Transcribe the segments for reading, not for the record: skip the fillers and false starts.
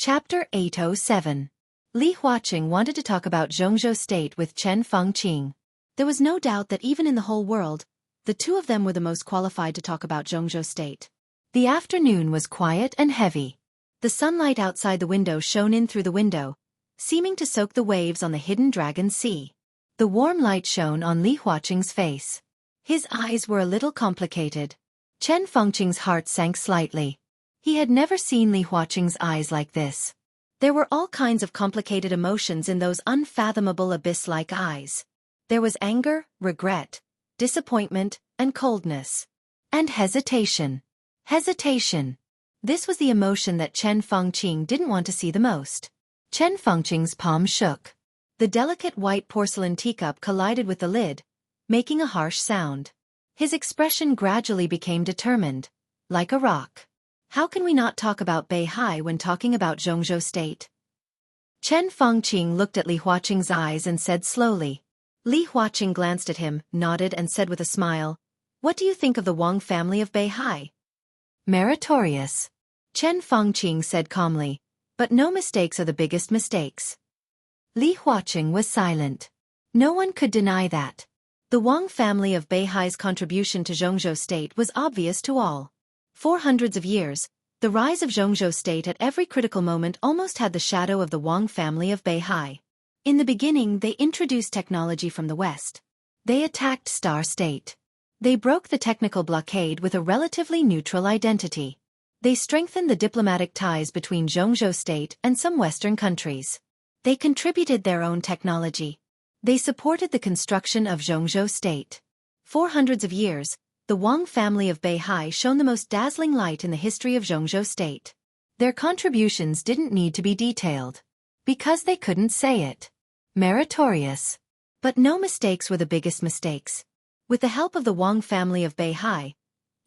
Chapter 807. Li Huaqing wanted to talk about Jianghu state with Chen Fengqing. There was no doubt that even in the whole world, the two of them were the most qualified to talk about Jianghu state. The afternoon was quiet and heavy. The sunlight outside the window shone in through the window, seeming to soak the waves on the hidden dragon sea. The warm light shone on Li Huaqing's face. His eyes were a little complicated. Chen Fengqing's heart sank slightly. He had never seen Li Huaqing's eyes like this. There were all kinds of complicated emotions in those unfathomable abyss-like eyes. There was anger, regret, disappointment, and coldness. And hesitation. Hesitation. This was the emotion that Chen Fengqing didn't want to see the most. Chen Fengqing's palm shook. The delicate white porcelain teacup collided with the lid, making a harsh sound. His expression gradually became determined, like a rock. How can we not talk about Beihai when talking about Jianghu state? Chen Fengqing looked at Li Huaqing's eyes and said slowly. Li Huaqing glanced at him, nodded and said with a smile, "What do you think of the Wang family of Beihai?" "Meritorious," Chen Fengqing said calmly, "but no mistakes are the biggest mistakes." Li Huaqing was silent. No one could deny that. The Wang family of Beihai's contribution to Jianghu state was obvious to all. For hundreds of years, the rise of Jianghu state at every critical moment almost had the shadow of the Wang family of Beihai. In the beginning, they introduced technology from the West. They attacked Star State. They broke the technical blockade with a relatively neutral identity. They strengthened the diplomatic ties between Jianghu state and some Western countries. They contributed their own technology. They supported the construction of Jianghu state. For hundreds of years, the Wang family of Beihai shone the most dazzling light in the history of Jianghu state. Their contributions didn't need to be detailed, because they couldn't say it. Meritorious. But no mistakes were the biggest mistakes. With the help of the Wang family of Beihai,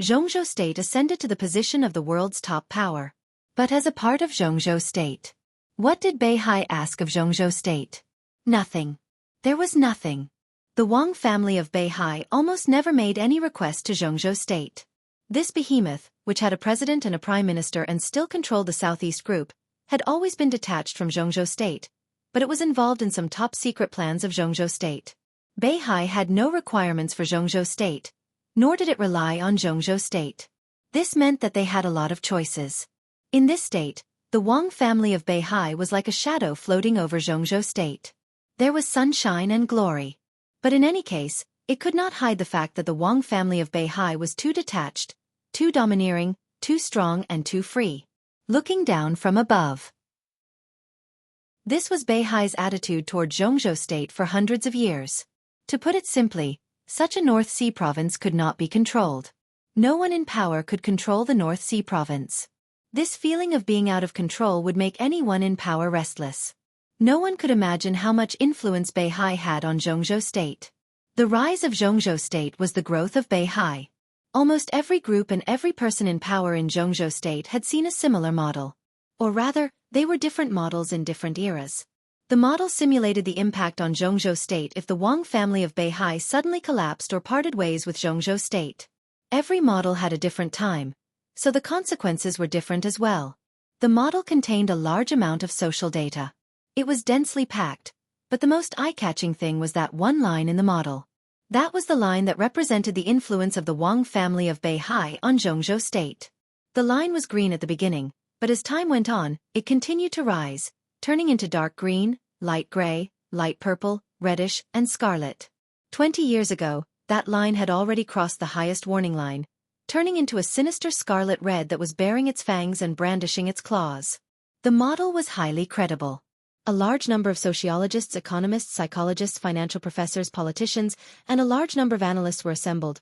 Jianghu state ascended to the position of the world's top power. But as a part of Jianghu state, what did Beihai ask of Jianghu state? Nothing. There was nothing. The Wang family of Beihai almost never made any request to Jianghu state. This behemoth, which had a president and a prime minister and still controlled the southeast group, had always been detached from Jianghu state, but it was involved in some top-secret plans of Jianghu state. Beihai had no requirements for Jianghu state, nor did it rely on Jianghu state. This meant that they had a lot of choices. In this state, the Wang family of Beihai was like a shadow floating over Jianghu state. There was sunshine and glory. But in any case, it could not hide the fact that the Wang family of Beihai was too detached, too domineering, too strong and too free. Looking down from above. This was Beihai's attitude toward Jianghu state for hundreds of years. To put it simply, such a North Sea province could not be controlled. No one in power could control the North Sea province. This feeling of being out of control would make anyone in power restless. No one could imagine how much influence Beihai had on Jianghu state. The rise of Jianghu state was the growth of Beihai. Almost every group and every person in power in Jianghu state had seen a similar model. Or rather, they were different models in different eras. The model simulated the impact on Jianghu state if the Wang family of Beihai suddenly collapsed or parted ways with Jianghu state. Every model had a different time, so the consequences were different as well. The model contained a large amount of social data. It was densely packed, but the most eye-catching thing was that one line in the model. That was the line that represented the influence of the Wang family of Beihai on Jianghu state. The line was green at the beginning, but as time went on, it continued to rise, turning into dark green, light gray, light purple, reddish, and scarlet. 20 years ago, that line had already crossed the highest warning line, turning into a sinister scarlet red that was baring its fangs and brandishing its claws. The model was highly credible. A large number of sociologists, economists, psychologists, financial professors, politicians, and a large number of analysts were assembled.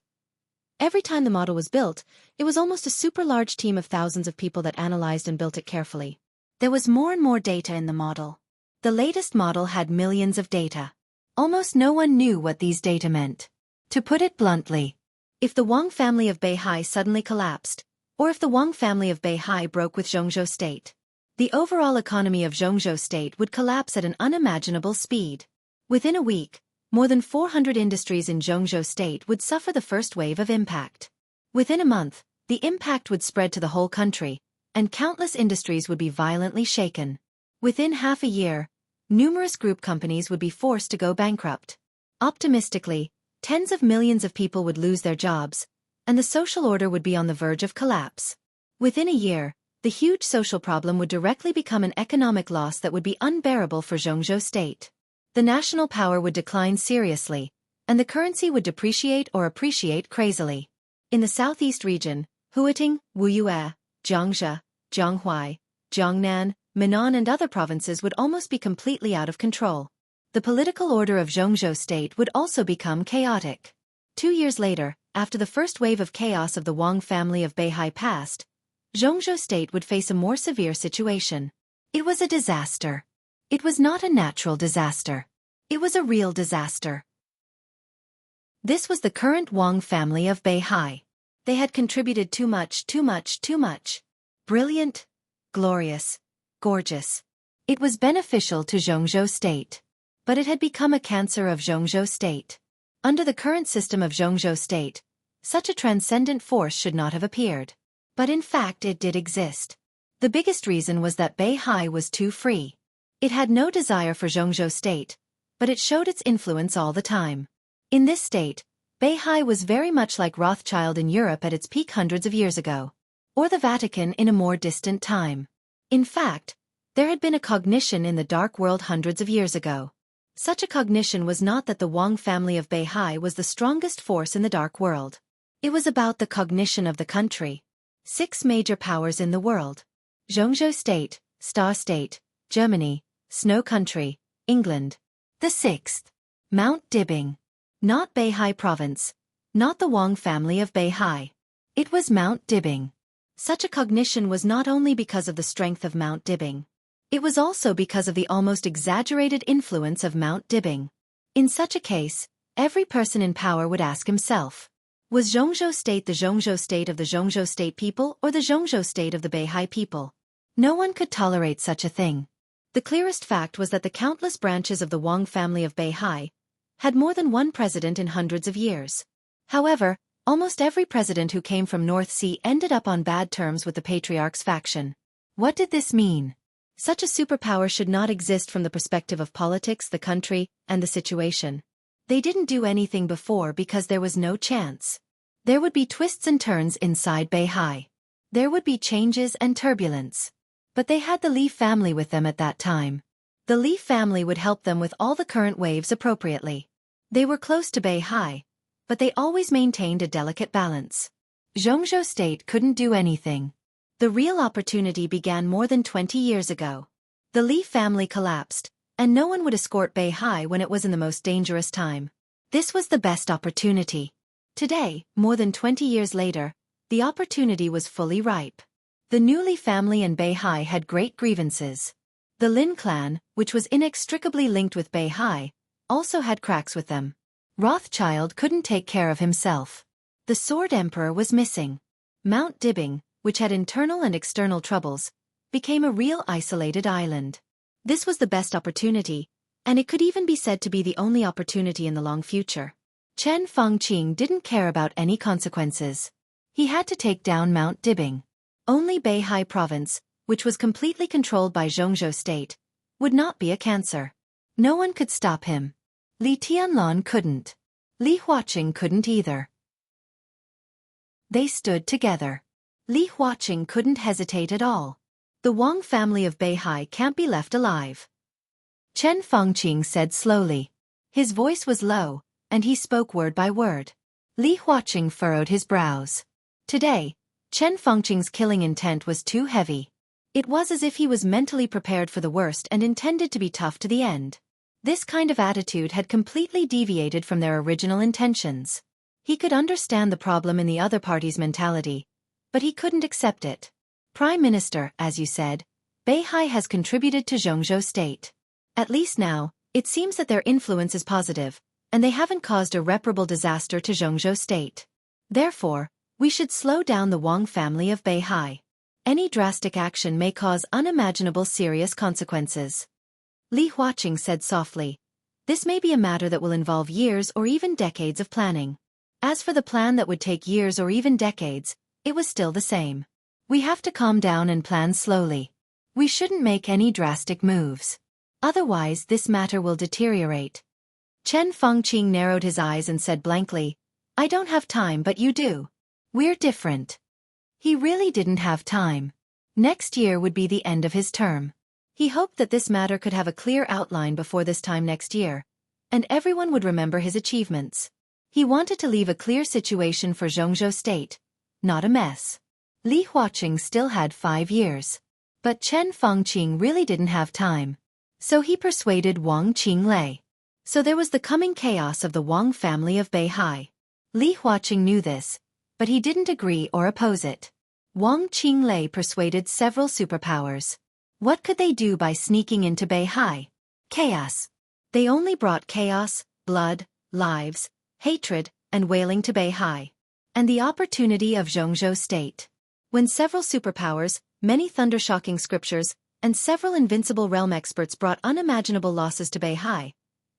Every time the model was built, it was almost a super large team of thousands of people that analyzed and built it carefully. There was more and more data in the model. The latest model had millions of data. Almost no one knew what these data meant. To put it bluntly, if the Wang family of Beihai suddenly collapsed, or if the Wang family of Beihai broke with Jianghu state, the overall economy of Jianghu state would collapse at an unimaginable speed. Within a week, more than 400 industries in Jianghu state would suffer the first wave of impact. Within a month, the impact would spread to the whole country, and countless industries would be violently shaken. Within half a year, numerous group companies would be forced to go bankrupt. Optimistically, tens of millions of people would lose their jobs, and the social order would be on the verge of collapse. Within a year, the huge social problem would directly become an economic loss that would be unbearable for Jianghu state. The national power would decline seriously, and the currency would depreciate or appreciate crazily. In the southeast region, Huiting, Wuxia, Xianxia, Jianghu, Jiangnan, Minnan and other provinces would almost be completely out of control. The political order of Jianghu state would also become chaotic. 2 years later, after the first wave of chaos of the Wang family of Beihai passed, Jianghu state would face a more severe situation. It was a disaster. It was not a natural disaster. It was a real disaster. This was the current Wang family of Beihai. They had contributed too much. Brilliant, glorious, gorgeous. It was beneficial to Jianghu state. But it had become a cancer of Jianghu state. Under the current system of Jianghu state, such a transcendent force should not have appeared. But in fact it did exist. The biggest reason was that Beihai was too free. It had no desire for Jianghu state, but it showed its influence all the time. In this state, Beihai was very much like Rothschild in Europe at its peak hundreds of years ago, or the Vatican in a more distant time. In fact, there had been a cognition in the dark world hundreds of years ago. Such a cognition was not that the Wang family of Beihai was the strongest force in the dark world. It was about the cognition of the country. 6 major powers in the world: Jianghu state, Star state, Germany, Snow country, England. The 6th, Mount Dibing. Not Beihai province, not the Wang family of Beihai. It was Mount Dibing. Such a cognition was not only because of the strength of Mount Dibing. It was also because of the almost exaggerated influence of Mount Dibing. In such a case, every person in power would ask himself, was Jianghu state the Jianghu state of the Jianghu state people or the Jianghu state of the Beihai people? No one could tolerate such a thing. The clearest fact was that the countless branches of the Wang family of Beihai had more than one president in hundreds of years. However, almost every president who came from North Sea ended up on bad terms with the patriarch's faction. What did this mean? Such a superpower should not exist from the perspective of politics, the country, and the situation. They didn't do anything before because there was no chance. There would be twists and turns inside Beihai. There would be changes and turbulence. But they had the Li family with them at that time. The Li family would help them with all the current waves appropriately. They were close to Beihai, but they always maintained a delicate balance. Jianghu state couldn't do anything. The real opportunity began more than 20 years ago. The Li family collapsed, and no one would escort Beihai when it was in the most dangerous time. This was the best opportunity. Today, more than 20 years later, the opportunity was fully ripe. The new Li family and Beihai had great grievances. The Lin clan, which was inextricably linked with Beihai, also had cracks with them. Rothschild couldn't take care of himself. The Sword Emperor was missing. Mount Dibing, which had internal and external troubles, became a real isolated island. This was the best opportunity, and it could even be said to be the only opportunity in the long future. Chen Fengqing didn't care about any consequences. He had to take down Mount Dibing. Only Beihai province, which was completely controlled by Jianghu state, would not be a cancer. No one could stop him. Li Tianlan couldn't. Li Huaqing couldn't either. They stood together. Li Huaqing couldn't hesitate at all. The Wang family of Beihai can't be left alive. Chen Fengqing said slowly. His voice was low, and he spoke word by word. Li Huaqing furrowed his brows. Today, Chen Fengqing's killing intent was too heavy. It was as if he was mentally prepared for the worst and intended to be tough to the end. This kind of attitude had completely deviated from their original intentions. He could understand the problem in the other party's mentality, but he couldn't accept it. Prime Minister, as you said, Beihai has contributed to Jianghu state. At least now, it seems that their influence is positive, and they haven't caused irreparable disaster to Jianghu state. Therefore, we should slow down the Wang family of Beihai. Any drastic action may cause unimaginable serious consequences. Li Huaqing said softly. This may be a matter that will involve years or even decades of planning. As for the plan that would take years or even decades, it was still the same. We have to calm down and plan slowly. We shouldn't make any drastic moves. Otherwise this matter will deteriorate. Chen Fengqing narrowed his eyes and said blankly, I don't have time but you do. We're different. He really didn't have time. Next year would be the end of his term. He hoped that this matter could have a clear outline before this time next year, and everyone would remember his achievements. He wanted to leave a clear situation for Jianghu State, not a mess. Li Huaqing still had 5 years. But Chen Fengqing really didn't have time. So he persuaded Wang Qinglei. So there was the coming chaos of the Wang family of Beihai. Li Huaqing knew this, but he didn't agree or oppose it. Wang Qinglei persuaded several superpowers. What could they do by sneaking into Beihai? Chaos. They only brought chaos, blood, lives, hatred, and wailing to Beihai. And the opportunity of Jianghu State. When several superpowers, many thunder-shocking scriptures, and several invincible realm experts brought unimaginable losses to Beihai,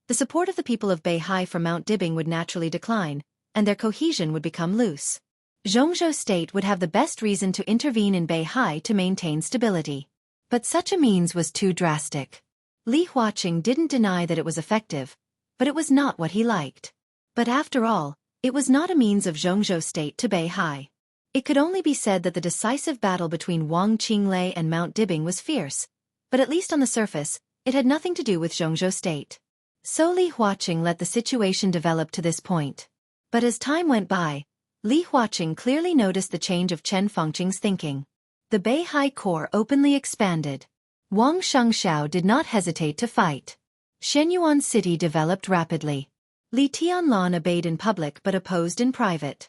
the support of the people of Beihai for Mount Dibbing would naturally decline, and their cohesion would become loose. Jianghu State would have the best reason to intervene in Beihai to maintain stability. But such a means was too drastic. Li Huaqing didn't deny that it was effective, but it was not what he liked. But after all, it was not a means of Jianghu State to Beihai. It could only be said that the decisive battle between Wang Qinglei and Mount Dibbing was fierce, but at least on the surface, it had nothing to do with Jianghu State. So Li Huaqing let the situation develop to this point. But as time went by, Li Huaqing clearly noticed the change of Chen Fengqing's thinking. The Beihai Corps openly expanded. Wang Xianxia did not hesitate to fight. Shenyuan City developed rapidly. Li Tianlan obeyed in public but opposed in private.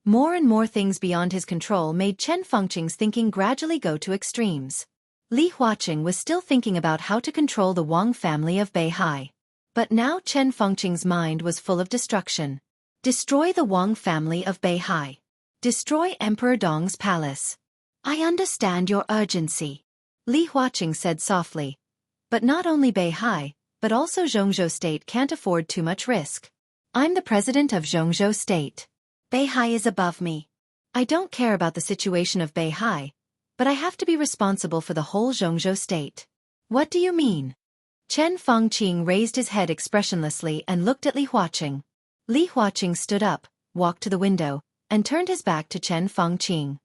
More and more things beyond his control made Chen Fengqing's thinking gradually go to extremes. Li Huaqing was still thinking about how to control the Wang family of Beihai. But now Chen Fengqing's mind was full of destruction. Destroy the Wang family of Beihai. Destroy Emperor Dong's palace. I understand your urgency, Li Huaqing said softly. But not only Beihai, but also Jianghu State can't afford too much risk. I'm the president of Jianghu State. Beihai is above me. I don't care about the situation of Beihai, but I have to be responsible for the whole Jianghu State. What do you mean? Chen Fengqing raised his head expressionlessly and looked at Li Huaqing. Li Huaqing stood up, walked to the window, and turned his back to Chen Fengqing.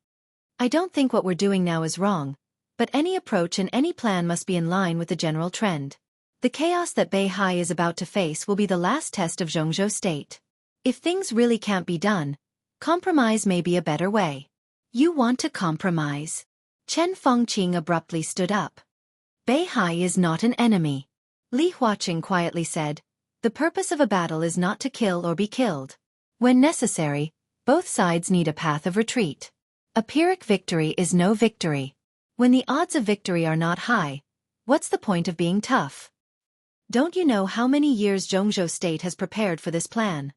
I don't think what we're doing now is wrong, but any approach and any plan must be in line with the general trend. The chaos that Beihai is about to face will be the last test of Jianghu State. If things really can't be done, compromise may be a better way. You want to compromise? Chen Fengqing abruptly stood up. Beihai is not an enemy. Li Huaqing quietly said, the purpose of a battle is not to kill or be killed. When necessary, both sides need a path of retreat. A Pyrrhic victory is no victory. When the odds of victory are not high, what's the point of being tough? Don't you know how many years Jianghu State has prepared for this plan?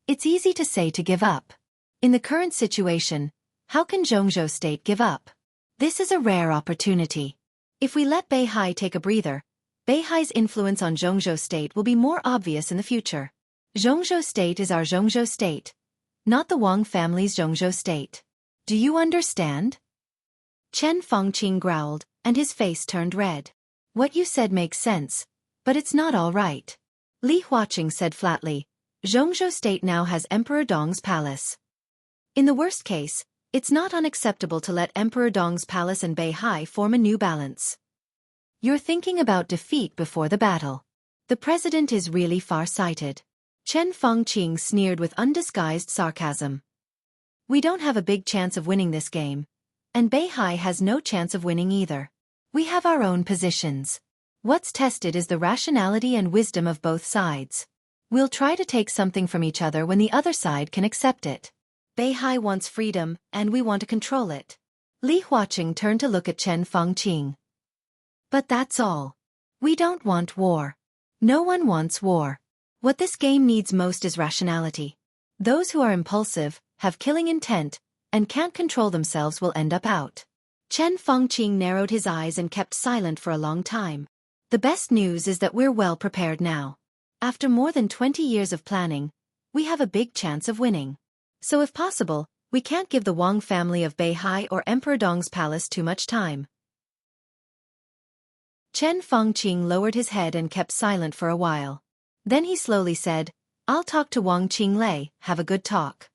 It's easy to say to give up. In the current situation, how can Jianghu State give up? This is a rare opportunity. If we let Beihai take a breather, Beihai's influence on Jianghu State will be more obvious in the future. Jianghu State is our Jianghu State, not the Wang family's Jianghu State. Do you understand? Chen Fengqing growled, and his face turned red. What you said makes sense, but it's not all right. Li Huaqing said flatly, Jianghu State now has Emperor Dong's palace. In the worst case, it's not unacceptable to let Emperor Dong's palace and Beihai form a new balance. You're thinking about defeat before the battle. The president is really far-sighted. Chen Fengqing sneered with undisguised sarcasm. We don't have a big chance of winning this game, and Beihai has no chance of winning either. We have our own positions. What's tested is the rationality and wisdom of both sides. We'll try to take something from each other when the other side can accept it. Beihai wants freedom, and we want to control it. Li Huaqing turned to look at Chen Fengqing. But that's all. We don't want war. No one wants war. What this game needs most is rationality. Those who are impulsive, have killing intent, and can't control themselves will end up out. Chen Fengqing narrowed his eyes and kept silent for a long time. The best news is that we're well prepared now. After more than 20 years of planning, we have a big chance of winning. So if possible, We can't give the Wang family of Beihai or Emperor Dong's palace too much time. Chen Fengqing lowered his head and kept silent for a while. Then he slowly said, I'll talk to Wang Qinglei, have a good talk.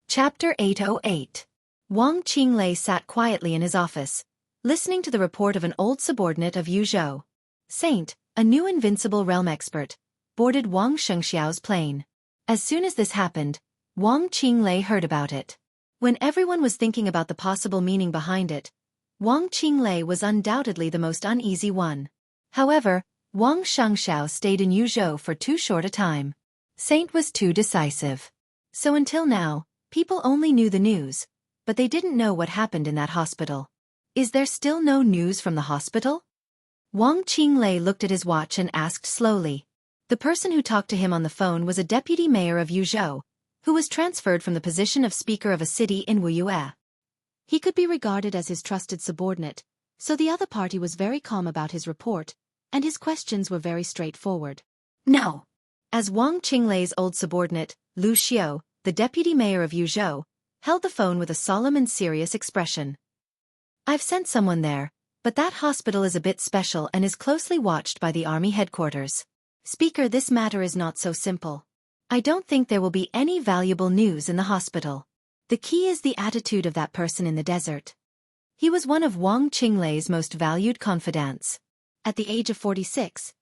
Chapter 808. Wang Qinglei sat quietly in his office, listening to the report of an old subordinate of Yu Zhou. Saint, a new invincible realm expert, boarded Wang Xianxiao's plane. As soon as this happened, Wang Qinglei heard about it. When everyone was thinking about the possible meaning behind it, Wang Qinglei was undoubtedly the most uneasy one. However, Wang Xianxiao stayed in Yu Zhou for too short a time. Saint was too decisive. So until now, people only knew the news, but they didn't know what happened in that hospital. Is there still no news from the hospital? Wang Qinglei looked at his watch and asked slowly. The person who talked to him on the phone was a deputy mayor of Yu Zhou, who was transferred from the position of speaker of a city in Wuxia. He could be regarded as his trusted subordinate, so the other party was very calm about his report, and his questions were very straightforward. No. As Wang Qinglei's old subordinate, Lu Xiu, the deputy mayor of Yu Zhou, held the phone with a solemn and serious expression. I've sent someone there, but that hospital is a bit special and is closely watched by the army headquarters. Speaker, this matter is not so simple. I don't think there will be any valuable news in the hospital. The key is the attitude of that person in the desert. He was one of Wang Qinglei's most valued confidants. At the age of 46,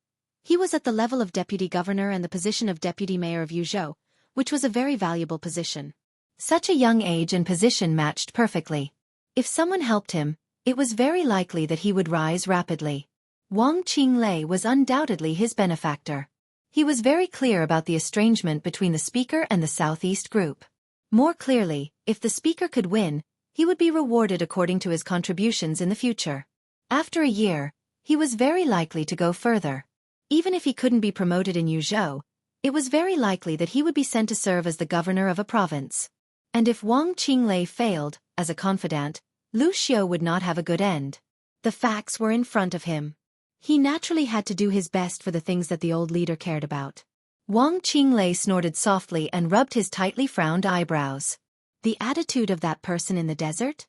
he was at the level of deputy governor and the position of deputy mayor of Yu Zhou, which was a very valuable position. Such a young age and position matched perfectly. If someone helped him, it was very likely that he would rise rapidly. Wang Qinglei was undoubtedly his benefactor. He was very clear about the estrangement between the speaker and the Southeast group. More clearly, if the speaker could win, he would be rewarded according to his contributions in the future. After a year, he was very likely to go further. Even if he couldn't be promoted in Yu Zhou, it was very likely that he would be sent to serve as the governor of a province. And if Wang Qinglei failed, as a confidant, Lu Xiu would not have a good end. The facts were in front of him. He naturally had to do his best for the things that the old leader cared about. Wang Qinglei snorted softly and rubbed his tightly frowned eyebrows. The attitude of that person in the desert?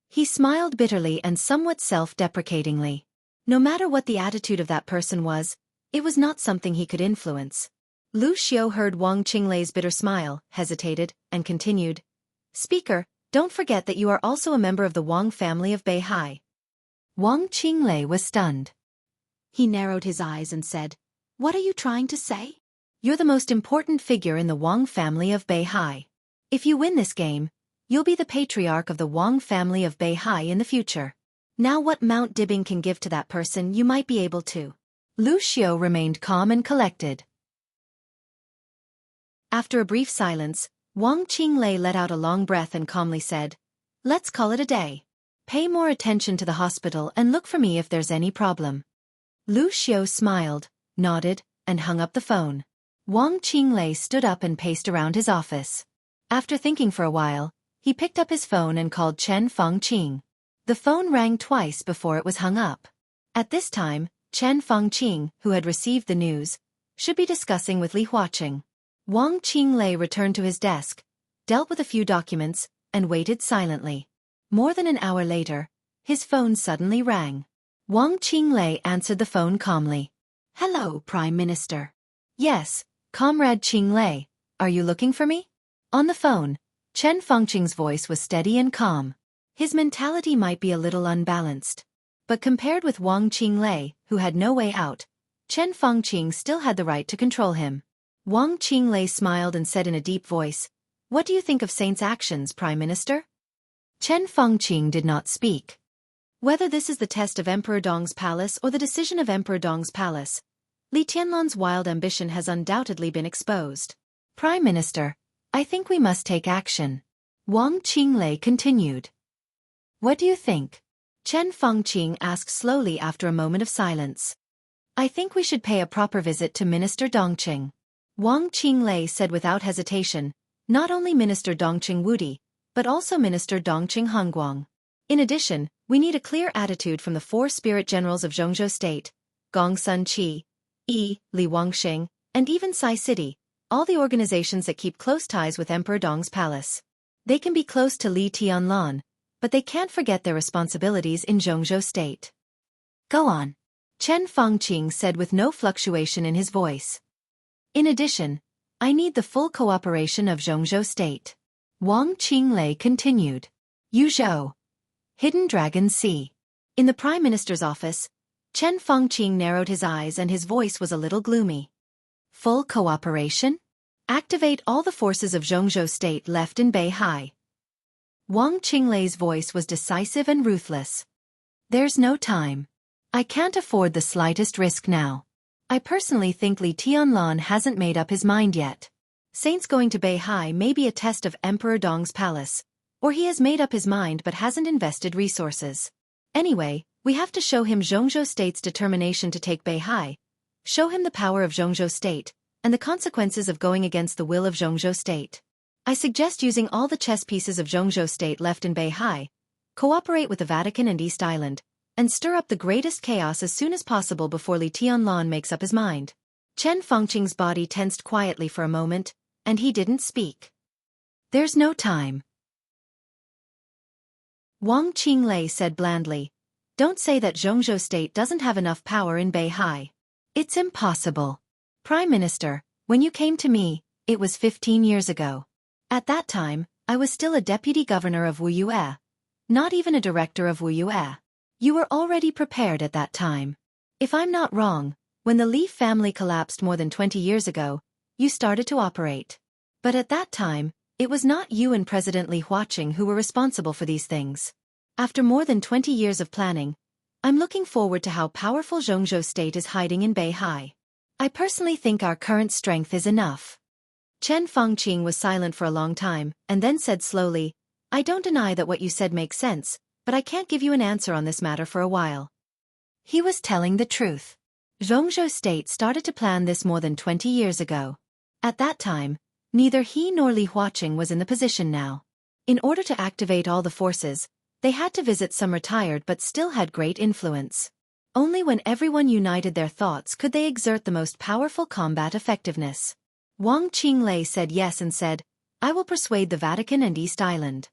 He smiled bitterly and somewhat self-deprecatingly. No matter what the attitude of that person was, it was not something he could influence. Lu Xiu heard Wang Qinglei's bitter smile, hesitated, and continued, Speaker, don't forget that you are also a member of the Wang family of Beihai. Wang Qinglei was stunned. He narrowed his eyes and said, What are you trying to say? You're the most important figure in the Wang family of Beihai. If you win this game, you'll be the patriarch of the Wang family of Beihai in the future. Now what Mount Dibbing can give to that person you might be able to. Lu Xiu remained calm and collected. After a brief silence, Wang Qinglei let out a long breath and calmly said, Let's call it a day. Pay more attention to the hospital and look for me if there's any problem. Lu Xiu smiled, nodded, and hung up the phone. Wang Qinglei stood up and paced around his office. After thinking for a while, he picked up his phone and called Chen Fengqing. The phone rang twice before it was hung up. At this time, Chen Fengqing, who had received the news, should be discussing with Li Huaqing. Wang Qinglei returned to his desk, dealt with a few documents, and waited silently. More than an hour later, his phone suddenly rang. Wang Qinglei answered the phone calmly. Hello, Prime Minister. Yes, Comrade Qinglei, are you looking for me? On the phone, Chen Fengqing's voice was steady and calm. His mentality might be a little unbalanced. But compared with Wang Qinglei, who had no way out, Chen Fengqing still had the right to control him. Wang Qinglei smiled and said in a deep voice, What do you think of Saint's actions, Prime Minister? Chen Fengqing did not speak. Whether this is the test of Emperor Dong's palace or the decision of Emperor Dong's palace, Li Tianlan's wild ambition has undoubtedly been exposed. Prime Minister, I think we must take action. Wang Qinglei continued. What do you think? Chen Fengqing asked slowly after a moment of silence. I think we should pay a proper visit to Minister Dongqing. Wang Qinglei said without hesitation, not only Minister Dongqing Wudi, but also Minister Dongqing Hongguang. In addition, we need a clear attitude from the four spirit generals of Jianghu State, Gongsun Qi, Li Wangxing, and even Sai City, all the organizations that keep close ties with Emperor Dong's palace. They can be close to Li Tianlan, but they can't forget their responsibilities in Jianghu state. Go on, Chen Fangqing said with no fluctuation in his voice. In addition, I need the full cooperation of Jianghu state. Wang Qinglei continued. Yuzhou. Hidden Dragon Sea. In the Prime Minister's office, Chen Fangqing narrowed his eyes and his voice was a little gloomy. Full cooperation? Activate all the forces of Jianghu state left in Beihai. Wang Qinglei's voice was decisive and ruthless. There's no time. I can't afford the slightest risk now. I personally think Li Tianlan hasn't made up his mind yet. Saints going to Beihai may be a test of Emperor Dong's palace, or he has made up his mind but hasn't invested resources. Anyway, we have to show him Jianghu state's determination to take Beihai, show him the power of Jianghu state, and the consequences of going against the will of Jianghu state. I suggest using all the chess pieces of Jianghu state left in Beihai, cooperate with the Vatican and East Island, and stir up the greatest chaos as soon as possible before Li Tianlan makes up his mind. Chen Fangqing's body tensed quietly for a moment, and he didn't speak. There's no time. Wang Qinglei said blandly, don't say that Jianghu state doesn't have enough power in Beihai. It's impossible. Prime Minister, when you came to me, it was 15 years ago. At that time, I was still a deputy governor of Wuxia, not even a director of Wuxia. You were already prepared at that time. If I'm not wrong, when the Li family collapsed more than 20 years ago, you started to operate. But at that time, it was not you and President Li Huaqing who were responsible for these things. After more than 20 years of planning, I'm looking forward to how powerful Jianghu state is hiding in Beihai. I personally think our current strength is enough. Chen Fangqing was silent for a long time, and then said slowly, I don't deny that what you said makes sense, but I can't give you an answer on this matter for a while. He was telling the truth. Jianghu state started to plan this more than 20 years ago. At that time, neither he nor Li Huaqing was in the position now. In order to activate all the forces, they had to visit some retired but still had great influence. Only when everyone united their thoughts could they exert the most powerful combat effectiveness. Wang Qinglei said yes and said, I will persuade the Vatican and East Island.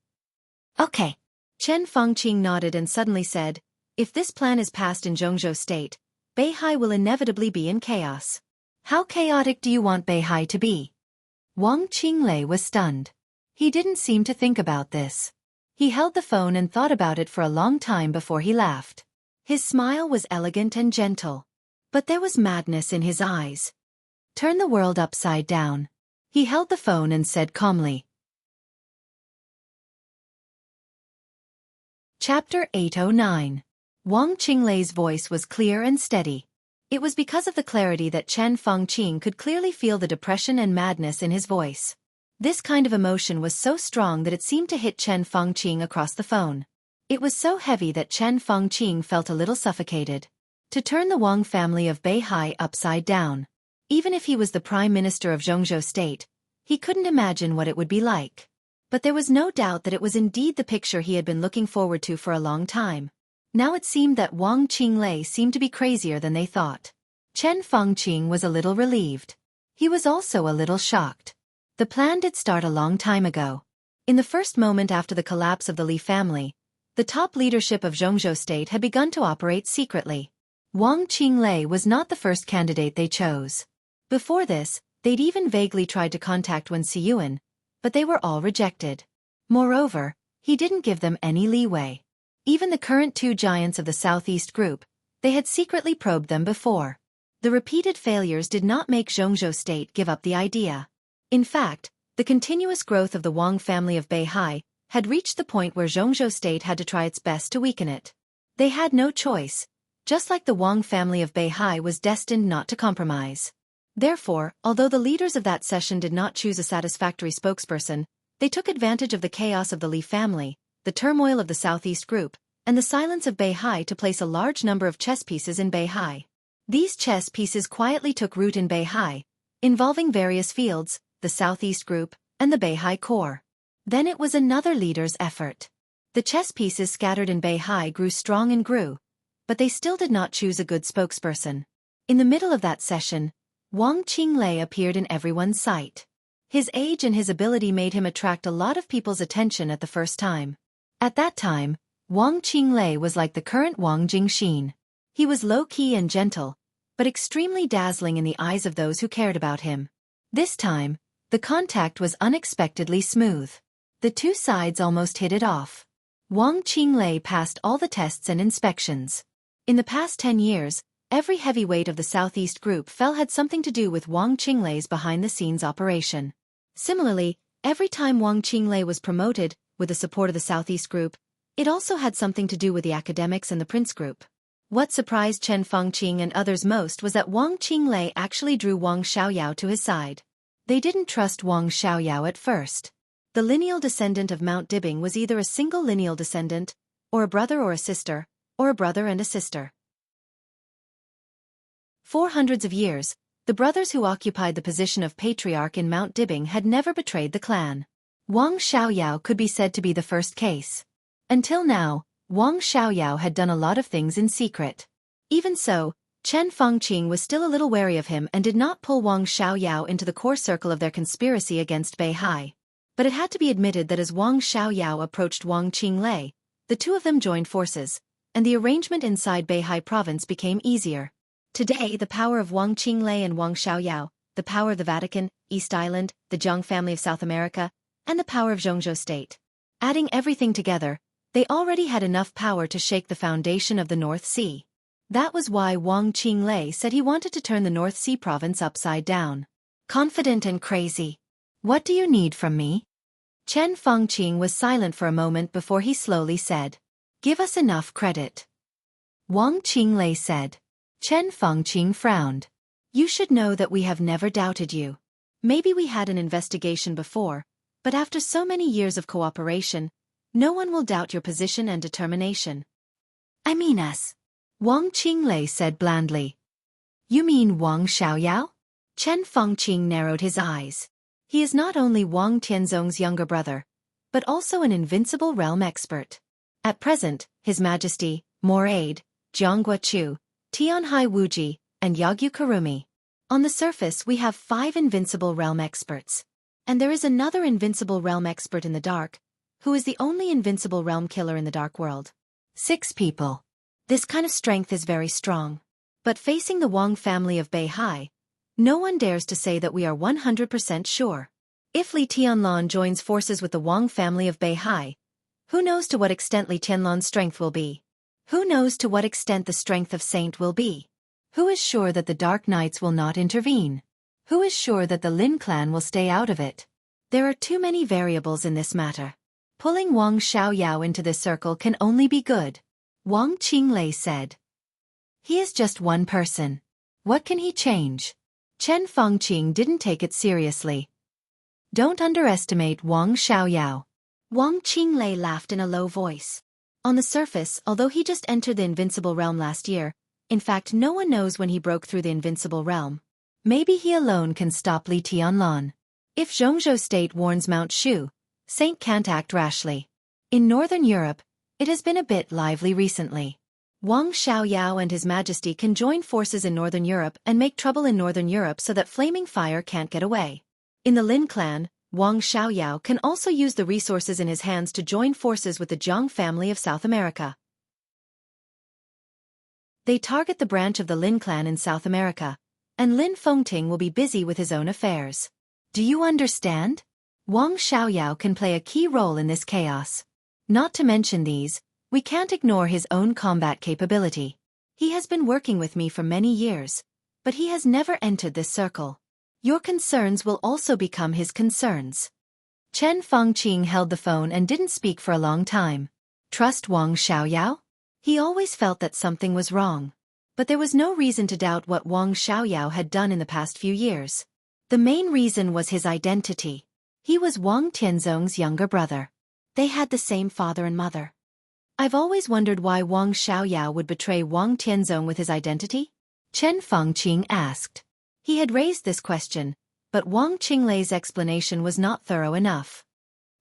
Okay. Chen Fangqing nodded and suddenly said, if this plan is passed in Jianghu state, Beihai will inevitably be in chaos. How chaotic do you want Beihai to be? Wang Qinglei was stunned. He didn't seem to think about this. He held the phone and thought about it for a long time before he laughed. His smile was elegant and gentle. But there was madness in his eyes. Turn the world upside down. He held the phone and said calmly. Chapter 809. Wang Qinglei's voice was clear and steady. It was because of the clarity that Chen Fangqing could clearly feel the depression and madness in his voice. This kind of emotion was so strong that it seemed to hit Chen Fangqing across the phone. It was so heavy that Chen Fangqing felt a little suffocated. To turn the Wang family of Beihai upside down. Even if he was the Prime Minister of Jianghu state, he couldn't imagine what it would be like. But there was no doubt that it was indeed the picture he had been looking forward to for a long time. Now it seemed that Wang Qinglei seemed to be crazier than they thought. Chen Fangqing was a little relieved. He was also a little shocked. The plan did start a long time ago. In the first moment after the collapse of the Li family, the top leadership of Jianghu state had begun to operate secretly. Wang Qinglei was not the first candidate they chose. Before this, they'd even vaguely tried to contact Wen Xiyuan, but they were all rejected. Moreover, he didn't give them any leeway. Even the current two giants of the Southeast group, they had secretly probed them before. The repeated failures did not make Jianghu state give up the idea. In fact, the continuous growth of the Wang family of Beihai had reached the point where Jianghu state had to try its best to weaken it. They had no choice, just like the Wang family of Beihai was destined not to compromise. Therefore, although the leaders of that session did not choose a satisfactory spokesperson, they took advantage of the chaos of the Li family, the turmoil of the Southeast group, and the silence of Beihai to place a large number of chess pieces in Beihai. These chess pieces quietly took root in Beihai, involving various fields, the Southeast group, and the Beihai core. Then it was another leader's effort. The chess pieces scattered in Beihai grew strong and grew, but they still did not choose a good spokesperson. In the middle of that session, Wang Qinglei appeared in everyone's sight. His age and his ability made him attract a lot of people's attention at the first time. At that time, Wang Qinglei was like the current Wang Jingxin. He was low-key and gentle, but extremely dazzling in the eyes of those who cared about him. This time, the contact was unexpectedly smooth. The two sides almost hit it off. Wang Qinglei passed all the tests and inspections. In the past 10 years, every heavyweight of the Southeast Group had something to do with Wang Qinglei's behind-the-scenes operation. Similarly, every time Wang Qinglei was promoted, with the support of the Southeast Group, it also had something to do with the academics and the Prince Group. What surprised Chen Fengqing and others most was that Wang Qinglei actually drew Wang Xiaoyao to his side. They didn't trust Wang Xiaoyao at first. The lineal descendant of Mount Dibing was either a single lineal descendant, or a brother or a sister, or a brother and a sister. For hundreds of years, the brothers who occupied the position of patriarch in Mount Dibing had never betrayed the clan. Wang Xiaoyao could be said to be the first case. Until now, Wang Xiaoyao had done a lot of things in secret. Even so, Chen Fengqing was still a little wary of him and did not pull Wang Xiaoyao into the core circle of their conspiracy against Beihai. But it had to be admitted that as Wang Xiaoyao approached Wang Qinglei, the two of them joined forces, and the arrangement inside Beihai province became easier. Today, the power of Wang Qinglei and Wang Xiaoyao, the power of the Vatican, East Island, the Jiang family of South America, and the power of Jianghu state. Adding everything together, they already had enough power to shake the foundation of the North Sea. That was why Wang Qinglei said he wanted to turn the North Sea province upside down. Confident and crazy. What do you need from me? Chen Fengqing was silent for a moment before he slowly said, "Give us enough credit." Wang Qinglei said. Chen Fengqing frowned. "You should know that we have never doubted you. Maybe we had an investigation before, but after so many years of cooperation, no one will doubt your position and determination." "I mean us," Wang Qinglei said blandly. "You mean Wang Xiaoyao?" Chen Fengqing narrowed his eyes. He is not only Wang Tianzong's younger brother, but also an invincible realm expert. At present, His Majesty, Morade, Jianghu Chu, Tianhai Wuji, and Yagyu Kurumi. On the surface we have 5 invincible realm experts. And there is another invincible realm expert in the dark, who is the only invincible realm killer in the dark world. 6 people. This kind of strength is very strong. But facing the Wang family of Beihai, no one dares to say that we are 100% sure. If Li Tianlan joins forces with the Wang family of Beihai, who knows to what extent Li Tianlan's strength will be? Who knows to what extent the strength of Saint will be? Who is sure that the Dark Knights will not intervene? Who is sure that the Lin clan will stay out of it? There are too many variables in this matter. Pulling Wang Xiaoyao into this circle can only be good. Wang Qinglei said. He is just one person. What can he change? Chen Fengqing didn't take it seriously. Don't underestimate Wang Xiaoyao. Wang Qinglei laughed in a low voice. On the surface, although he just entered the Invincible Realm last year, in fact no one knows when he broke through the Invincible Realm. Maybe he alone can stop Li Tianlan. If Jianghu state warns Mount Shu, Saint can't act rashly. In Northern Europe, it has been a bit lively recently. Wang Xiaoyao and His Majesty can join forces in Northern Europe and make trouble in Northern Europe so that Flaming Fire can't get away. In the Lin clan, Wang Xiaoyao can also use the resources in his hands to join forces with the Jiang family of South America. They target the branch of the Lin clan in South America, and Lin Fengting will be busy with his own affairs. Do you understand? Wang Xiaoyao can play a key role in this chaos. Not to mention these, we can't ignore his own combat capability. He has been working with me for many years, but he has never entered this circle. Your concerns will also become his concerns. Chen Fengqing held the phone and didn't speak for a long time. Trust Wang Xiaoyao? He always felt that something was wrong. But there was no reason to doubt what Wang Xiaoyao had done in the past few years. The main reason was his identity. He was Wang Tianzong's younger brother. They had the same father and mother. I've always wondered why Wang Xiaoyao would betray Wang Tianzong with his identity? Chen Fengqing asked. He had raised this question, but Wang Qinglei's explanation was not thorough enough.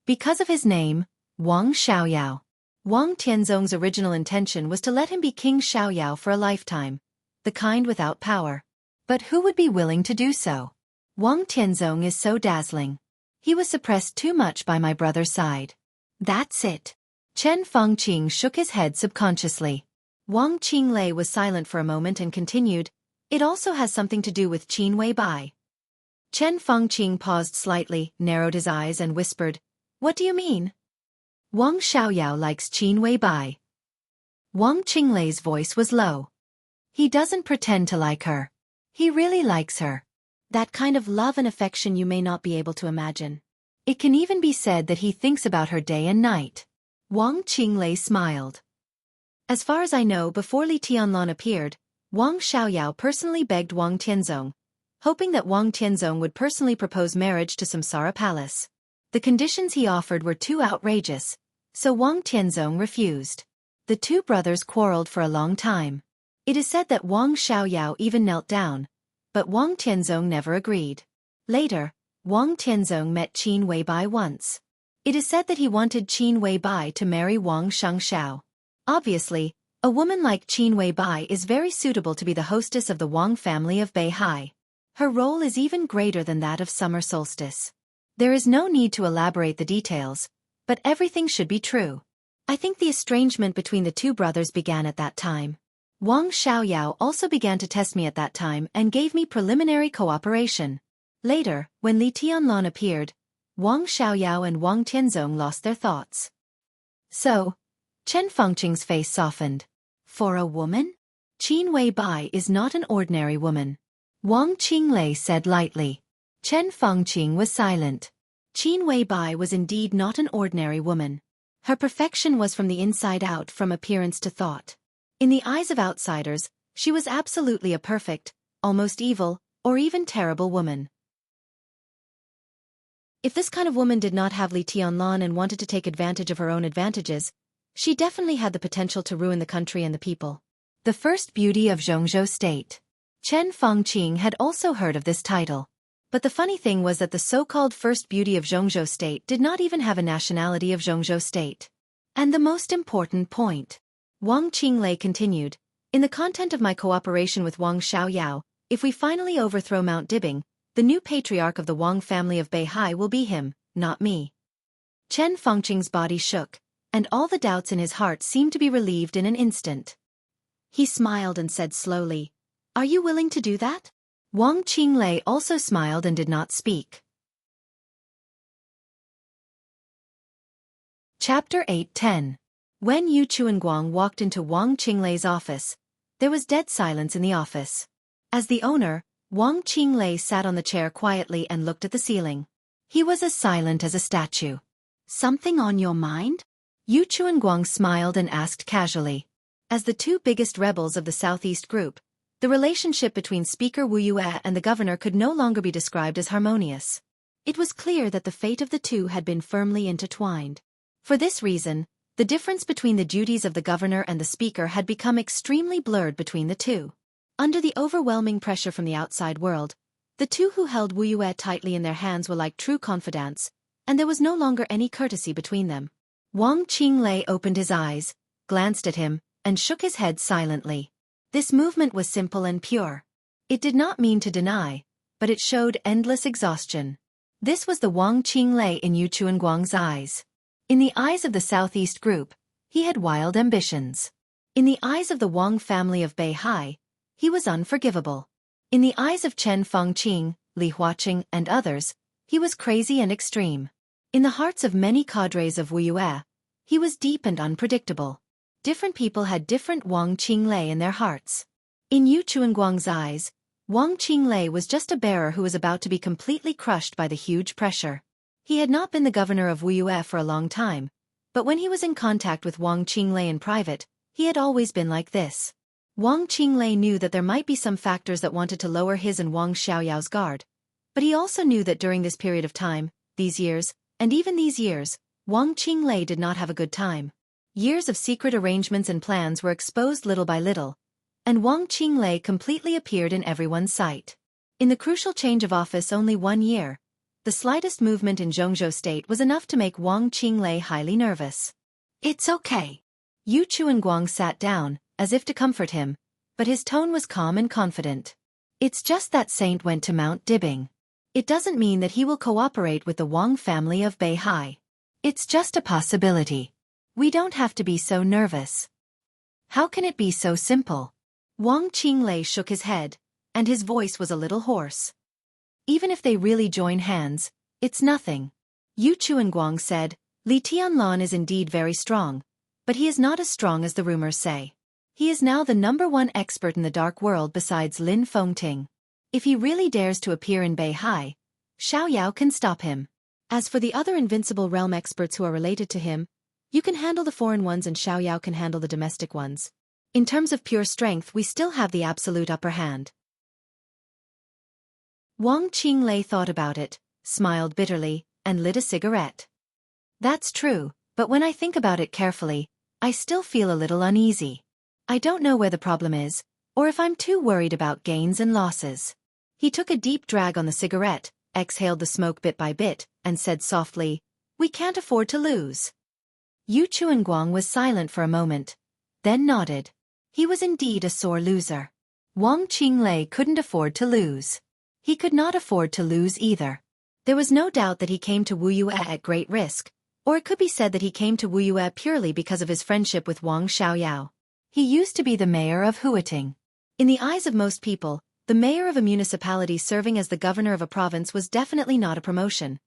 Because of his name, Wang Xiaoyao. Wang Tianzong's original intention was to let him be King Xiaoyao for a lifetime, the kind without power. But who would be willing to do so? Wang Tianzong is so dazzling. He was suppressed too much by my brother's side. That's it. Chen Fengqing shook his head subconsciously. Wang Qinglei was silent for a moment and continued, "It also has something to do with Qin Weibai." Chen Fengqing paused slightly, narrowed his eyes and whispered, "What do you mean?" "Wang Xiaoyao likes Qin Weibai." Wang Qinglei's voice was low. "He doesn't pretend to like her. He really likes her. That kind of love and affection you may not be able to imagine. It can even be said that he thinks about her day and night." Wang Qinglei smiled. As far as I know, before Li Tianlan appeared, Wang Xiaoyao personally begged Wang Tianzong, hoping that Wang Tianzong would personally propose marriage to Samsara Palace. The conditions he offered were too outrageous, so Wang Tianzong refused. The two brothers quarreled for a long time. It is said that Wang Xiaoyao even knelt down, but Wang Tianzong never agreed. Later, Wang Tianzong met Qin Weibai once. It is said that he wanted Qin Weibai to marry Wang Xiangxiao. Obviously, a woman like Qin Weibai is very suitable to be the hostess of the Wang family of Beihai. Her role is even greater than that of summer solstice. There is no need to elaborate the details, but everything should be true. I think the estrangement between the two brothers began at that time. Wang Xiaoyao also began to test me at that time and gave me preliminary cooperation. Later, when Li Tianlan appeared, Wang Xiaoyao and Wang Tianzong lost their thoughts. So, Chen Fengqing's face softened. For a woman? Qin Weibai is not an ordinary woman. Wang Qinglei said lightly. Chen Fengqing was silent. Qin Weibai was indeed not an ordinary woman. Her perfection was from the inside out, from appearance to thought. In the eyes of outsiders, she was absolutely a perfect, almost evil, or even terrible woman. If this kind of woman did not have Li Tianlan and wanted to take advantage of her own advantages, she definitely had the potential to ruin the country and the people. The First Beauty of Jianghu State. Chen Fengqing had also heard of this title. But the funny thing was that the so-called First Beauty of Jianghu State did not even have a nationality of Jianghu State. And the most important point. Wang Qinglei continued, "In the content of my cooperation with Wang Xiaoyao, if we finally overthrow Mount Dibing, the new patriarch of the Wang family of Beihai will be him, not me." Chen Fengqing's body shook, and all the doubts in his heart seemed to be relieved in an instant. He smiled and said slowly, "Are you willing to do that?" Wang Qinglei also smiled and did not speak. Chapter 8:10. When Yu Chuanguang walked into Wang Qinglei's office, there was dead silence in the office. As the owner, Wang Qinglei sat on the chair quietly and looked at the ceiling. He was as silent as a statue. "Something on your mind?" Yu Chuanguang smiled and asked casually. As the two biggest rebels of the Southeast group, the relationship between Speaker Wuxia and the governor could no longer be described as harmonious. It was clear that the fate of the two had been firmly intertwined. For this reason, the difference between the duties of the governor and the speaker had become extremely blurred between the two. Under the overwhelming pressure from the outside world, the two who held Wuxia tightly in their hands were like true confidants, and there was no longer any courtesy between them. Wang Qinglei opened his eyes, glanced at him, and shook his head silently. This movement was simple and pure. It did not mean to deny, but it showed endless exhaustion. This was the Wang Qinglei in Yu Chuanguang's eyes. In the eyes of the Southeast group, he had wild ambitions. In the eyes of the Wang family of Beihai, he was unforgivable. In the eyes of Chen Fengqing, Li Huaqing, and others, he was crazy and extreme. In the hearts of many cadres of Wuxia, he was deep and unpredictable. Different people had different Wang Qinglei in their hearts. In Yu Chuanguang's eyes, Wang Qinglei was just a bearer who was about to be completely crushed by the huge pressure. He had not been the governor of Wuxia for a long time, but when he was in contact with Wang Qinglei in private, he had always been like this. Wang Qinglei knew that there might be some factors that wanted to lower his and Wang Xiaoyao's guard, but he also knew that during this period of time, these years, and even these years, Wang Qinglei did not have a good time. Years of secret arrangements and plans were exposed little by little, and Wang Qinglei completely appeared in everyone's sight. In the crucial change of office only 1 year, the slightest movement in Jianghu State was enough to make Wang Qinglei highly nervous. "It's okay." Yu Chuanguang sat down, as if to comfort him, but his tone was calm and confident. It's just that Saint went to Mount Dibbing. It doesn't mean that he will cooperate with the Wang family of Beihai. It's just a possibility. We don't have to be so nervous. How can it be so simple? Wang Qinglei shook his head, and his voice was a little hoarse. Even if they really join hands, it's nothing. Yu Chuanguang said, Li Tianlan is indeed very strong, but he is not as strong as the rumors say. He is now the #1 expert in the dark world besides Lin Fengting. If he really dares to appear in Beihai, Xiaoyao can stop him. As for the other invincible realm experts who are related to him, you can handle the foreign ones and Xiaoyao can handle the domestic ones. In terms of pure strength, we still have the absolute upper hand. Wang Qinglei thought about it, smiled bitterly, and lit a cigarette. That's true, but when I think about it carefully, I still feel a little uneasy. I don't know where the problem is, or if I'm too worried about gains and losses. He took a deep drag on the cigarette, exhaled the smoke bit by bit, and said softly, We can't afford to lose. Yu Chuanguang was silent for a moment, then nodded. He was indeed a sore loser. Wang Qinglei couldn't afford to lose. He could not afford to lose either. There was no doubt that he came to Wuxia at great risk, or it could be said that he came to Wuxia purely because of his friendship with Wang Xiaoyao. He used to be the mayor of Huiting. In the eyes of most people, the mayor of a municipality serving as the governor of a province was definitely not a promotion,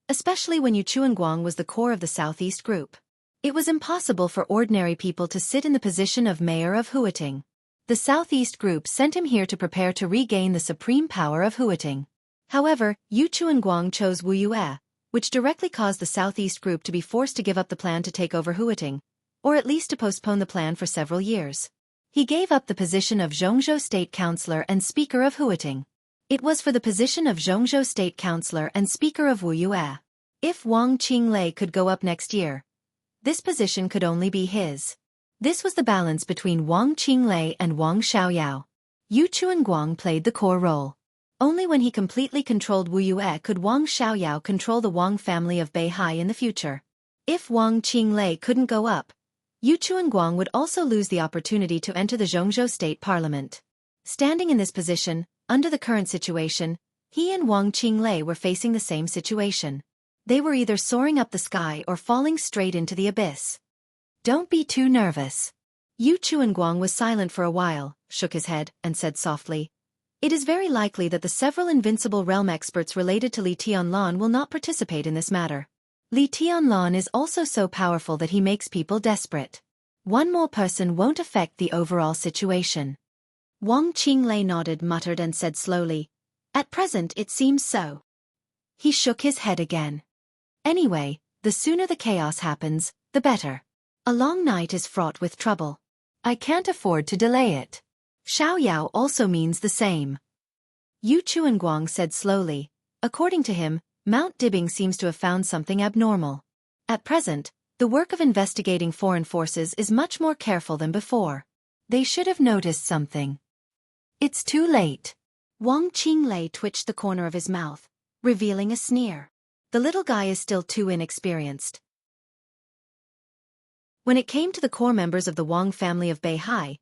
especially when Yu Chuanguang was the core of the Southeast group. It was impossible for ordinary people to sit in the position of mayor of Huiting. The Southeast group sent him here to prepare to regain the supreme power of Huiting. However, Yu Chuanguang chose Wuxia, which directly caused the Southeast group to be forced to give up the plan to take over Huiting, or at least to postpone the plan for several years. He gave up the position of Jianghu State Councillor and Speaker of Huiting. It was for the position of Jianghu State Councillor and Speaker of Wuxia. If Wang Qinglei could go up next year, this position could only be his. This was the balance between Wang Qinglei and Wang Xiaoyao. Yu Chuanguang played the core role. Only when he completely controlled Wuxia could Wang Xiaoyao control the Wang family of Beihai in the future. If Wang Qinglei couldn't go up, Yu Chuanguang would also lose the opportunity to enter the Jianghu State Parliament. Standing in this position, under the current situation, he and Wang Qinglei were facing the same situation. They were either soaring up the sky or falling straight into the abyss. Don't be too nervous. Yu Chuanguang was silent for a while, shook his head, and said softly, It is very likely that the several invincible realm experts related to Li Tianlan will not participate in this matter. Li Tianlan is also so powerful that he makes people desperate. One more person won't affect the overall situation. Wang Qinglei nodded, muttered and said slowly, At present it seems so. He shook his head again. Anyway, the sooner the chaos happens, the better. A long night is fraught with trouble. I can't afford to delay it. Xiaoyao also means the same. Yu Chuanguang said slowly, According to him, Mount Dibbing seems to have found something abnormal. At present, the work of investigating foreign forces is much more careful than before. They should have noticed something. It's too late. Wang Qinglei twitched the corner of his mouth, revealing a sneer. The little guy is still too inexperienced. When it came to the core members of the Wang family of Beihai,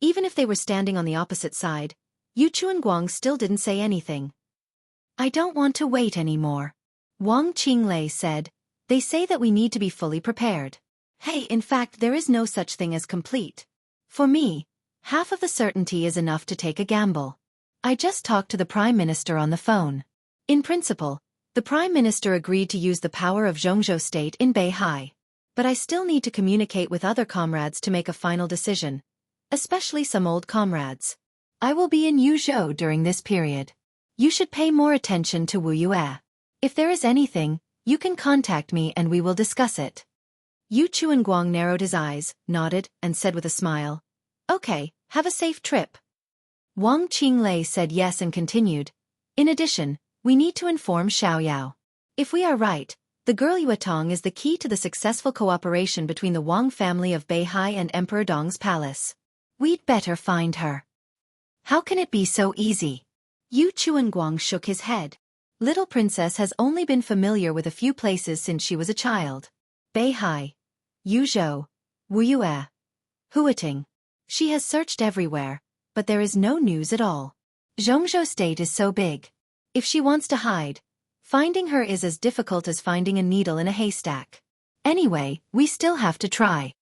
even if they were standing on the opposite side, Yu Chuanguang still didn't say anything. I don't want to wait anymore. Wang Qinglei said, They say that we need to be fully prepared. Hey, in fact there is no such thing as complete. For me, half of the certainty is enough to take a gamble. I just talked to the Prime Minister on the phone. In principle, the Prime Minister agreed to use the power of Jianghu State in Beihai. But I still need to communicate with other comrades to make a final decision, especially some old comrades. I will be in Yuzhou during this period. You should pay more attention to Wuxia. If there is anything, you can contact me and we will discuss it. Yu Chuanguang narrowed his eyes, nodded, and said with a smile, Okay, have a safe trip. Wang Qinglei said yes and continued, In addition, we need to inform Xiaoyao. If we are right, the girl Yuetong is the key to the successful cooperation between the Wang family of Beihai and Emperor Dong's palace. We'd better find her. How can it be so easy? Yu Chuanguang shook his head. Little princess has only been familiar with a few places since she was a child. Beihai, Yuzhou, Wuxia, Huiting. She has searched everywhere, but there is no news at all. Jianghu state is so big. If she wants to hide, finding her is as difficult as finding a needle in a haystack. Anyway, we still have to try.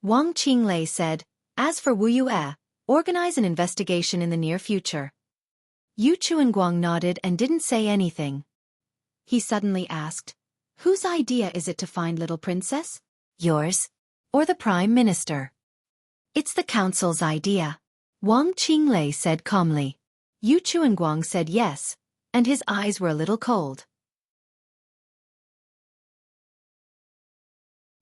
Wang Qinglei said, as for Wu Yue, organize an investigation in the near future. Yu Chuanguang nodded and didn't say anything. He suddenly asked, whose idea is it to find little princess? Yours? Or the Prime Minister? It's the council's idea. Wang Qinglei said calmly. Yu Chuanguang said yes, and his eyes were a little cold.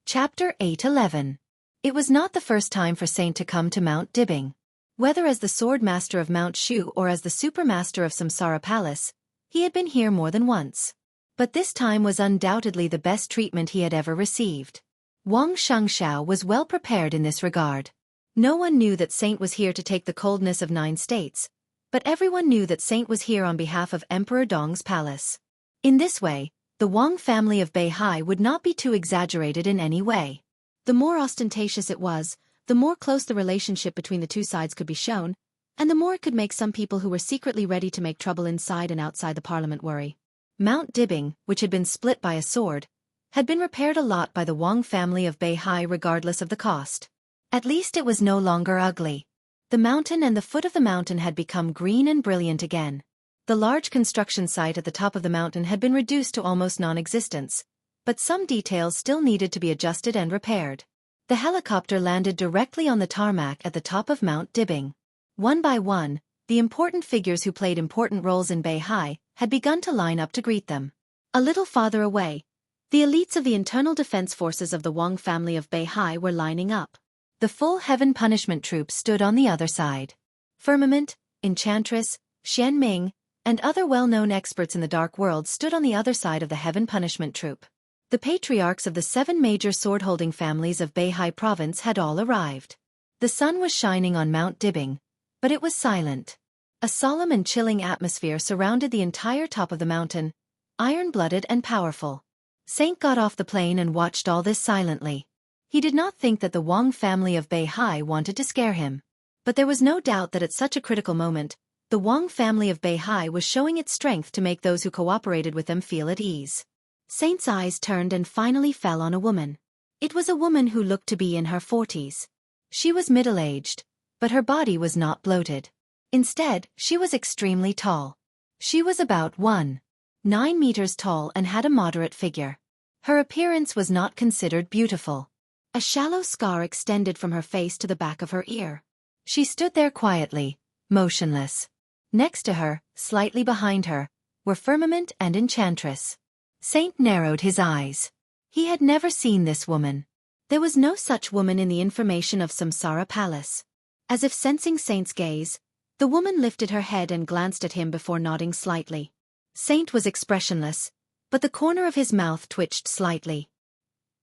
Chapter 8:11. It was not the first time for Saint to come to Mount Dibing. Whether as the sword master of Mount Shu or as the supermaster of Samsara Palace, he had been here more than once. But this time was undoubtedly the best treatment he had ever received. Wang Xianxia was well prepared in this regard. No one knew that Saint was here to take the coldness of 9 states, but everyone knew that Saint was here on behalf of Emperor Dong's palace. In this way, the Wang family of Beihai would not be too exaggerated in any way. The more ostentatious it was, the more close the relationship between the two sides could be shown, and the more it could make some people who were secretly ready to make trouble inside and outside the parliament worry. Mount Dibing, which had been split by a sword, had been repaired a lot by the Wang family of Beihai regardless of the cost. At least it was no longer ugly. The mountain and the foot of the mountain had become green and brilliant again. The large construction site at the top of the mountain had been reduced to almost non-existence, but some details still needed to be adjusted and repaired. The helicopter landed directly on the tarmac at the top of Mount Dibing. One by one, the important figures who played important roles in Beihai had begun to line up to greet them. A little farther away, the elites of the internal defense forces of the Wang family of Beihai were lining up. The full heaven punishment troops stood on the other side. Firmament, Enchantress, Xianming, and other well-known experts in the dark world stood on the other side of the heaven punishment troop. The patriarchs of the 7 major sword-holding families of Beihai province had all arrived. The sun was shining on Mount Dibing, but it was silent. A solemn and chilling atmosphere surrounded the entire top of the mountain, iron-blooded and powerful. Saint got off the plane and watched all this silently. He did not think that the Wang family of Beihai wanted to scare him. But there was no doubt that at such a critical moment, the Wang family of Beihai was showing its strength to make those who cooperated with them feel at ease. Saint's eyes turned and finally fell on a woman. It was a woman who looked to be in her 40s. She was middle-aged, but her body was not bloated. Instead, she was extremely tall. She was about 1.9 meters tall and had a moderate figure. Her appearance was not considered beautiful. A shallow scar extended from her face to the back of her ear. She stood there quietly, motionless. Next to her, slightly behind her, were Firmament and Enchantress. Saint narrowed his eyes. He had never seen this woman. There was no such woman in the information of Samsara Palace. As if sensing Saint's gaze, the woman lifted her head and glanced at him before nodding slightly. Saint was expressionless, but the corner of his mouth twitched slightly.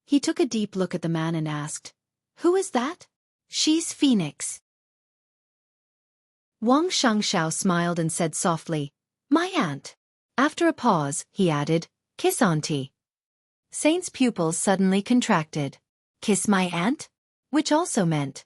He took a deep look at the man and asked, "Who is that?" "She's Phoenix." Wang Xianxiao smiled and said softly, "My aunt." After a pause, he added, "Kiss auntie." Saint's pupils suddenly contracted. Kiss my aunt? Which also meant,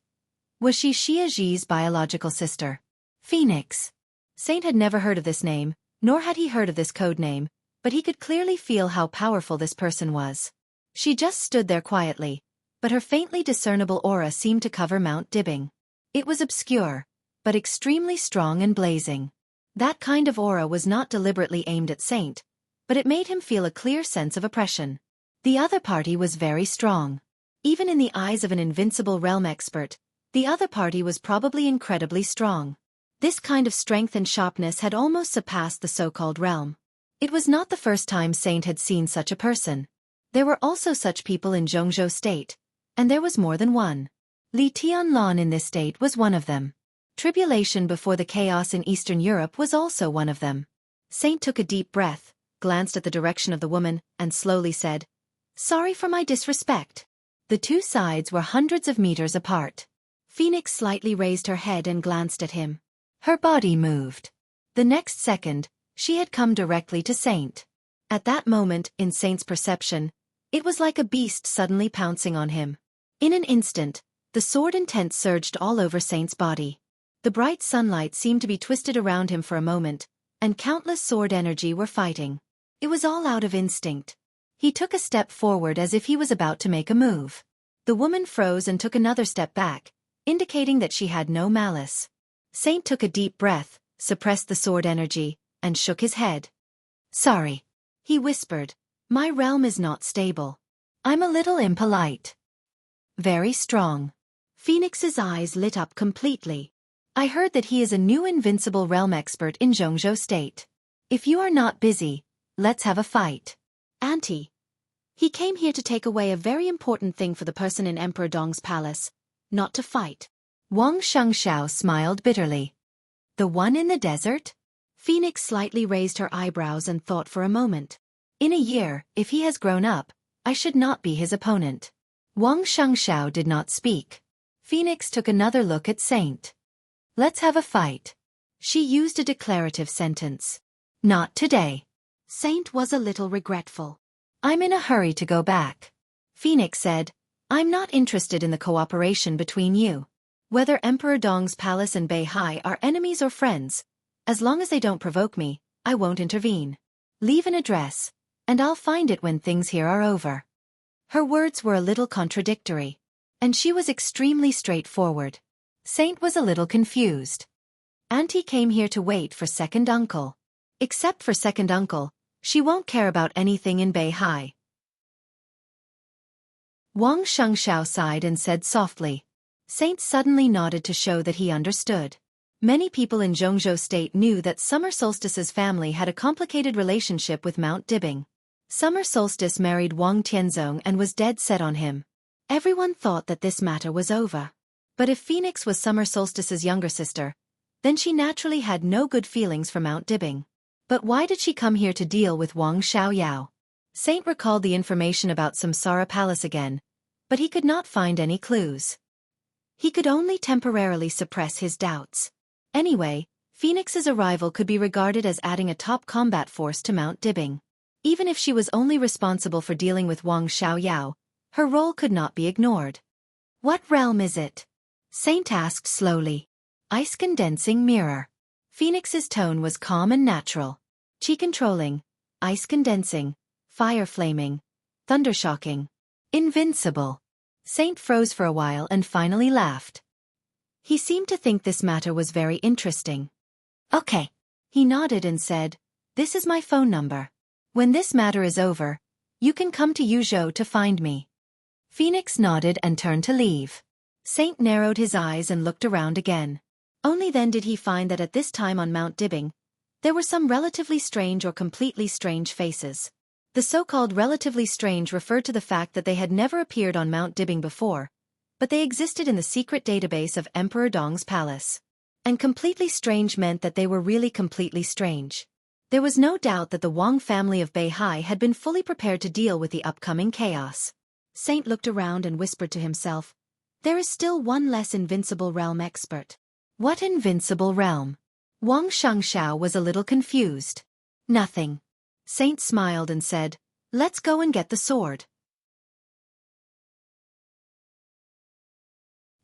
was she Xia Zhi's biological sister? Phoenix. Saint had never heard of this name, nor had he heard of this code name, but he could clearly feel how powerful this person was. She just stood there quietly, but her faintly discernible aura seemed to cover Mount Dibing. It was obscure, but extremely strong and blazing. That kind of aura was not deliberately aimed at Saint, but it made him feel a clear sense of oppression. The other party was very strong. Even in the eyes of an invincible realm expert, the other party was probably incredibly strong. This kind of strength and sharpness had almost surpassed the so-called realm. It was not the first time Saint had seen such a person. There were also such people in Jianghu state, and there was more than one. Li Tianlan in this state was one of them. Tribulation before the chaos in Eastern Europe was also one of them. Saint took a deep breath, glanced at the direction of the woman, and slowly said, "Sorry for my disrespect." The two sides were hundreds of meters apart. Phoenix slightly raised her head and glanced at him. Her body moved. The next second, she had come directly to Saint. At that moment, in Saint's perception, it was like a beast suddenly pouncing on him. In an instant, the sword intent surged all over Saint's body. The bright sunlight seemed to be twisted around him for a moment, and countless sword energy were fighting. It was all out of instinct. He took a step forward as if he was about to make a move. The woman froze and took another step back, indicating that she had no malice. Saint took a deep breath, suppressed the sword energy, and shook his head. "Sorry," he whispered. "My realm is not stable. I'm a little impolite." "Very strong." Phoenix's eyes lit up completely. "I heard that he is a new invincible realm expert in Jianghu State. If you are not busy, let's have a fight." "Auntie." He came here to take away a very important thing for the person in Emperor Dong's palace, not to fight. Xianxia smiled bitterly. "The one in the desert?" Phoenix slightly raised her eyebrows and thought for a moment. "In a year, if he has grown up, I should not be his opponent." Xianxia did not speak. Phoenix took another look at Saint. "Let's have a fight." She used a declarative sentence. "Not today." Saint was a little regretful. "I'm in a hurry to go back." Phoenix said, "I'm not interested in the cooperation between you. Whether Emperor Dong's palace and Beihai are enemies or friends, as long as they don't provoke me, I won't intervene. Leave an address, and I'll find it when things here are over." Her words were a little contradictory, and she was extremely straightforward. Saint was a little confused. Auntie came here to wait for second uncle. Except for second uncle, she won't care about anything in Beihai. Xianxia sighed and said softly. Saint suddenly nodded to show that he understood. Many people in Jianghu State knew that Summer Solstice's family had a complicated relationship with Mount Dibing. Summer Solstice married Wang Tianzong and was dead set on him. Everyone thought that this matter was over. But if Phoenix was Summer Solstice's younger sister, then she naturally had no good feelings for Mount Dibing. But why did she come here to deal with Wang Xiaoyao? Saint recalled the information about Samsara Palace again, but he could not find any clues. He could only temporarily suppress his doubts. Anyway, Phoenix's arrival could be regarded as adding a top combat force to Mount Dibing. Even if she was only responsible for dealing with Wang Xiaoyao, her role could not be ignored. "What realm is it?" Saint asked slowly. "Ice condensing mirror." Phoenix's tone was calm and natural. "Chi controlling, ice condensing, fire flaming, thunder shocking, invincible." Saint froze for a while and finally laughed. He seemed to think this matter was very interesting. "Okay." He nodded and said, "This is my phone number. When this matter is over, you can come to Yuzhou to find me." Phoenix nodded and turned to leave. Saint narrowed his eyes and looked around again. Only then did he find that at this time on Mount Dibing, there were some relatively strange or completely strange faces. The so-called relatively strange referred to the fact that they had never appeared on Mount Dibing before, but they existed in the secret database of Emperor Dong's palace. And completely strange meant that they were really completely strange. There was no doubt that the Wang family of Beihai had been fully prepared to deal with the upcoming chaos. Saint looked around and whispered to himself, "There is still one less invincible realm expert." "What invincible realm?" Xianxia was a little confused. "Nothing." Saint smiled and said, "Let's go and get the sword."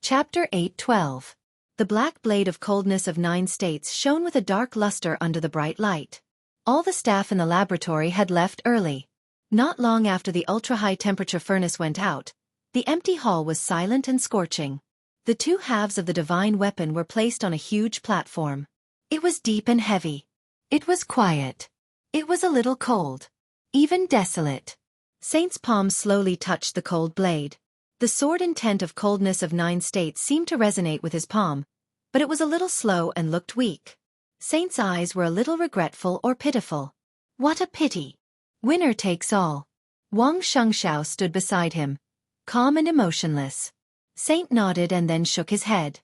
Chapter 8:12. The black blade of coldness of 9 states shone with a dark luster under the bright light. All the staff in the laboratory had left early. Not long after the ultra-high temperature furnace went out, the empty hall was silent and scorching. The two halves of the divine weapon were placed on a huge platform. It was deep and heavy. It was quiet. It was a little cold. Even desolate. Saint's palm slowly touched the cold blade. The sword intent of coldness of 9 states seemed to resonate with his palm, but it was a little slow and looked weak. Saint's eyes were a little regretful or pitiful. What a pity. Winner takes all. Xianxia stood beside him, calm and emotionless. Saint nodded and then shook his head.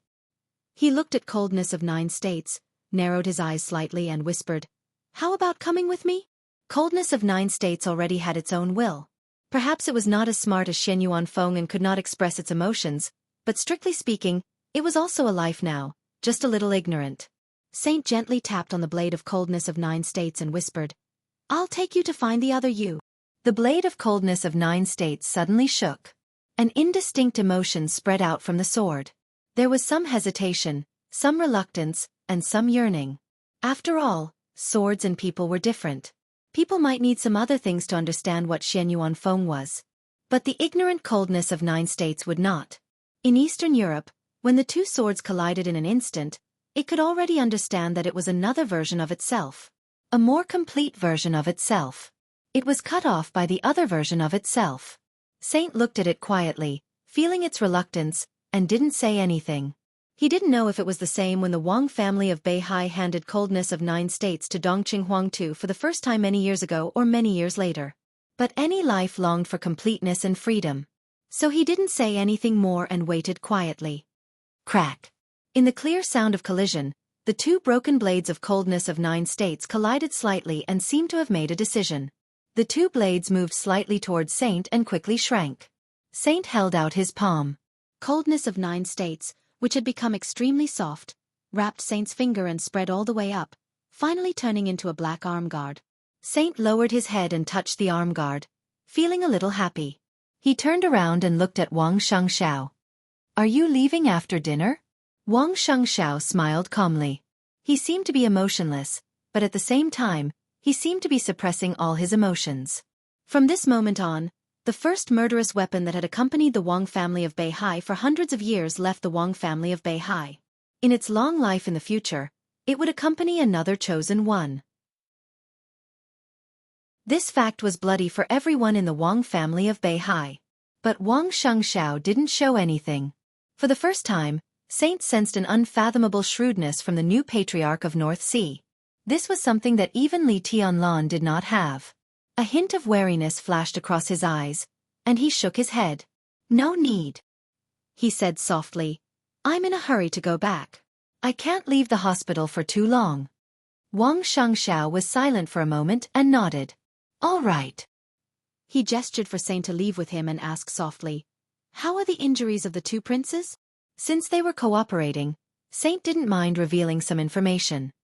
He looked at coldness of 9 states, narrowed his eyes slightly and whispered, "How about coming with me?" Coldness of 9 states already had its own will. Perhaps it was not as smart as Shen Yuanfeng and could not express its emotions, but strictly speaking, it was also alive now, just a little ignorant. Saint gently tapped on the blade of coldness of 9 states and whispered, "I'll take you to find the other you." The blade of coldness of 9 states suddenly shook. An indistinct emotion spread out from the sword. There was some hesitation, some reluctance, and some yearning. After all, swords and people were different. People might need some other things to understand what Xianyuan Feng was. But the ignorant coldness of 9 states would not. In Eastern Europe, when the two swords collided in an instant, it could already understand that it was another version of itself. A more complete version of itself. It was cut off by the other version of itself. Saint looked at it quietly, feeling its reluctance, and didn't say anything. He didn't know if it was the same when the Wang family of Beihai handed coldness of 9 states to Dongqing Huangtu for the first time many years ago or many years later. But any life longed for completeness and freedom. So he didn't say anything more and waited quietly. Crack. In the clear sound of collision, the two broken blades of coldness of 9 states collided slightly and seemed to have made a decision. The two blades moved slightly towards Saint and quickly shrank. Saint held out his palm. Coldness of 9 states, which had become extremely soft, wrapped Saint's finger and spread all the way up, finally turning into a black arm guard. Saint lowered his head and touched the arm guard, feeling a little happy. He turned around and looked at Wang Xianxia. "Are you leaving after dinner?" Wang Xianxia smiled calmly. He seemed to be emotionless, but at the same time, he seemed to be suppressing all his emotions. From this moment on, the first murderous weapon that had accompanied the Wang family of Beihai for hundreds of years left the Wang family of Beihai. In its long life in the future, it would accompany another chosen one. This fact was bloody for everyone in the Wang family of Beihai. But Wang Xianxiao didn't show anything. For the first time, Saint sensed an unfathomable shrewdness from the new patriarch of North Sea. This was something that even Li Tianlan did not have. A hint of wariness flashed across his eyes, and he shook his head. "No need," he said softly. "I'm in a hurry to go back. I can't leave the hospital for too long." Wang Xianxiao was silent for a moment and nodded. "All right." He gestured for Saint to leave with him and asked softly, "How are the injuries of the two princes?" Since they were cooperating, Saint didn't mind revealing some information.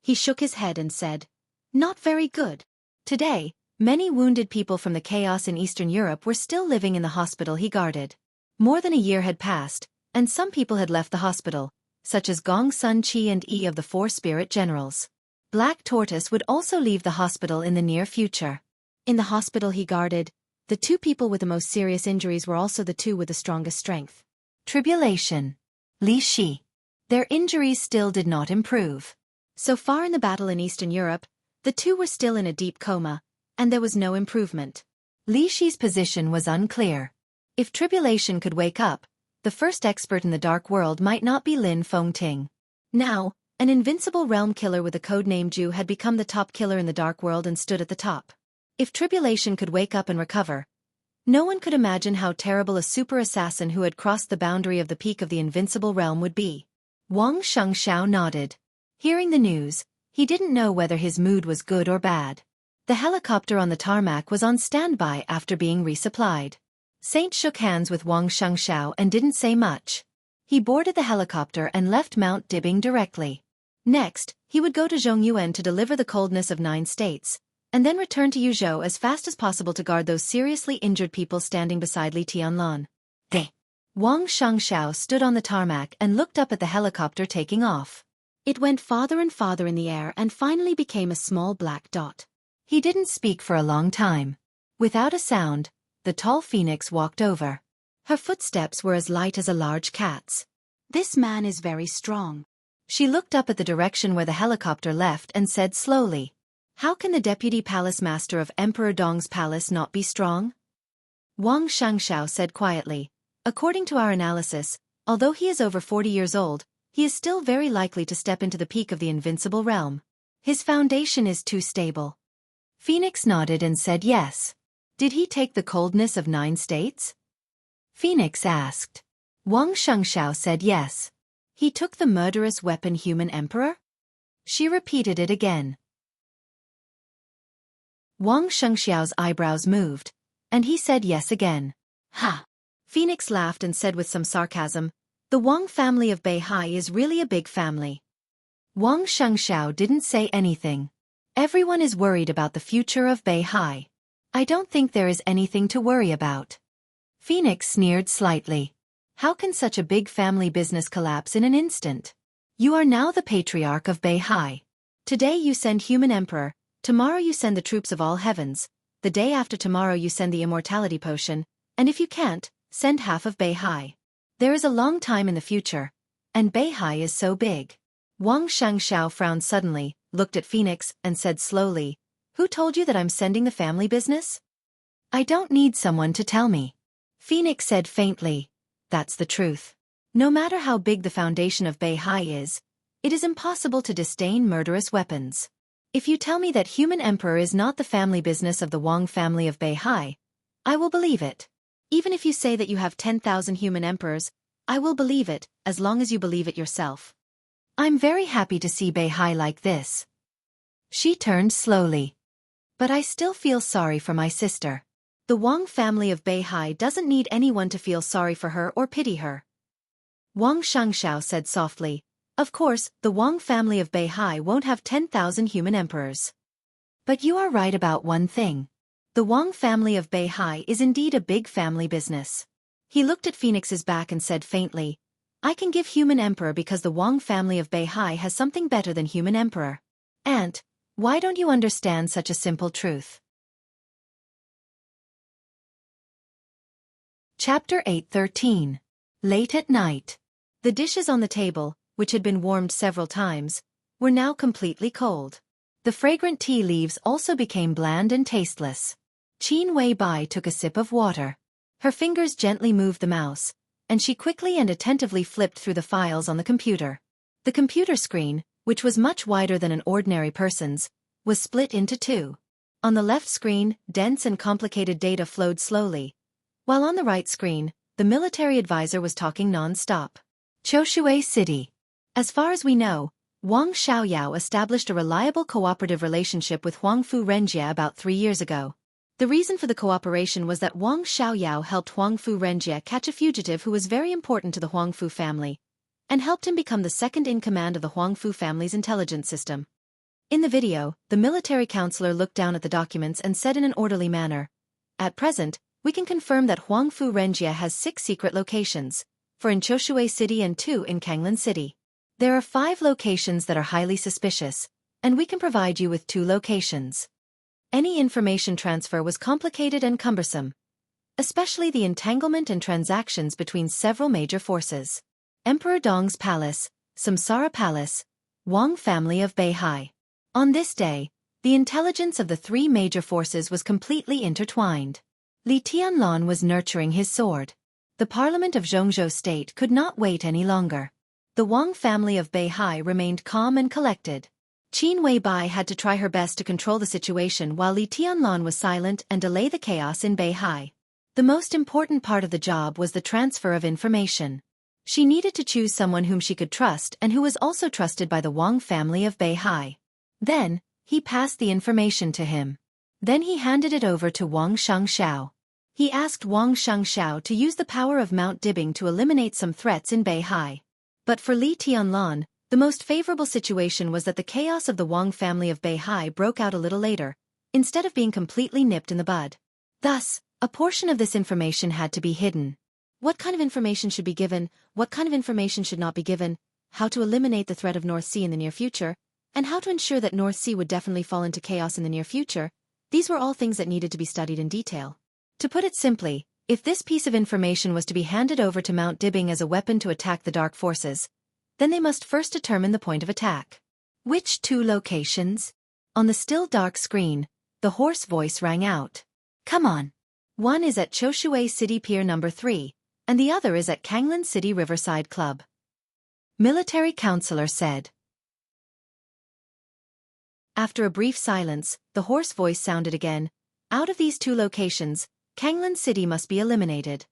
He shook his head and said, "Not very good. Today, many wounded people from the chaos in Eastern Europe were still living in the hospital he guarded. More than a year had passed, and some people had left the hospital, such as Gong Sun Qi and Yi of the 4 spirit generals. Black Tortoise would also leave the hospital in the near future. In the hospital he guarded, the two people with the most serious injuries were also the two with the strongest strength. Tribulation. Li Shi. Their injuries still did not improve. So far in the battle in Eastern Europe, the two were still in a deep coma, and there was no improvement. Li Shi's position was unclear. If Tribulation could wake up, the first expert in the dark world might not be Lin Fengting. Now, an invincible realm killer with the codename Ju had become the top killer in the dark world and stood at the top. If Tribulation could wake up and recover, no one could imagine how terrible a super assassin who had crossed the boundary of the peak of the invincible realm would be. Wang Xianxiao nodded. Hearing the news, he didn't know whether his mood was good or bad. The helicopter on the tarmac was on standby after being resupplied. Saint shook hands with Wang Xianxiao and didn't say much. He boarded the helicopter and left Mount Dibbing directly. Next, he would go to Zhongyuan to deliver the coldness of 9 states, and then return to Yuzhou as fast as possible to guard those seriously injured people standing beside Li Tianlan. Wang Xianxiao stood on the tarmac and looked up at the helicopter taking off. It went farther and farther in the air and finally became a small black dot. He didn't speak for a long time. Without a sound, the tall phoenix walked over. Her footsteps were as light as a large cat's. "This man is very strong." She looked up at the direction where the helicopter left and said slowly, "How can the deputy palace master of Emperor Dong's palace not be strong?" Wang Xianxiao said quietly, "According to our analysis, although he is over 40 years old, he is still very likely to step into the peak of the invincible realm. His foundation is too stable." Phoenix nodded and said yes. "Did he take the coldness of 9 states?" Phoenix asked. Wang Xianxiao said yes. "He took the murderous weapon human emperor?" She repeated it again. Wang Xianxiao's eyebrows moved, and he said yes again. "Ha!" Phoenix laughed and said with some sarcasm, "The Wang family of Beihai is really a big family." Wang Xianxiao didn't say anything. "Everyone is worried about the future of Beihai. I don't think there is anything to worry about." Phoenix sneered slightly. "How can such a big family business collapse in an instant?" You are now the patriarch of Beihai. Today you send human emperor, tomorrow you send the troops of all heavens, the day after tomorrow you send the immortality potion, and if you can't, send half of Beihai. There is a long time in the future, and Beihai is so big. Xianxia frowned suddenly, looked at Phoenix, and said slowly, "Who told you that I'm sending the family business?" "I don't need someone to tell me." Phoenix said faintly, "That's the truth. No matter how big the foundation of Beihai is, it is impossible to disdain murderous weapons. If you tell me that human emperor is not the family business of the Wang family of Beihai, I will believe it. Even if you say that you have 10,000 human emperors, I will believe it, as long as you believe it yourself. I'm very happy to see Beihai like this." She turned slowly. "But I still feel sorry for my sister. The Wang family of Beihai doesn't need anyone to feel sorry for her or pity her." Xianxia said softly, "Of course, the Wang family of Beihai won't have 10,000 human emperors. But you are right about one thing. The Wang family of Beihai is indeed a big family business." He looked at Phoenix's back and said faintly, "I can give human emperor because the Wang family of Beihai has something better than human emperor. Aunt, why don't you understand such a simple truth?" Chapter 8:13. Late at night. The dishes on the table, which had been warmed several times, were now completely cold. The fragrant tea leaves also became bland and tasteless. Qin Wei-bai took a sip of water. Her fingers gently moved the mouse, and she quickly and attentively flipped through the files on the computer. The computer screen, which was much wider than an ordinary person's, was split into two. On the left screen, dense and complicated data flowed slowly, while on the right screen, the military advisor was talking non-stop. Qiushui City. As far as we know, Wang Xiaoyao established a reliable cooperative relationship with Huangfu Renjie about 3 years ago. The reason for the cooperation was that Wang Xiaoyao helped Huangfu Renjie catch a fugitive who was very important to the Huangfu family, and helped him become the second in command of the Huangfu family's intelligence system. In the video, the military counselor looked down at the documents and said in an orderly manner, "At present, we can confirm that Huangfu Renjie has 6 secret locations, 4 in Qiushui City and 2 in Kanglan City. There are 5 locations that are highly suspicious, and we can provide you with 2 locations." Any information transfer was complicated and cumbersome, especially the entanglement and transactions between several major forces. Emperor Dong's palace, Samsara Palace, Wang family of Beihai. On this day, the intelligence of the 3 major forces was completely intertwined. Li Tianlan was nurturing his sword. The parliament of Jianghu state could not wait any longer. The Wang family of Beihai remained calm and collected. Qin Wei-bai had to try her best to control the situation while Li Tianlan was silent and delay the chaos in Beihai. The most important part of the job was the transfer of information. She needed to choose someone whom she could trust and who was also trusted by the Wang family of Beihai. Then, he passed the information to him. Then he handed it over to Wang Xiangxiao. He asked Wang Xiangxiao to use the power of Mount Dibing to eliminate some threats in Beihai. But for Li Tianlan, the most favorable situation was that the chaos of the Wang family of Beihai broke out a little later, instead of being completely nipped in the bud. Thus, a portion of this information had to be hidden. What kind of information should be given, what kind of information should not be given, how to eliminate the threat of North Sea in the near future, and how to ensure that North Sea would definitely fall into chaos in the near future, these were all things that needed to be studied in detail. To put it simply, if this piece of information was to be handed over to Mount Dibing as a weapon to attack the dark forces, then they must first determine the point of attack. Which 2 locations? On the still dark screen, the hoarse voice rang out. "Come on. One is at Qiushui City Pier number 3, and the other is at Kanglan City Riverside Club." Military counselor said. After a brief silence, the hoarse voice sounded again. "Out of these 2 locations, Kanglan City must be eliminated."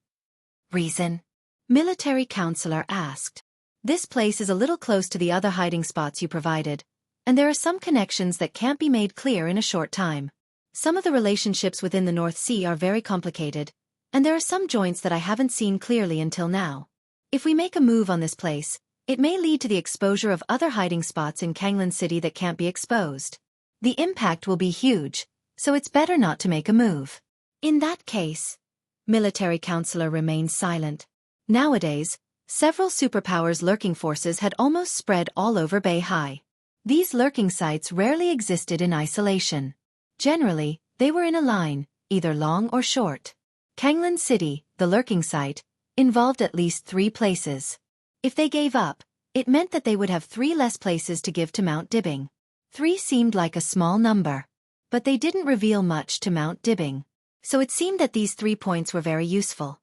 "Reason?" Military counselor asked. "This place is a little close to the other hiding spots you provided, and there are some connections that can't be made clear in a short time. Some of the relationships within the North Sea are very complicated, and there are some joints that I haven't seen clearly until now. If we make a move on this place, it may lead to the exposure of other hiding spots in Kanglan City that can't be exposed. The impact will be huge, so it's better not to make a move." "In that case," military counselor remained silent. Nowadays, Several superpowers lurking forces had almost spread all over Beihai. These lurking sites rarely existed in isolation. Generally, they were in a line, either long or short. Kanglan City, the lurking site, involved at least 3 places. If they gave up, it meant that they would have 3 less places to give to Mount Dibbing. 3 seemed like a small number. But they didn't reveal much to Mount Dibbing. So it seemed that these 3 points were very useful.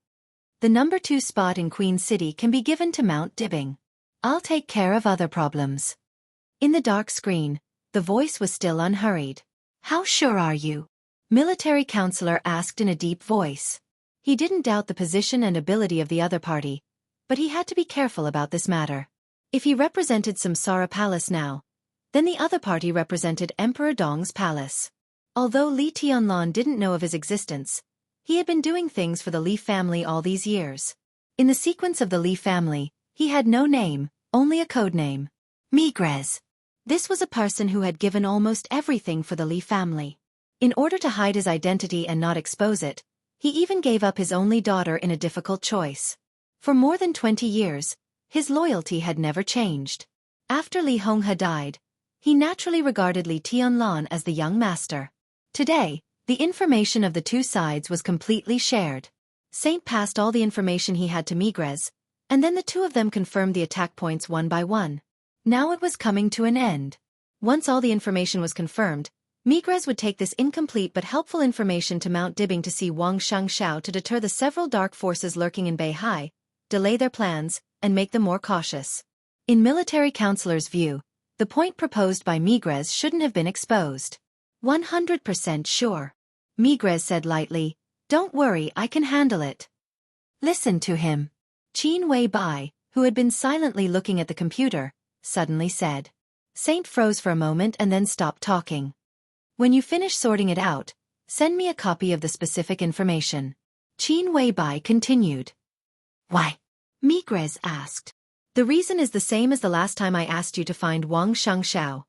The number 2 spot in Queen City can be given to Mount Dibbing. I'll take care of other problems. In the dark screen, the voice was still unhurried. How sure are you? Military counselor asked in a deep voice. He didn't doubt the position and ability of the other party, but he had to be careful about this matter. If he represented Samsara Palace now, then the other party represented Emperor Dong's palace. Although Li Tianlan didn't know of his existence, he had been doing things for the Li family all these years. In the sequence of the Li family, he had no name, only a code name. Migrez. This was a person who had given almost everything for the Li family. In order to hide his identity and not expose it, he even gave up his only daughter in a difficult choice. For more than 20 years, his loyalty had never changed. After Li Honghe died, he naturally regarded Li Tianlan as the young master. Today, the information of the 2 sides was completely shared. Saint passed all the information he had to Migrez, and then the 2 of them confirmed the attack points one by one. Now it was coming to an end. Once all the information was confirmed, Migrez would take this incomplete but helpful information to Mount Dibbing to see Xianxia to deter the several dark forces lurking in Beihai, delay their plans, and make them more cautious. In military counselor's view, the point proposed by Migrez shouldn't have been exposed. 100% sure. Migrez said lightly, "Don't worry, I can handle it." Listen to him. Qin Weibai, who had been silently looking at the computer, suddenly said. Saint froze for a moment and then stopped talking. When you finish sorting it out, send me a copy of the specific information. Qin Weibai continued. Why? Migrez asked. The reason is the same as the last time I asked you to find Wang Xiangxiao.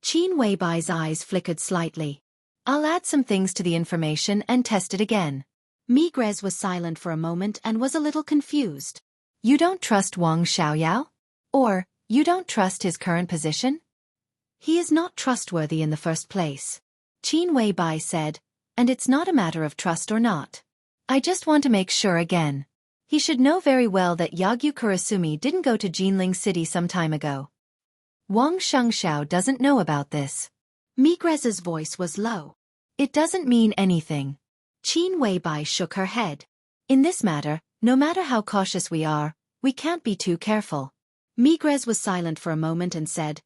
Qin Weibai's eyes flickered slightly. I'll add some things to the information and test it again. Migrez was silent for a moment and was a little confused. You don't trust Wang Xiaoyao? Or, you don't trust his current position? He is not trustworthy in the first place. Qin Weibai said, and it's not a matter of trust or not. I just want to make sure again. He should know very well that Yagyu Kurasumi didn't go to Jinling City some time ago. Wang Xiangxiao doesn't know about this. Migrez's voice was low. It doesn't mean anything. Qin Weibai shook her head. In this matter, no matter how cautious we are, we can't be too careful. Migrez was silent for a moment and said,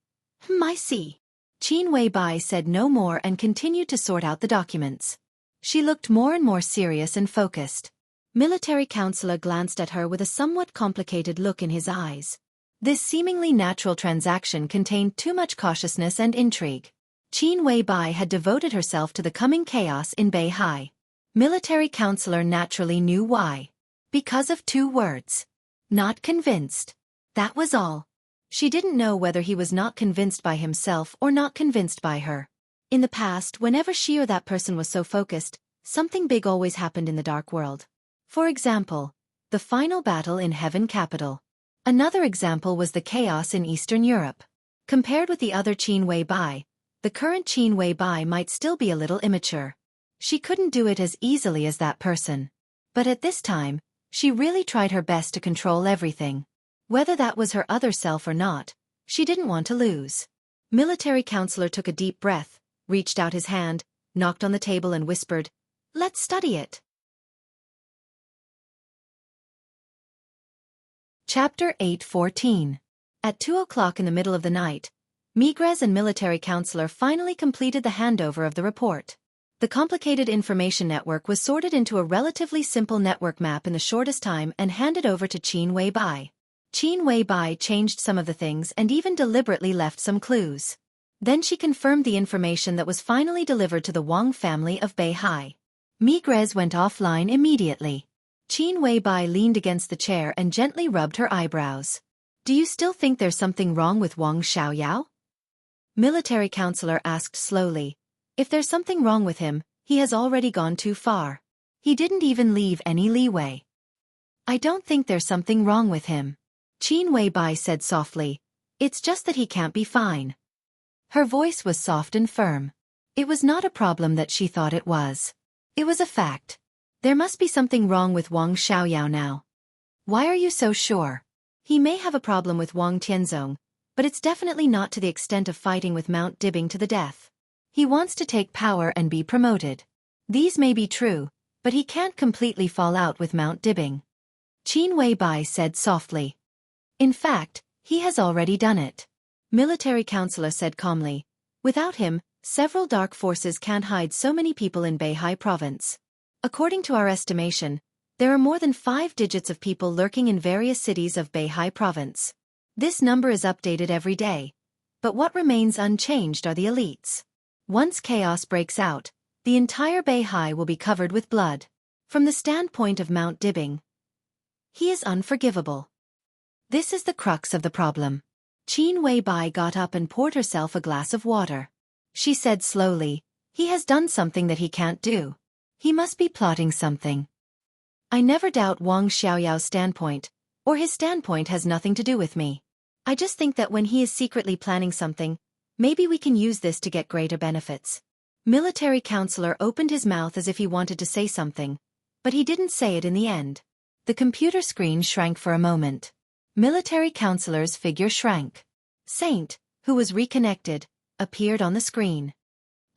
I see. Qin Weibai said no more and continued to sort out the documents. She looked more and more serious and focused. Military counselor glanced at her with a somewhat complicated look in his eyes. This seemingly natural transaction contained too much cautiousness and intrigue. Qin Weibai had devoted herself to the coming chaos in Beihai. Military counselor naturally knew why. Because of 2 words. Not convinced. That was all. She didn't know whether he was not convinced by himself or not convinced by her. In the past, whenever she or that person was so focused, something big always happened in the dark world. For example, the final battle in Heaven Capital. Another example was the chaos in Eastern Europe. Compared with the other Qin Weibai, the current Qin Weibai might still be a little immature. She couldn't do it as easily as that person. But at this time, she really tried her best to control everything. Whether that was her other self or not, she didn't want to lose. Military counselor took a deep breath, reached out his hand, knocked on the table and whispered, Let's study it. Chapter 8:14. At 2 o'clock in the middle of the night, Migrez and military counselor finally completed the handover of the report. The complicated information network was sorted into a relatively simple network map in the shortest time and handed over to Qin Weibai. Qin Weibai changed some of the things and even deliberately left some clues. Then she confirmed the information that was finally delivered to the Wang family of Beihai. Migrez went offline immediately. Qin Weibai leaned against the chair and gently rubbed her eyebrows. Do you still think there's something wrong with Wang Xiaoyao? Military counselor asked slowly. If there's something wrong with him, he has already gone too far. He didn't even leave any leeway. I don't think there's something wrong with him. Qin Weibai said softly. It's just that he can't be fine. Her voice was soft and firm. It was not a problem that she thought it was. It was a fact. There must be something wrong with Wang Xiaoyao now. Why are you so sure? He may have a problem with Wang Tianzong, but it's definitely not to the extent of fighting with Mount Dibbing to the death. He wants to take power and be promoted. These may be true, but he can't completely fall out with Mount Dibbing. Qin Weibai said softly. In fact, he has already done it. Military Counselor said calmly. Without him, several dark forces can't hide so many people in Beihai Province. According to our estimation, there are more than 5 digits of people lurking in various cities of Beihai Province. This number is updated every day. But what remains unchanged are the elites. Once chaos breaks out, the entire Beihai will be covered with blood. From the standpoint of Mount Dibbing, he is unforgivable. This is the crux of the problem. Qin Weibai got up and poured herself a glass of water. She said slowly, he has done something that he can't do. He must be plotting something. I never doubt Wang Xiaoyao's standpoint, or his standpoint has nothing to do with me. I just think that when he is secretly planning something, maybe we can use this to get greater benefits. Military Counselor opened his mouth as if he wanted to say something, but he didn't say it in the end. The computer screen shrank for a moment. Military Counselor's figure shrank. Saint, who was reconnected, appeared on the screen.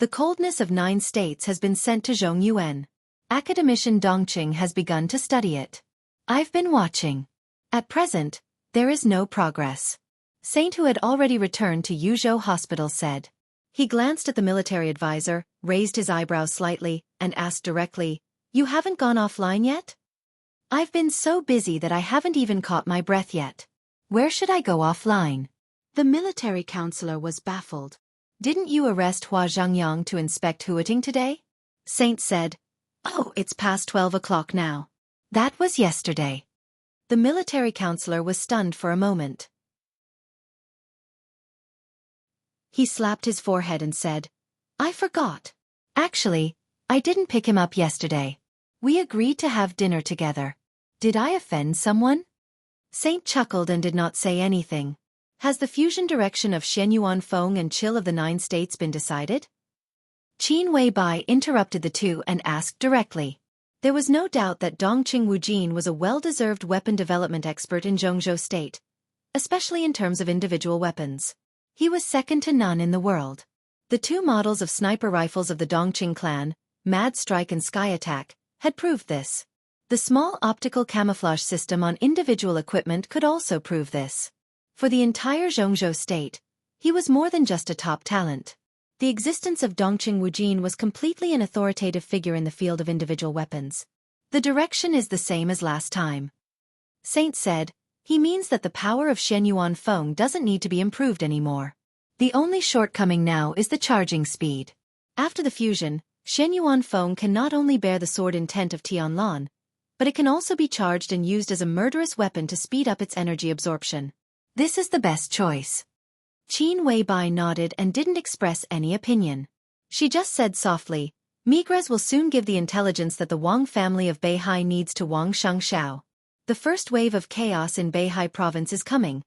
The coldness of 9 states has been sent to Zhongyuan. Academician Dongqing has begun to study it. I've been watching. At present, there is no progress. Saint, who had already returned to Yuzhou Hospital, said. He glanced at the military advisor, raised his eyebrows slightly, and asked directly, You haven't gone offline yet? I've been so busy that I haven't even caught my breath yet. Where should I go offline? The military counselor was baffled. Didn't you arrest Hua Zhangyang to inspect Huating today? Saint said. Oh, it's past 12 o'clock now. That was yesterday. The military counselor was stunned for a moment. He slapped his forehead and said, I forgot. Actually, I didn't pick him up yesterday. We agreed to have dinner together. Did I offend someone? Saint chuckled and did not say anything. Has the fusion direction of Shenyuan Feng and Chill of the 9 states been decided? Qin Weibai interrupted the two and asked directly. There was no doubt that Dongqing Wujin was a well-deserved weapon development expert in Zhongzhou State, especially in terms of individual weapons. He was second to none in the world. The 2 models of sniper rifles of the Dongqing clan, Mad Strike and Sky Attack, had proved this. The small optical camouflage system on individual equipment could also prove this. For the entire Zhongzhou State, he was more than just a top talent. The existence of Dongqing Wujin was completely an authoritative figure in the field of individual weapons. The direction is the same as last time. Saint said, he means that the power of Shenyuan Feng doesn't need to be improved anymore. The only shortcoming now is the charging speed. After the fusion, Shenyuan Feng can not only bear the sword intent of Tianlan, but it can also be charged and used as a murderous weapon to speed up its energy absorption. This is the best choice. Qin Weibai nodded and didn't express any opinion. She just said softly, Migres will soon give the intelligence that the Wang family of Beihai needs to Wang Xiangxiao. The first wave of chaos in Beihai province is coming,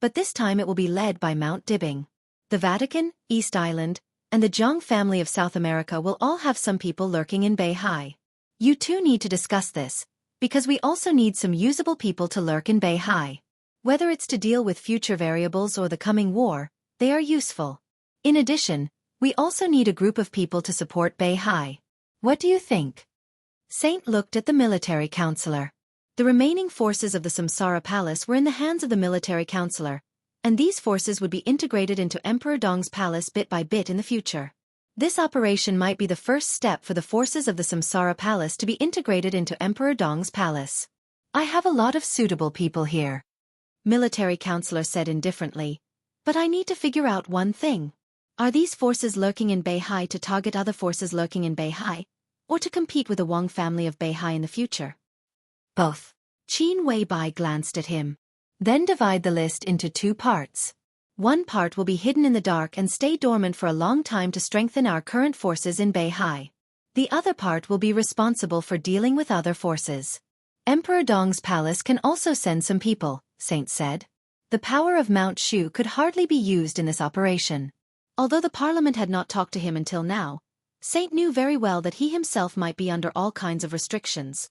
but this time it will be led by Mount Dibbing. The Vatican, East Island, and the Jiang family of South America will all have some people lurking in Beihai. You two need to discuss this, because we also need some usable people to lurk in Beihai. Whether it's to deal with future variables or the coming war, they are useful. In addition, we also need a group of people to support Beihai. What do you think? Saint looked at the military counselor. The remaining forces of the Samsara Palace were in the hands of the military counselor, and these forces would be integrated into Emperor Dong's palace bit by bit in the future. This operation might be the first step for the forces of the Samsara Palace to be integrated into Emperor Dong's palace. I have a lot of suitable people here. Military counselor said indifferently, but I need to figure out one thing. Are these forces lurking in Beihai to target other forces lurking in Beihai, or to compete with the Wang family of Beihai in the future? Both. Qin Weibai glanced at him. Then divide the list into 2 parts. One part will be hidden in the dark and stay dormant for a long time to strengthen our current forces in Beihai. The other part will be responsible for dealing with other forces. Emperor Dong's palace can also send some people, Saint said. The power of Mount Shu could hardly be used in this operation. Although the parliament had not talked to him until now, Saint knew very well that he himself might be under all kinds of restrictions.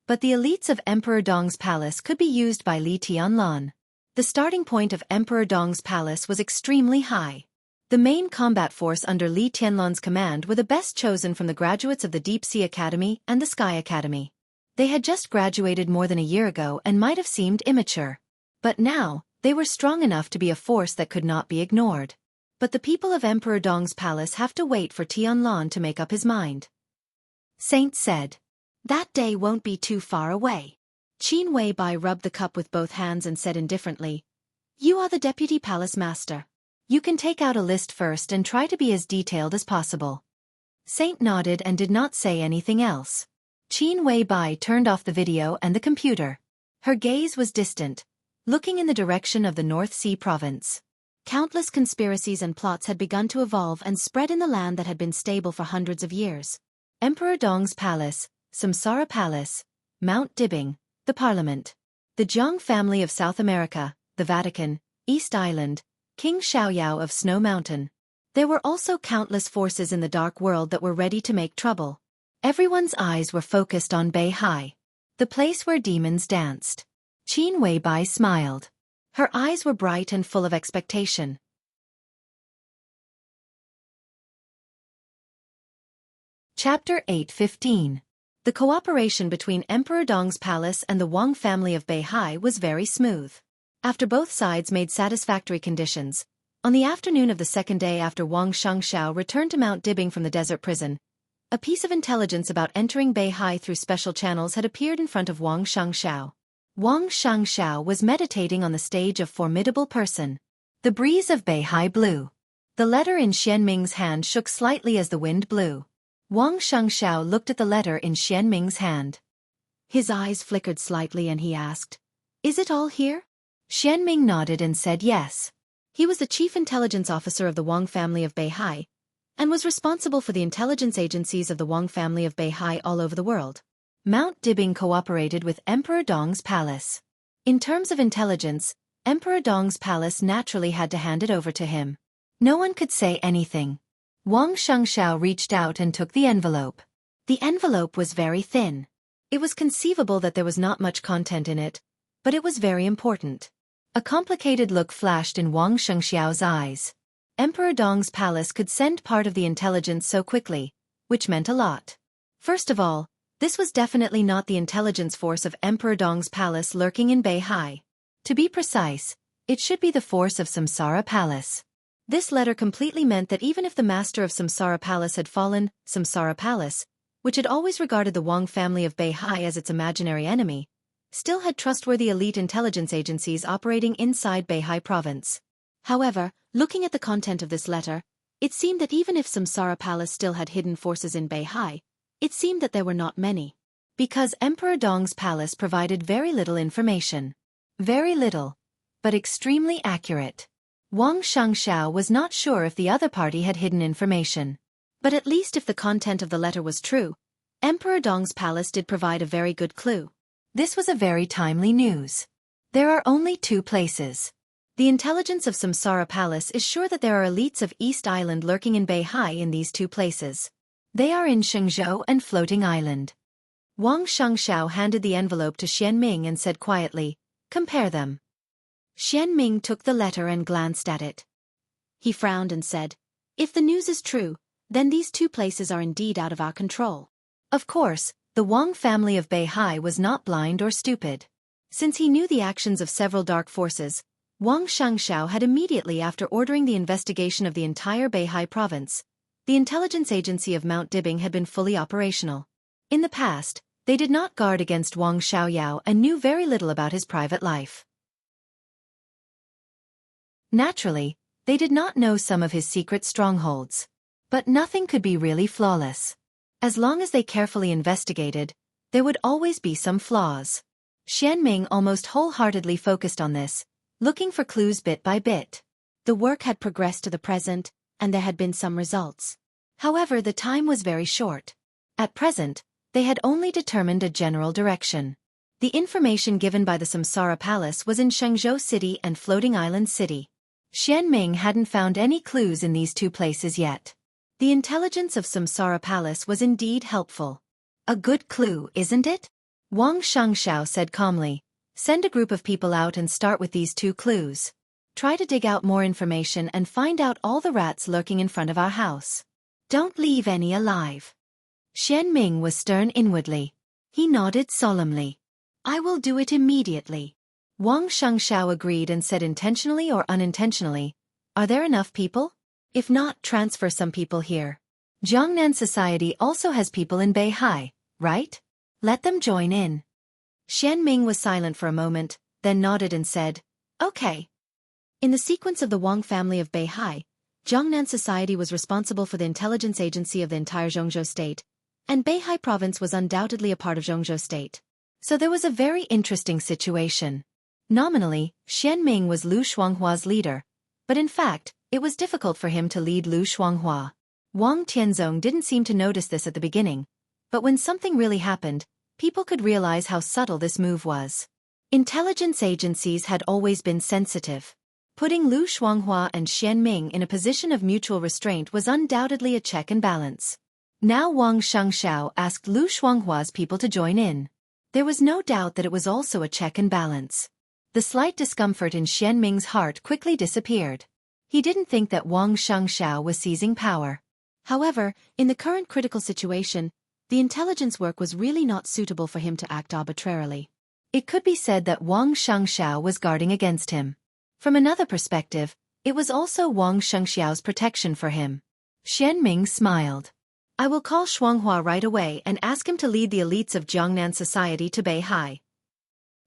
But the elites of Emperor Dong's palace could be used by Li Tianlan. The starting point of Emperor Dong's palace was extremely high. The main combat force under Li Tianlan's command were the best chosen from the graduates of the Deep Sea Academy and the Sky Academy. They had just graduated more than a year ago and might have seemed immature. But now, they were strong enough to be a force that could not be ignored. But the people of Emperor Dong's palace have to wait for Tianlan to make up his mind. Saint said. That day won't be too far away. Qin Weibai rubbed the cup with both hands and said indifferently, You are the deputy palace master. You can take out a list first and try to be as detailed as possible. Saint nodded and did not say anything else. Qin Weibai turned off the video and the computer. Her gaze was distant, looking in the direction of the North Sea province. Countless conspiracies and plots had begun to evolve and spread in the land that had been stable for hundreds of years. Emperor Dong's palace, Samsara Palace, Mount Dibing, the Parliament, the Jiang family of South America, the Vatican, East Island, King Xiaoyao of Snow Mountain. There were also countless forces in the dark world that were ready to make trouble. Everyone's eyes were focused on Beihai, the place where demons danced. Qin Weibai smiled. Her eyes were bright and full of expectation. Chapter 8:15. The cooperation between Emperor Dong's palace and the Wang family of Beihai was very smooth. After both sides made satisfactory conditions, on the afternoon of the second day after Wang Xianxia returned to Mount Dibing from the desert prison, a piece of intelligence about entering Beihai through special channels had appeared in front of Wang Xianxia. Wang Xianxia was meditating on the stage of formidable person. The breeze of Beihai blew. The letter in Xianming's hand shook slightly as the wind blew. Wang Xianxia looked at the letter in Xianming's hand. His eyes flickered slightly and he asked, Is it all here? Xianming nodded and said yes. He was the chief intelligence officer of the Wang family of Beihai, and was responsible for the intelligence agencies of the Wang family of Beihai all over the world. Mount Dibing cooperated with Emperor Dong's palace. In terms of intelligence, Emperor Dong's palace naturally had to hand it over to him. No one could say anything. Wang Xianxiao reached out and took the envelope. The envelope was very thin. It was conceivable that there was not much content in it, but it was very important. A complicated look flashed in Wang Xianxiao's eyes. Emperor Dong's palace could send part of the intelligence so quickly, which meant a lot. First of all, this was definitely not the intelligence force of Emperor Dong's palace lurking in Beihai. To be precise, it should be the force of Samsara Palace. This letter completely meant that even if the master of Samsara Palace had fallen, Samsara Palace, which had always regarded the Wang family of Beihai as its imaginary enemy, still had trustworthy elite intelligence agencies operating inside Beihai province. However, looking at the content of this letter, it seemed that even if Samsara Palace still had hidden forces in Beihai, it seemed that there were not many. Because Emperor Dong's palace provided very little information. Very little, but extremely accurate. Wang Xianxiao was not sure if the other party had hidden information. But at least if the content of the letter was true, Emperor Dong's palace did provide a very good clue. This was a very timely news. There are only two places. The intelligence of Samsara Palace is sure that there are elites of East Island lurking in Beihai in these two places. They are in Jianghu and Floating Island. Wang Xianxiao handed the envelope to Xianming and said quietly, Compare them. Xianming took the letter and glanced at it. He frowned and said, If the news is true, then these two places are indeed out of our control. Of course, the Wang family of Beihai was not blind or stupid. Since he knew the actions of several dark forces, Wang Xianxiao had immediately after ordering the investigation of the entire Beihai province, the intelligence agency of Mount Dibing had been fully operational. In the past, they did not guard against Wang Xiaoyao and knew very little about his private life. Naturally, they did not know some of his secret strongholds. But nothing could be really flawless. As long as they carefully investigated, there would always be some flaws. Xianming almost wholeheartedly focused on this, looking for clues bit by bit. The work had progressed to the present, and there had been some results. However, the time was very short. At present, They had only determined a general direction. The information given by the Samsara Palace was in Xianghu City and Floating Island City. Xianming hadn't found any clues in these two places yet. The intelligence of Samsara Palace was indeed helpful. A good clue, isn't it? Xianxia said calmly. Send a group of people out and start with these two clues. Try to dig out more information and find out all the rats lurking in front of our house. Don't leave any alive. Xianming was stern inwardly. He nodded solemnly. I will do it immediately. Xianxia agreed and said intentionally or unintentionally, are there enough people? If not, transfer some people here. Jiangnan Society also has people in Beihai, right? Let them join in. Xianming was silent for a moment, then nodded and said, okay. In the sequence of the Wang family of Beihai, Jiangnan Society was responsible for the intelligence agency of the entire Jianghu state, and Beihai province was undoubtedly a part of Jianghu state. So there was a very interesting situation. Nominally, Xianming was Lu Shuanghua's leader, but in fact, it was difficult for him to lead Lu Shuanghua. Wang Tianzong didn't seem to notice this at the beginning, but when something really happened, people could realize how subtle this move was. Intelligence agencies had always been sensitive. Putting Lu Shuanghua and Xianming in a position of mutual restraint was undoubtedly a check and balance. Now Wang Xiangxiao asked Lu Shuanghua's people to join in. There was no doubt that it was also a check and balance. The slight discomfort in Xianming's heart quickly disappeared. He didn't think that Wang Xiangxiao was seizing power. However, in the current critical situation, the intelligence work was really not suitable for him to act arbitrarily. It could be said that Wang Xiangxiao was guarding against him. From another perspective, it was also Wang Xiangxiao's protection for him. Xianming smiled. I will call Shuanghua right away and ask him to lead the elites of Jiangnan Society to Beihai.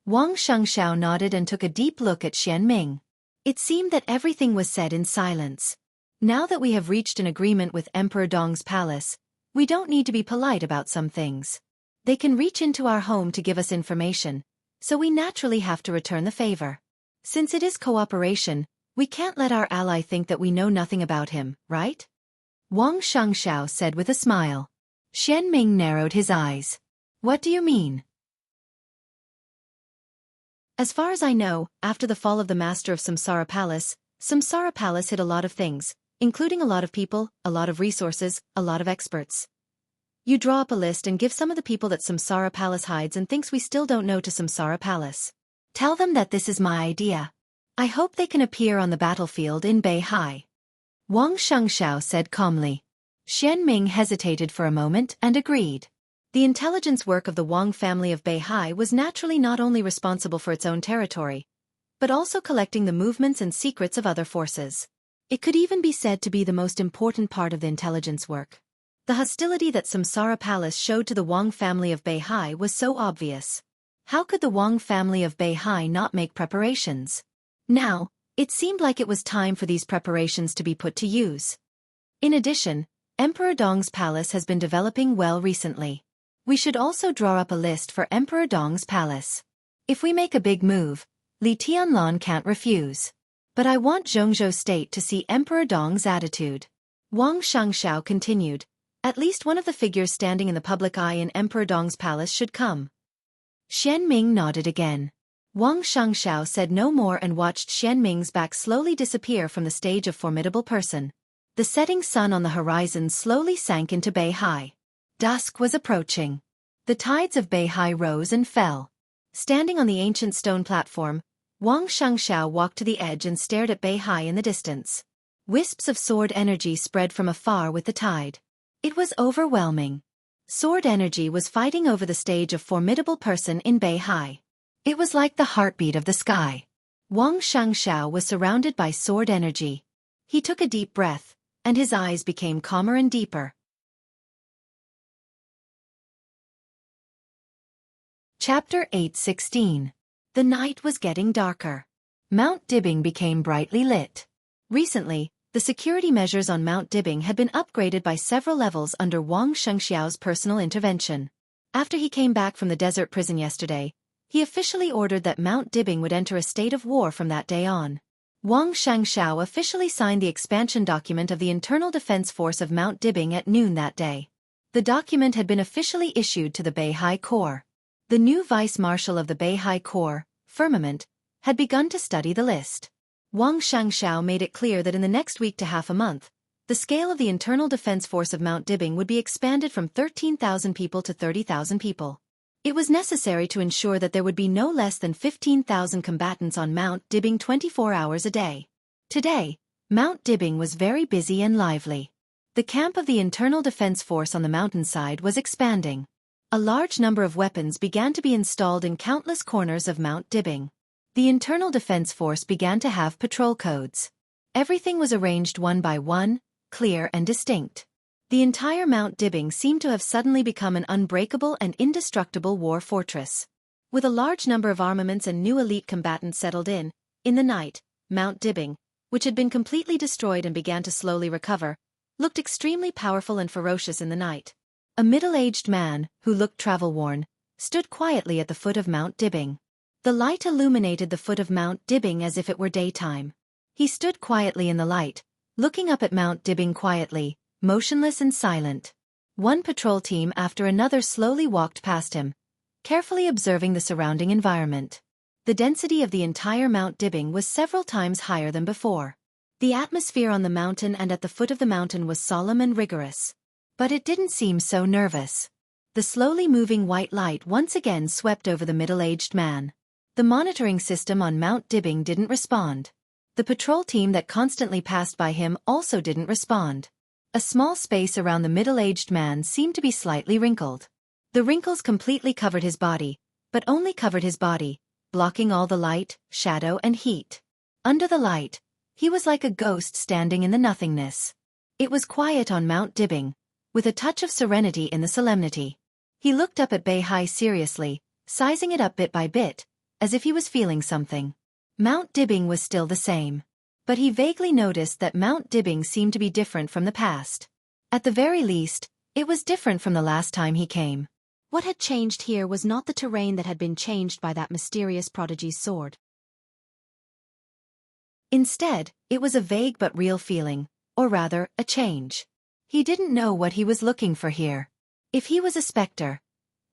Wang Xiangxiao nodded and took a deep look at Xianming. It seemed that everything was said in silence. Now that we have reached an agreement with Emperor Dong's palace, we don't need to be polite about some things. They can reach into our home to give us information, so we naturally have to return the favor. Since it is cooperation, we can't let our ally think that we know nothing about him, right? Wang Xiangxiao said with a smile. Xianming narrowed his eyes. What do you mean? As far as I know, after the fall of the master of Samsara Palace hid a lot of things, including a lot of people, a lot of resources, a lot of experts. You draw up a list and give some of the people that Samsara Palace hides and thinks we still don't know to Samsara Palace. Tell them that this is my idea. I hope they can appear on the battlefield in Beihai. Wang Xiangxiao said calmly. Xianming hesitated for a moment and agreed. The intelligence work of the Wang family of Beihai was naturally not only responsible for its own territory, but also collecting the movements and secrets of other forces. It could even be said to be the most important part of the intelligence work. The hostility that Samsara Palace showed to the Wang family of Beihai was so obvious. How could the Wang family of Beihai not make preparations? Now, it seemed like it was time for these preparations to be put to use. In addition, Emperor Dong's palace has been developing well recently. We should also draw up a list for Emperor Dong's palace. If we make a big move, Li Tianlan can't refuse. But I want Jianghu state to see Emperor Dong's attitude. Wang Xiangxiao continued. At least one of the figures standing in the public eye in Emperor Dong's palace should come. Xianming nodded again. Wang Xiangxiao said no more and watched Xianming's back slowly disappear from the stage of formidable person. The setting sun on the horizon slowly sank into Beihai. Dusk was approaching. The tides of Beihai rose and fell. Standing on the ancient stone platform, Wang Xiangxiao walked to the edge and stared at Beihai in the distance. Wisps of sword energy spread from afar with the tide. It was overwhelming. Sword energy was fighting over the stage of formidable person in Beihai. It was like the heartbeat of the sky. Wang Xiangxiao was surrounded by sword energy. He took a deep breath, and his eyes became calmer and deeper. Chapter 8:16. The night was getting darker. Mount Dibbing became brightly lit. Recently, the security measures on Mount Dibbing had been upgraded by several levels under Wang Xiangxiao's personal intervention. After he came back from the desert prison yesterday, he officially ordered that Mount Dibbing would enter a state of war from that day on. Wang Xiangxiao officially signed the expansion document of the Internal Defense Force of Mount Dibbing at noon that day. The document had been officially issued to the Beihai Corps. The new vice-marshal of the Beihai Corps, Firmament, had begun to study the list. Wang Xianxia made it clear that in the next week to half a month, the scale of the internal defense force of Mount Dibing would be expanded from 13,000 people to 30,000 people. It was necessary to ensure that there would be no less than 15,000 combatants on Mount Dibing 24 hours a day. Today, Mount Dibing was very busy and lively. The camp of the internal defense force on the mountainside was expanding. A large number of weapons began to be installed in countless corners of Mount Dibing. The internal defense force began to have patrol codes. Everything was arranged one by one, clear and distinct. The entire Mount Dibing seemed to have suddenly become an unbreakable and indestructible war fortress. With a large number of armaments and new elite combatants settled in the night, Mount Dibing, which had been completely destroyed and began to slowly recover, looked extremely powerful and ferocious in the night. A middle-aged man, who looked travel-worn, stood quietly at the foot of Mount Dibing. The light illuminated the foot of Mount Dibing as if it were daytime. He stood quietly in the light, looking up at Mount Dibing quietly, motionless and silent. One patrol team after another slowly walked past him, carefully observing the surrounding environment. The density of the entire Mount Dibing was several times higher than before. The atmosphere on the mountain and at the foot of the mountain was solemn and rigorous. But it didn't seem so nervous. The slowly moving white light once again swept over the middle-aged man. The monitoring system on Mount Dibing didn't respond. The patrol team that constantly passed by him also didn't respond. A small space around the middle-aged man seemed to be slightly wrinkled. The wrinkles completely covered his body, but only covered his body, blocking all the light, shadow and heat. Under the light, he was like a ghost standing in the nothingness. It was quiet on Mount Dibing, with a touch of serenity in the solemnity. He looked up at Beihai seriously, sizing it up bit by bit, as if he was feeling something. Mount Dibing was still the same. But he vaguely noticed that Mount Dibing seemed to be different from the past. At the very least, it was different from the last time he came. What had changed here was not the terrain that had been changed by that mysterious prodigy's sword. Instead, it was a vague but real feeling, or rather, a change. He didn't know what he was looking for here. If he was a specter,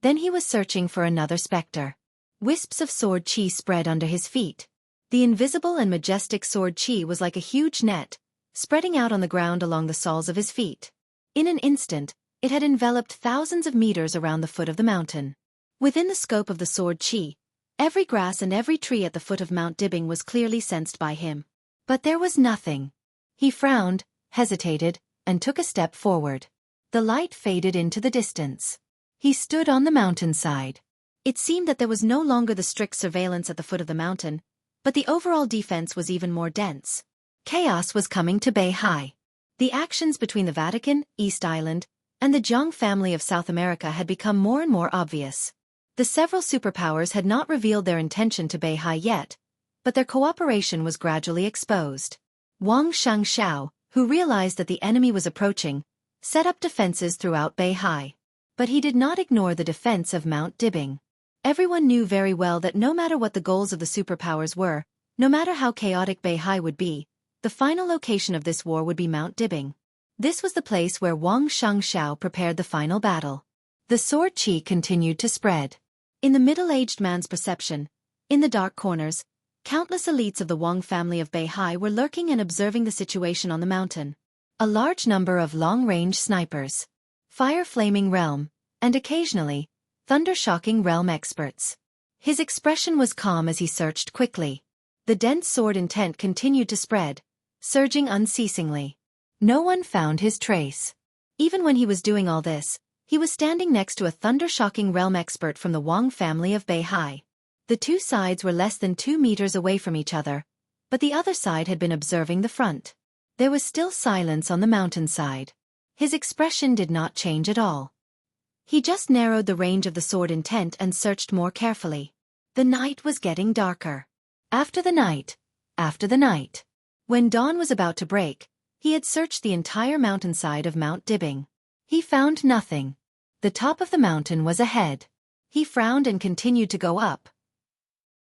then he was searching for another specter. Wisps of sword chi spread under his feet. The invisible and majestic sword chi was like a huge net, spreading out on the ground along the soles of his feet. In an instant, it had enveloped thousands of meters around the foot of the mountain. Within the scope of the sword chi, every grass and every tree at the foot of Mount Dibing was clearly sensed by him. But there was nothing. He frowned, hesitated, and took a step forward. The light faded into the distance. He stood on the mountainside. It seemed that there was no longer the strict surveillance at the foot of the mountain, but the overall defense was even more dense. Chaos was coming to Beihai. The actions between the Vatican, East Island, and the Jianghu family of South America had become more and more obvious. The several superpowers had not revealed their intention to Beihai yet, but their cooperation was gradually exposed. Wang Xianxia, who realized that the enemy was approaching, set up defenses throughout Beihai. But he did not ignore the defense of Mount Dibing. Everyone knew very well that no matter what the goals of the superpowers were, no matter how chaotic Beihai would be, the final location of this war would be Mount Dibing. This was the place where Wang Xianxia prepared the final battle. The sword chi continued to spread. In the middle-aged man's perception, in the dark corners, countless elites of the Wang family of Beihai were lurking and observing the situation on the mountain. A large number of long-range snipers, fire-flaming realm, and occasionally, thunder-shocking realm experts. His expression was calm as he searched quickly. The dense sword intent continued to spread, surging unceasingly. No one found his trace. Even when he was doing all this, he was standing next to a thunder-shocking realm expert from the Wang family of Beihai. The two sides were less than 2 meters away from each other, but the other side had been observing the front. There was still silence on the mountainside. His expression did not change at all. He just narrowed the range of the sword intent and searched more carefully. The night was getting darker. After the night. When dawn was about to break, he had searched the entire mountainside of Mount Dibing. He found nothing. The top of the mountain was ahead. He frowned and continued to go up.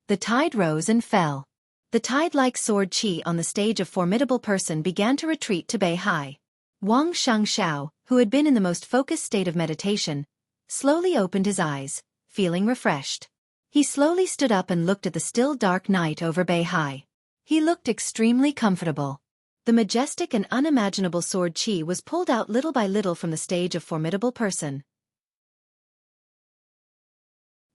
The tide rose and fell. The tide-like sword chi on the stage of formidable person began to retreat to Beihai. Wang Xianxia, who had been in the most focused state of meditation, slowly opened his eyes, feeling refreshed. He slowly stood up and looked at the still dark night over Beihai. He looked extremely comfortable. The majestic and unimaginable sword Qi was pulled out little by little from the stage of formidable person.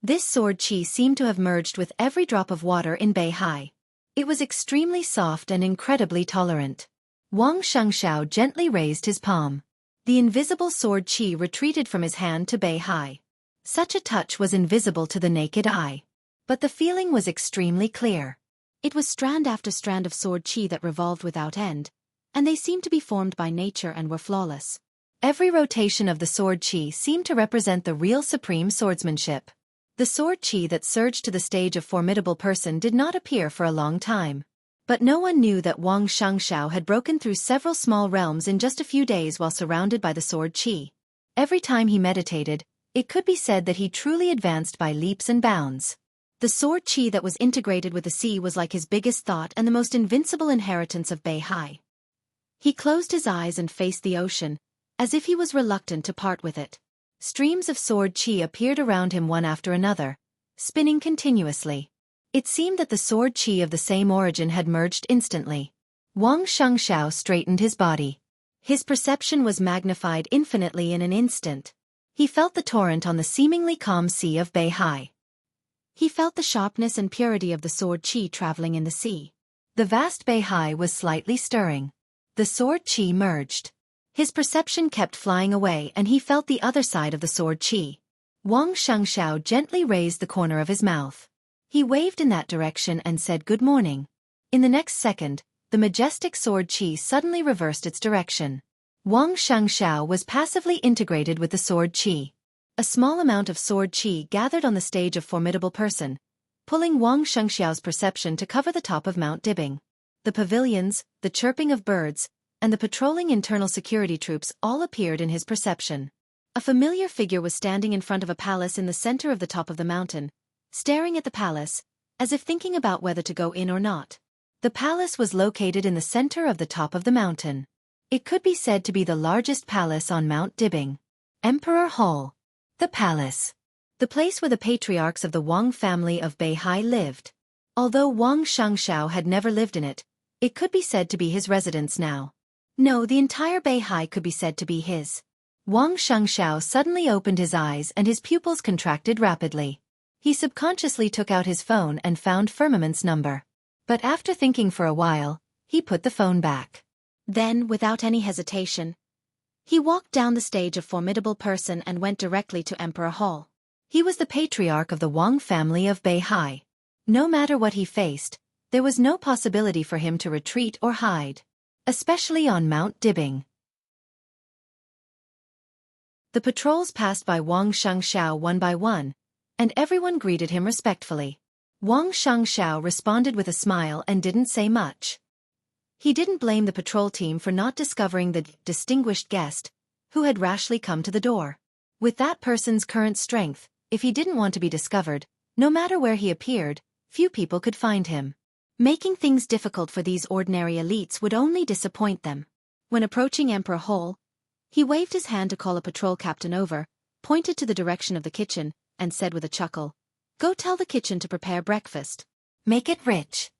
This sword Qi seemed to have merged with every drop of water in Beihai. It was extremely soft and incredibly tolerant. Wang Xianxia gently raised his palm. The invisible sword Qi retreated from his hand to Beihai. Such a touch was invisible to the naked eye. But the feeling was extremely clear. It was strand after strand of sword Qi that revolved without end, and they seemed to be formed by nature and were flawless. Every rotation of the sword Qi seemed to represent the real supreme swordsmanship. The sword Qi that surged to the stage of formidable person did not appear for a long time. But no one knew that Wang Xianxia had broken through several small realms in just a few days while surrounded by the sword Qi. Every time he meditated, it could be said that he truly advanced by leaps and bounds. The sword Qi that was integrated with the sea was like his biggest thought and the most invincible inheritance of Beihai. He closed his eyes and faced the ocean, as if he was reluctant to part with it. Streams of sword Qi appeared around him one after another, spinning continuously. It seemed that the sword Qi of the same origin had merged instantly. Wang Xianxia straightened his body. His perception was magnified infinitely in an instant. He felt the torrent on the seemingly calm sea of Beihai. He felt the sharpness and purity of the sword Qi traveling in the sea. The vast Beihai was slightly stirring. The sword Qi merged. His perception kept flying away and he felt the other side of the sword Qi. Wang Xianxia gently raised the corner of his mouth. He waved in that direction and said good morning. In the next second, the majestic sword Qi suddenly reversed its direction. Wang Xianxia was passively integrated with the sword Qi. A small amount of sword Qi gathered on the stage of formidable person, pulling Wang Xianxiao's perception to cover the top of Mount Dibing. The pavilions, the chirping of birds, and the patrolling internal security troops all appeared in his perception. A familiar figure was standing in front of a palace in the center of the top of the mountain, staring at the palace, as if thinking about whether to go in or not. The palace was located in the center of the top of the mountain. It could be said to be the largest palace on Mount Dibing. Emperor Hall. The palace. The place where the patriarchs of the Wang family of Beihai lived. Although Wang Xianxia had never lived in it, it could be said to be his residence now. No, the entire Beihai could be said to be his. Wang Xianxia suddenly opened his eyes and his pupils contracted rapidly. He subconsciously took out his phone and found Firmament's number. But after thinking for a while, he put the phone back. Then, without any hesitation, he walked down the stage of formidable person and went directly to Emperor Hall. He was the patriarch of the Wang family of Beihai. No matter what he faced, there was no possibility for him to retreat or hide. Especially on Mount Dibing. The patrols passed by Wang Xianxia one by one, and everyone greeted him respectfully. Wang Xianxia responded with a smile and didn't say much. He didn't blame the patrol team for not discovering the distinguished guest, who had rashly come to the door. With that person's current strength, if he didn't want to be discovered, no matter where he appeared, few people could find him. Making things difficult for these ordinary elites would only disappoint them. When approaching Emperor Hall, he waved his hand to call a patrol captain over, pointed to the direction of the kitchen, and said with a chuckle, "Go tell the kitchen to prepare breakfast. Make it rich."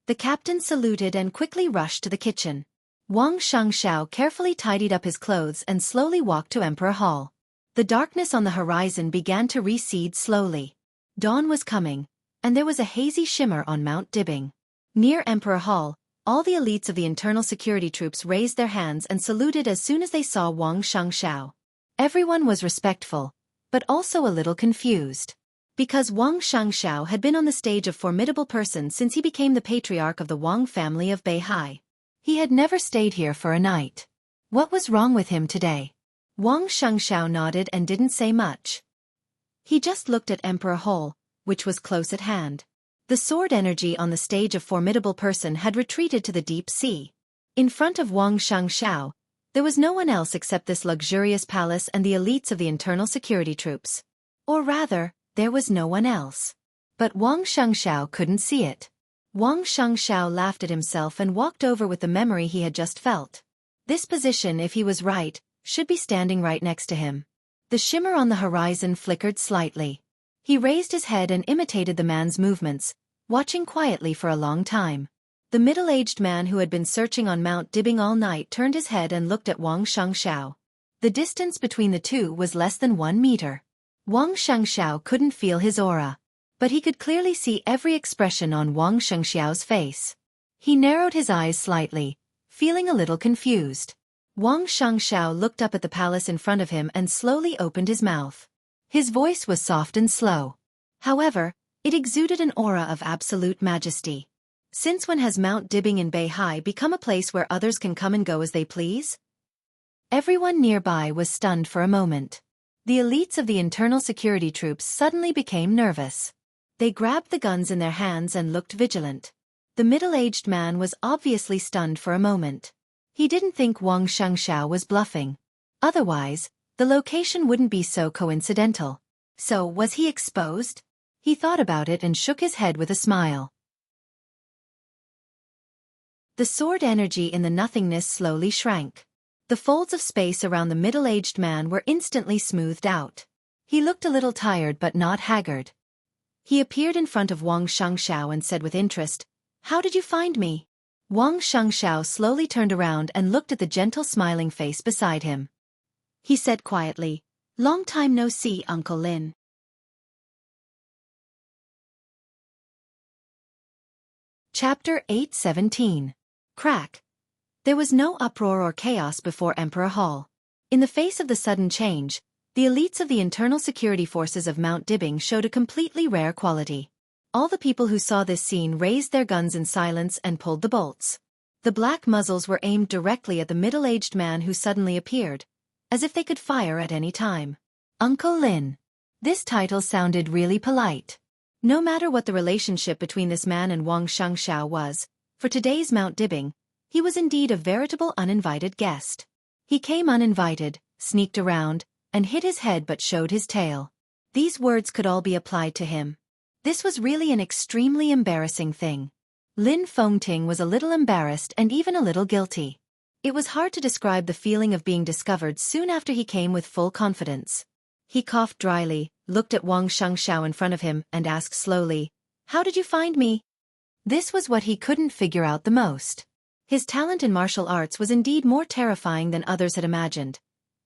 The captain saluted and quickly rushed to the kitchen. Wang Xianxia carefully tidied up his clothes and slowly walked to Emperor Hall. The darkness on the horizon began to recede slowly. Dawn was coming, and there was a hazy shimmer on Mount Dibing. Near Emperor Hall, all the elites of the internal security troops raised their hands and saluted as soon as they saw Wang Xianxia. Everyone was respectful, but also a little confused. Because Wang Xianxia had been on the stage of formidable person since he became the patriarch of the Wang family of Beihai. He had never stayed here for a night. What was wrong with him today? Wang Xianxia nodded and didn't say much. He just looked at Emperor Hall, which was close at hand. The sword energy on the stage of formidable person had retreated to the deep sea. In front of Wang Xianxia, there was no one else except this luxurious palace and the elites of the internal security troops. Or rather, there was no one else. But Wang Xianxia couldn't see it. Wang Xianxia laughed at himself and walked over with the memory he had just felt. This position, if he was right, should be standing right next to him. The shimmer on the horizon flickered slightly. He raised his head and imitated the man's movements, watching quietly for a long time. The middle-aged man who had been searching on Mount Dibbing all night turned his head and looked at Wang Xianxia. The distance between the two was less than 1 meter. Wang Xianxia couldn't feel his aura, but he could clearly see every expression on Wang Xianxiao's face. He narrowed his eyes slightly, feeling a little confused. Wang Xianxia looked up at the palace in front of him and slowly opened his mouth. His voice was soft and slow. However, it exuded an aura of absolute majesty. Since when has Mount Dibbing in Beihai become a place where others can come and go as they please? Everyone nearby was stunned for a moment. The elites of the internal security troops suddenly became nervous. They grabbed the guns in their hands and looked vigilant. The middle-aged man was obviously stunned for a moment. He didn't think Wang Xianxia was bluffing. Otherwise, the location wouldn't be so coincidental. So, was he exposed? He thought about it and shook his head with a smile. The sword energy in the nothingness slowly shrank. The folds of space around the middle-aged man were instantly smoothed out. He looked a little tired but not haggard. He appeared in front of Wang Xianxia and said with interest, "How did you find me?" Wang Xianxia slowly turned around and looked at the gentle smiling face beside him. He said quietly, "Long time no see, Uncle Lin." Chapter 8:17. Crack. There was no uproar or chaos before Emperor Hall. In the face of the sudden change, the elites of the internal security forces of Mount Dibbing showed a completely rare quality. All the people who saw this scene raised their guns in silence and pulled the bolts. The black muzzles were aimed directly at the middle-aged man who suddenly appeared, as if they could fire at any time. Uncle Lin. This title sounded really polite. No matter what the relationship between this man and Wang Xianxia was, for today's Mount Dibbing, he was indeed a veritable uninvited guest. He came uninvited, sneaked around, and hid his head but showed his tail. These words could all be applied to him. This was really an extremely embarrassing thing. Lin Fengting was a little embarrassed and even a little guilty. It was hard to describe the feeling of being discovered soon after he came with full confidence. He coughed dryly, looked at Wang Xianxia in front of him, and asked slowly, "How did you find me?" This was what he couldn't figure out the most. His talent in martial arts was indeed more terrifying than others had imagined,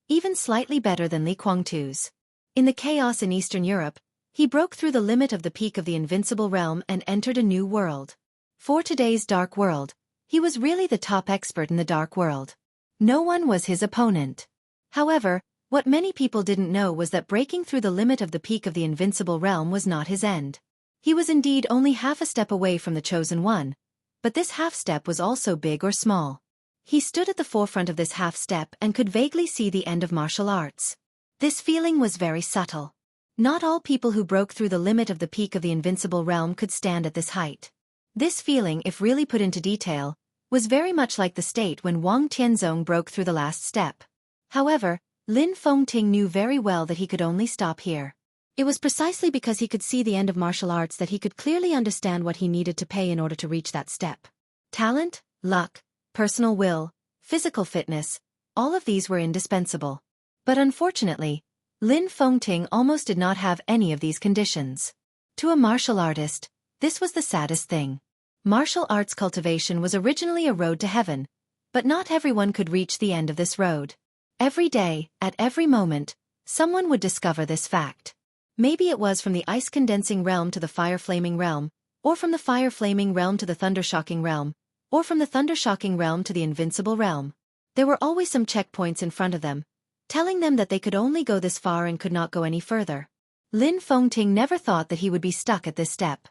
even slightly better than Li Guangtu's. In the chaos in Eastern Europe, he broke through the limit of the peak of the invincible realm and entered a new world. For today's dark world, he was really the top expert in the dark world. No one was his opponent. However, what many people didn't know was that breaking through the limit of the peak of the invincible realm was not his end. He was indeed only half a step away from the chosen one, but this half step was also big or small. He stood at the forefront of this half step and could vaguely see the end of martial arts. This feeling was very subtle. Not all people who broke through the limit of the peak of the invincible realm could stand at this height. This feeling, if really put into detail, was very much like the state when Wang Tianzong broke through the last step. However, Lin Fengting knew very well that he could only stop here. It was precisely because he could see the end of martial arts that he could clearly understand what he needed to pay in order to reach that step. Talent, luck, personal will, physical fitness, all of these were indispensable. But unfortunately, Lin Fengting almost did not have any of these conditions. To a martial artist, this was the saddest thing. Martial arts cultivation was originally a road to heaven, but not everyone could reach the end of this road. Every day, at every moment, someone would discover this fact. Maybe it was from the ice-condensing realm to the fire-flaming realm, or from the fire-flaming realm to the thunder-shocking realm, or from the thunder-shocking realm to the invincible realm. There were always some checkpoints in front of them, telling them that they could only go this far and could not go any further. Lin Fengting never thought that he would be stuck at this step.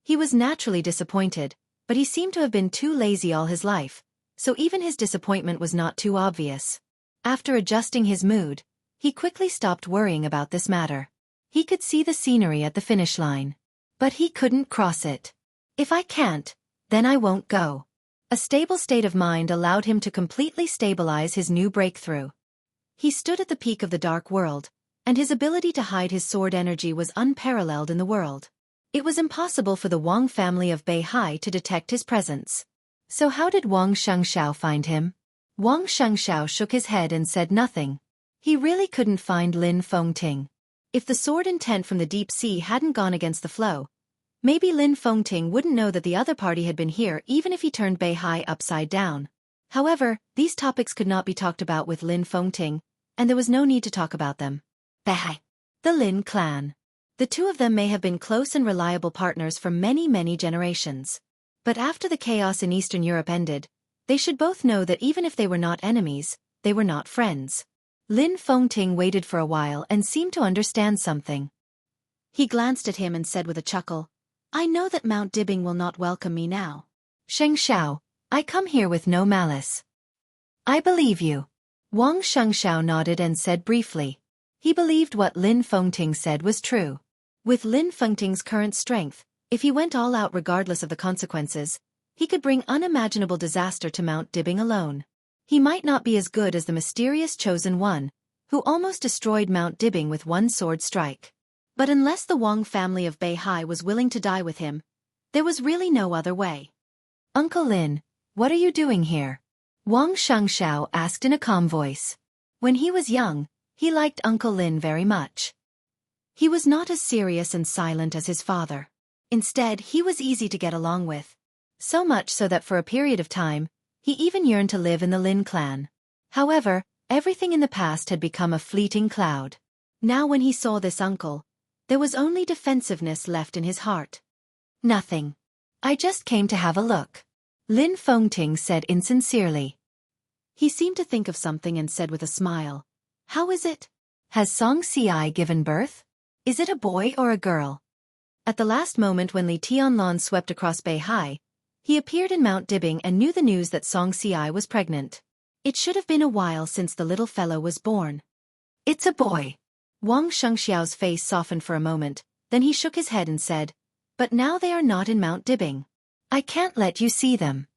He was naturally disappointed, but he seemed to have been too lazy all his life, so even his disappointment was not too obvious. After adjusting his mood, he quickly stopped worrying about this matter. He could see the scenery at the finish line. But he couldn't cross it. If I can't, then I won't go. A stable state of mind allowed him to completely stabilize his new breakthrough. He stood at the peak of the dark world, and his ability to hide his sword energy was unparalleled in the world. It was impossible for the Wang family of Beihai to detect his presence. So how did Wang Xianxia find him? Wang Xianxia shook his head and said nothing. He really couldn't find Lin Fengting. If the sword intent from the deep sea hadn't gone against the flow, maybe Lin Fengting wouldn't know that the other party had been here even if he turned Beihai upside down. However, these topics could not be talked about with Lin Fengting, and there was no need to talk about them. Beihai. The Lin clan. The two of them may have been close and reliable partners for many generations. But after the chaos in Eastern Europe ended, they should both know that even if they were not enemies, they were not friends. Lin Fengting waited for a while and seemed to understand something. He glanced at him and said with a chuckle, I know that Mount Dibbing will not welcome me now. Xianxia, I come here with no malice. I believe you. Wang Xianxia nodded and said briefly. He believed what Lin Fengting said was true. With Lin Fengting's current strength, if he went all out regardless of the consequences, he could bring unimaginable disaster to Mount Dibbing alone. He might not be as good as the mysterious Chosen One, who almost destroyed Mount Dibbing with one sword strike. But unless the Wang family of Beihai was willing to die with him, there was really no other way. Uncle Lin, what are you doing here? Wang Xianxiao asked in a calm voice. When he was young, he liked Uncle Lin very much. He was not as serious and silent as his father. Instead, he was easy to get along with. So much so that for a period of time, he even yearned to live in the Lin clan. However, everything in the past had become a fleeting cloud. Now when he saw this uncle, there was only defensiveness left in his heart. Nothing. I just came to have a look. Lin Fengting said insincerely. He seemed to think of something and said with a smile, How is it? Has Xianxia given birth? Is it a boy or a girl? At the last moment when Li Tianlan swept across Beihai, he appeared in Mount Dibbing and knew the news that Xianxia was pregnant. It should have been a while since the little fellow was born. It's a boy. Wang Xianxiao's face softened for a moment, then he shook his head and said, But now they are not in Mount Dibbing. I can't let you see them.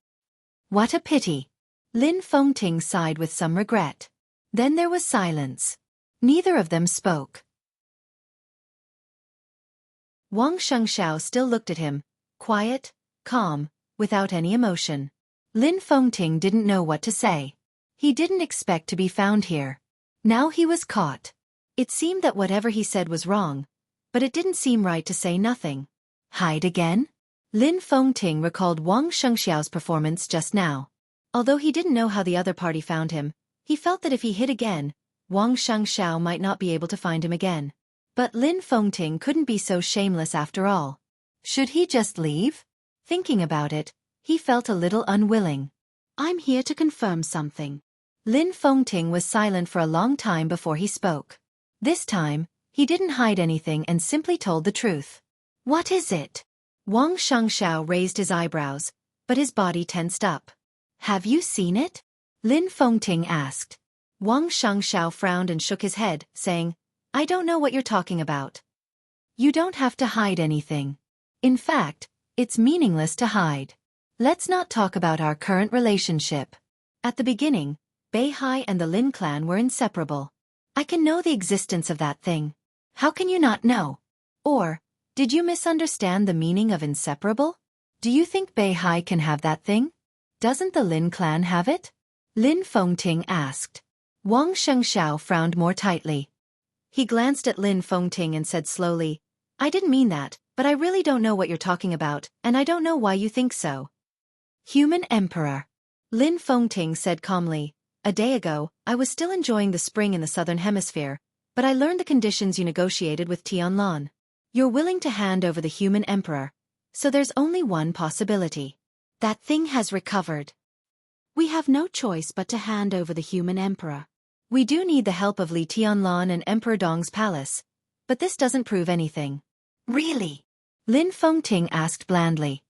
What a pity. Lin Fengting sighed with some regret. Then there was silence. Neither of them spoke. Wang Xianxiao still looked at him, quiet, calm, without any emotion. Lin Fengting didn't know what to say. He didn't expect to be found here. Now he was caught. It seemed that whatever he said was wrong, but it didn't seem right to say nothing. Hide again? Lin Fengting recalled Wang Xianxiao's performance just now. Although he didn't know how the other party found him, he felt that if he hid again, Wang Xianxiao might not be able to find him again. But Lin Fengting couldn't be so shameless after all. Should he just leave? Thinking about it, he felt a little unwilling. I'm here to confirm something. Lin Fengting was silent for a long time before he spoke. This time, he didn't hide anything and simply told the truth. What is it? Wang Xianxiao raised his eyebrows, but his body tensed up. Have you seen it? Lin Fengting asked. Wang Xianxiao frowned and shook his head, saying, I don't know what you're talking about. You don't have to hide anything. In fact, it's meaningless to hide. Let's not talk about our current relationship. At the beginning, Beihai and the Lin clan were inseparable. I can know the existence of that thing. How can you not know? Or, did you misunderstand the meaning of inseparable? Do you think Beihai can have that thing? Doesn't the Lin clan have it? Lin Fengting asked. Wang Xianxiao frowned more tightly. He glanced at Lin Fengting and said slowly, I didn't mean that, but I really don't know what you're talking about, and I don't know why you think so. Human Emperor. Lin Fengting said calmly, A day ago, I was still enjoying the spring in the southern hemisphere, but I learned the conditions you negotiated with Tianlan. You're willing to hand over the Human Emperor, so there's only one possibility. That thing has recovered. We have no choice but to hand over the Human Emperor. We do need the help of Li Tianlan and Emperor Dong's palace, but this doesn't prove anything. Really? Lin Fengting asked blandly.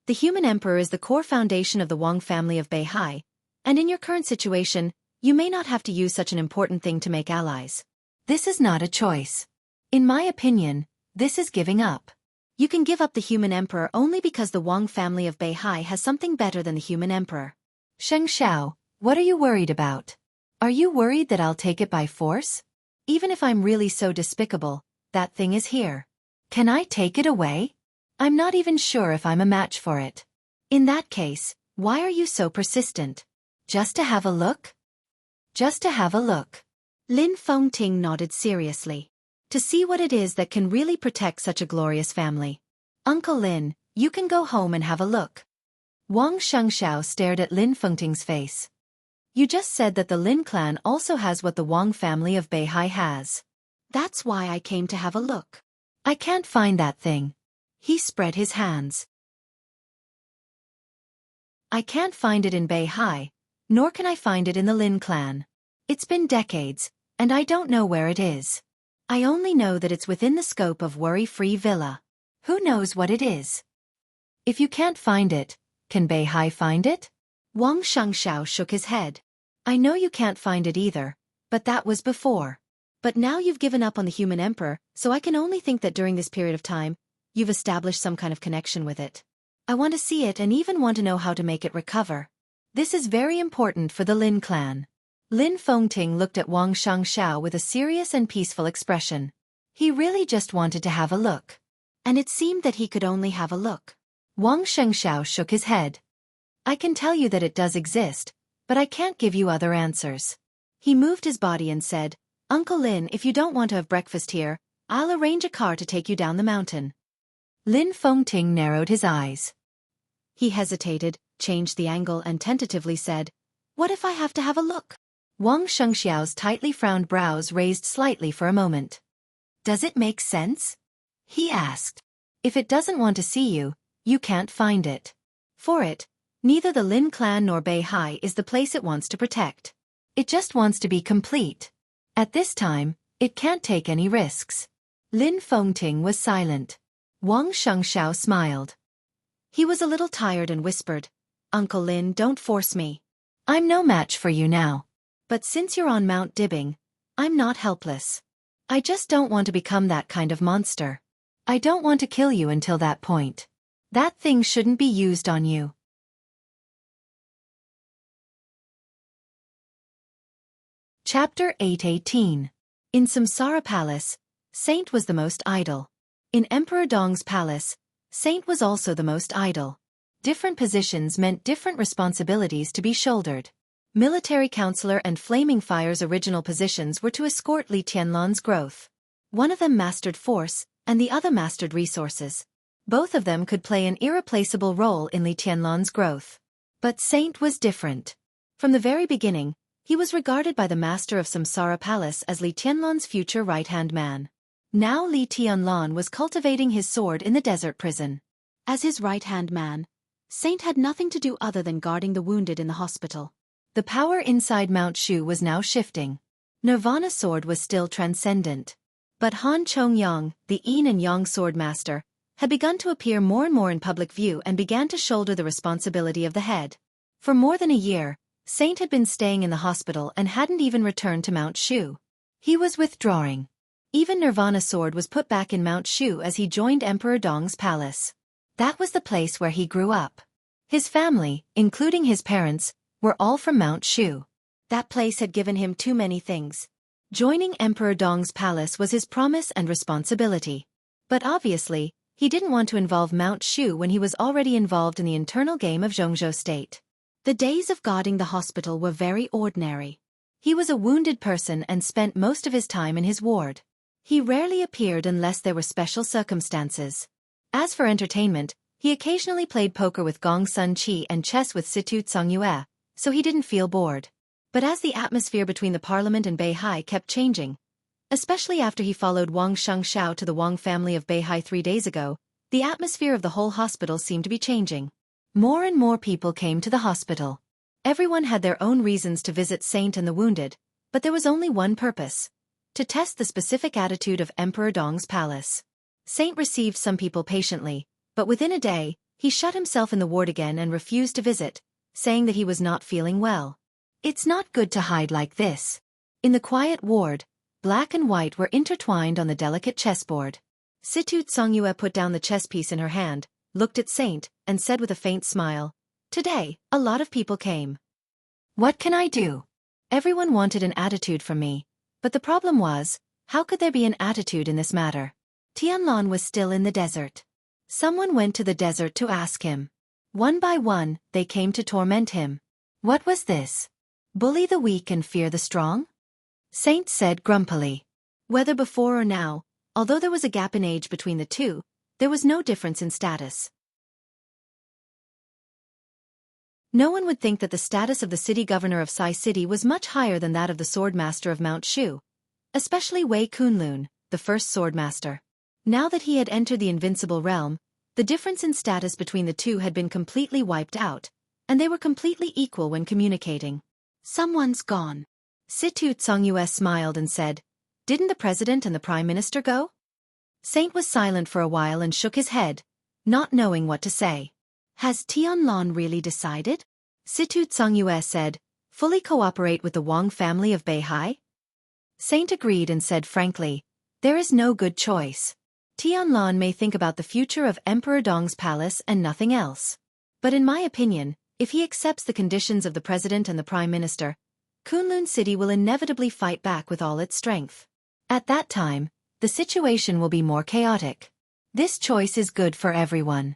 The Human Emperor is the core foundation of the Wang family of Beihai, and in your current situation, you may not have to use such an important thing to make allies. This is not a choice. In my opinion, this is giving up. You can give up the Human Emperor only because the Wang family of Beihai has something better than the Human Emperor. Xianxiao, what are you worried about? Are you worried that I'll take it by force? Even if I'm really so despicable, that thing is here. Can I take it away? I'm not even sure if I'm a match for it. In that case, why are you so persistent? Just to have a look? Just to have a look. Lin Fengting nodded seriously. To see what it is that can really protect such a glorious family. Uncle Lin, you can go home and have a look. Wang Xianxia stared at Lin Fengting's face. You just said that the Lin clan also has what the Wang family of Beihai has. That's why I came to have a look. I can't find that thing. He spread his hands. I can't find it in Beihai, nor can I find it in the Lin clan. It's been decades, and I don't know where it is. I only know that it's within the scope of Worry-Free Villa. Who knows what it is? If you can't find it, can Beihai find it? Wang Xiangxiao shook his head. I know you can't find it either, but that was before. But now you've given up on the human emperor, so I can only think that during this period of time, you've established some kind of connection with it. I want to see it and even want to know how to make it recover. This is very important for the Lin clan. Lin Fengting looked at Wang Xiangxiao with a serious and peaceful expression. He really just wanted to have a look. And it seemed that he could only have a look. Wang Xiangxiao shook his head. I can tell you that it does exist, but I can't give you other answers. He moved his body and said, Uncle Lin, if you don't want to have breakfast here, I'll arrange a car to take you down the mountain. Lin Fengting narrowed his eyes. He hesitated, changed the angle and tentatively said, What if I have to have a look? Wang Xiangxiao's tightly frowned brows raised slightly for a moment. Does it make sense? He asked. If it doesn't want to see you, you can't find it. For it, neither the Lin clan nor Beihai is the place it wants to protect. It just wants to be complete. At this time, it can't take any risks. Lin Fengting was silent. Wang Xiangxiao smiled. He was a little tired and whispered, Uncle Lin, don't force me. I'm no match for you now. But since you're on Mount Dibbing, I'm not helpless. I just don't want to become that kind of monster. I don't want to kill you until that point. That thing shouldn't be used on you. Chapter 818. In Samsara Palace, Saint was the most idle. In Emperor Dong's palace, Saint was also the most idle. Different positions meant different responsibilities to be shouldered. Military counselor and Flaming Fire's original positions were to escort Li Tianlan's growth. One of them mastered force, and the other mastered resources. Both of them could play an irreplaceable role in Li Tianlan's growth. But Saint was different. From the very beginning, he was regarded by the master of Samsara Palace as Li Tianlan's future right-hand man. Now Li Tianlan was cultivating his sword in the desert prison. As his right-hand man, Saint had nothing to do other than guarding the wounded in the hospital. The power inside Mount Shu was now shifting. Nirvana sword was still transcendent. But Han Chongyang, the Yin and Yang sword master, had begun to appear more and more in public view and began to shoulder the responsibility of the head. For more than a year, Saint had been staying in the hospital and hadn't even returned to Mount Shu. He was withdrawing. Even Nirvana sword was put back in Mount Shu as he joined Emperor Dong's palace. That was the place where he grew up. His family, including his parents, were all from Mount Shu. That place had given him too many things. Joining Emperor Dong's palace was his promise and responsibility. But obviously, he didn't want to involve Mount Shu when he was already involved in the internal game of Jianghu State. The days of guarding the hospital were very ordinary. He was a wounded person and spent most of his time in his ward. He rarely appeared unless there were special circumstances. As for entertainment, he occasionally played poker with Gong Sun Qi and chess with Situ Tsongyue, so he didn't feel bored. But as the atmosphere between the parliament and Beihai kept changing, especially after he followed Wang Xiangxiao to the Wang family of Beihai 3 days ago, the atmosphere of the whole hospital seemed to be changing. More and more people came to the hospital. Everyone had their own reasons to visit Saint and the wounded, but there was only one purpose: to test the specific attitude of Emperor Dong's palace. Saint received some people patiently, but within a day, he shut himself in the ward again and refused to visit, saying that he was not feeling well. It's not good to hide like this. In the quiet ward, black and white were intertwined on the delicate chessboard. Situ Tsongyue put down the chess piece in her hand, looked at Saint, and said with a faint smile, "Today, a lot of people came. What can I do? Everyone wanted an attitude from me, but the problem was, how could there be an attitude in this matter? Tianlan was still in the desert. Someone went to the desert to ask him. One by one, they came to torment him. What was this? Bully the weak and fear the strong? Saint said grumpily. Whether before or now, although there was a gap in age between the two, there was no difference in status. No one would think that the status of the city governor of Sai City was much higher than that of the swordmaster of Mount Shu, especially Wei Kunlun, the first swordmaster. Now that he had entered the invincible realm, the difference in status between the two had been completely wiped out, and they were completely equal when communicating. Someone's gone. Situ Tsongyue smiled and said, "Didn't the president and the prime minister go?" Saint was silent for a while and shook his head, not knowing what to say. Has Tianlong really decided? Situ Tsongyue said, fully cooperate with the Wang family of Beihai? Saint agreed and said frankly, there is no good choice. Tianlong may think about the future of Emperor Dong's palace and nothing else. But in my opinion, if he accepts the conditions of the president and the prime minister, Kunlun City will inevitably fight back with all its strength. At that time, the situation will be more chaotic. This choice is good for everyone.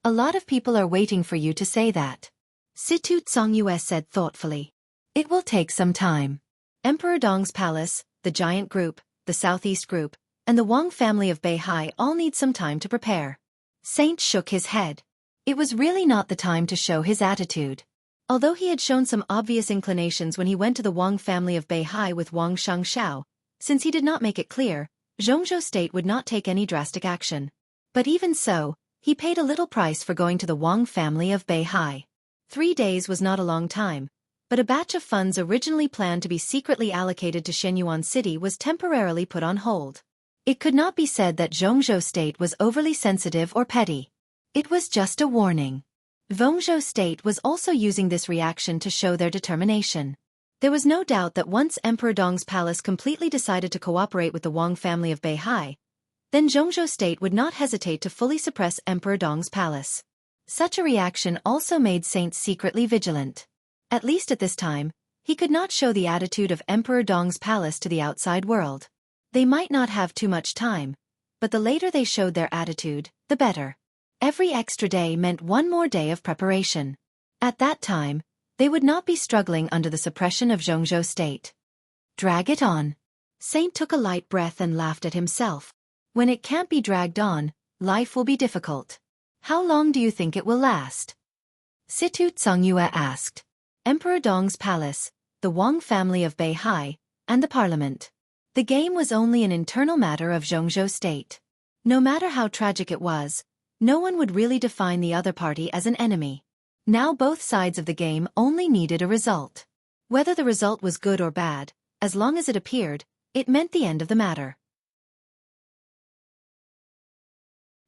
A lot of people are waiting for you to say that. Situ Tsongyue said thoughtfully. It will take some time. Emperor Dong's palace, the giant group, the southeast group, and the Wang family of Beihai all need some time to prepare. Saint shook his head. It was really not the time to show his attitude. Although he had shown some obvious inclinations when he went to the Wang family of Beihai with Wang Xianxia, since he did not make it clear, Jianghu state would not take any drastic action. But even so, he paid a little price for going to the Wang family of Beihai. 3 days was not a long time, but a batch of funds originally planned to be secretly allocated to Shenyuan City was temporarily put on hold. It could not be said that Jianghu state was overly sensitive or petty. It was just a warning. Jianghu state was also using this reaction to show their determination. There was no doubt that once Emperor Dong's palace completely decided to cooperate with the Wang family of Beihai, then Jianghu state would not hesitate to fully suppress Emperor Dong's palace. Such a reaction also made Saint secretly vigilant. At least at this time, he could not show the attitude of Emperor Dong's palace to the outside world. They might not have too much time, but the later they showed their attitude, the better. Every extra day meant one more day of preparation. At that time, they would not be struggling under the suppression of Jianghu state. Drag it on. Saint took a light breath and laughed at himself. When it can't be dragged on, life will be difficult. How long do you think it will last? Situ Tsongyue asked. Emperor Dong's palace, the Wang family of Beihai, and the parliament. The game was only an internal matter of Jianghu state. No matter how tragic it was, no one would really define the other party as an enemy. Now both sides of the game only needed a result. Whether the result was good or bad, as long as it appeared, it meant the end of the matter.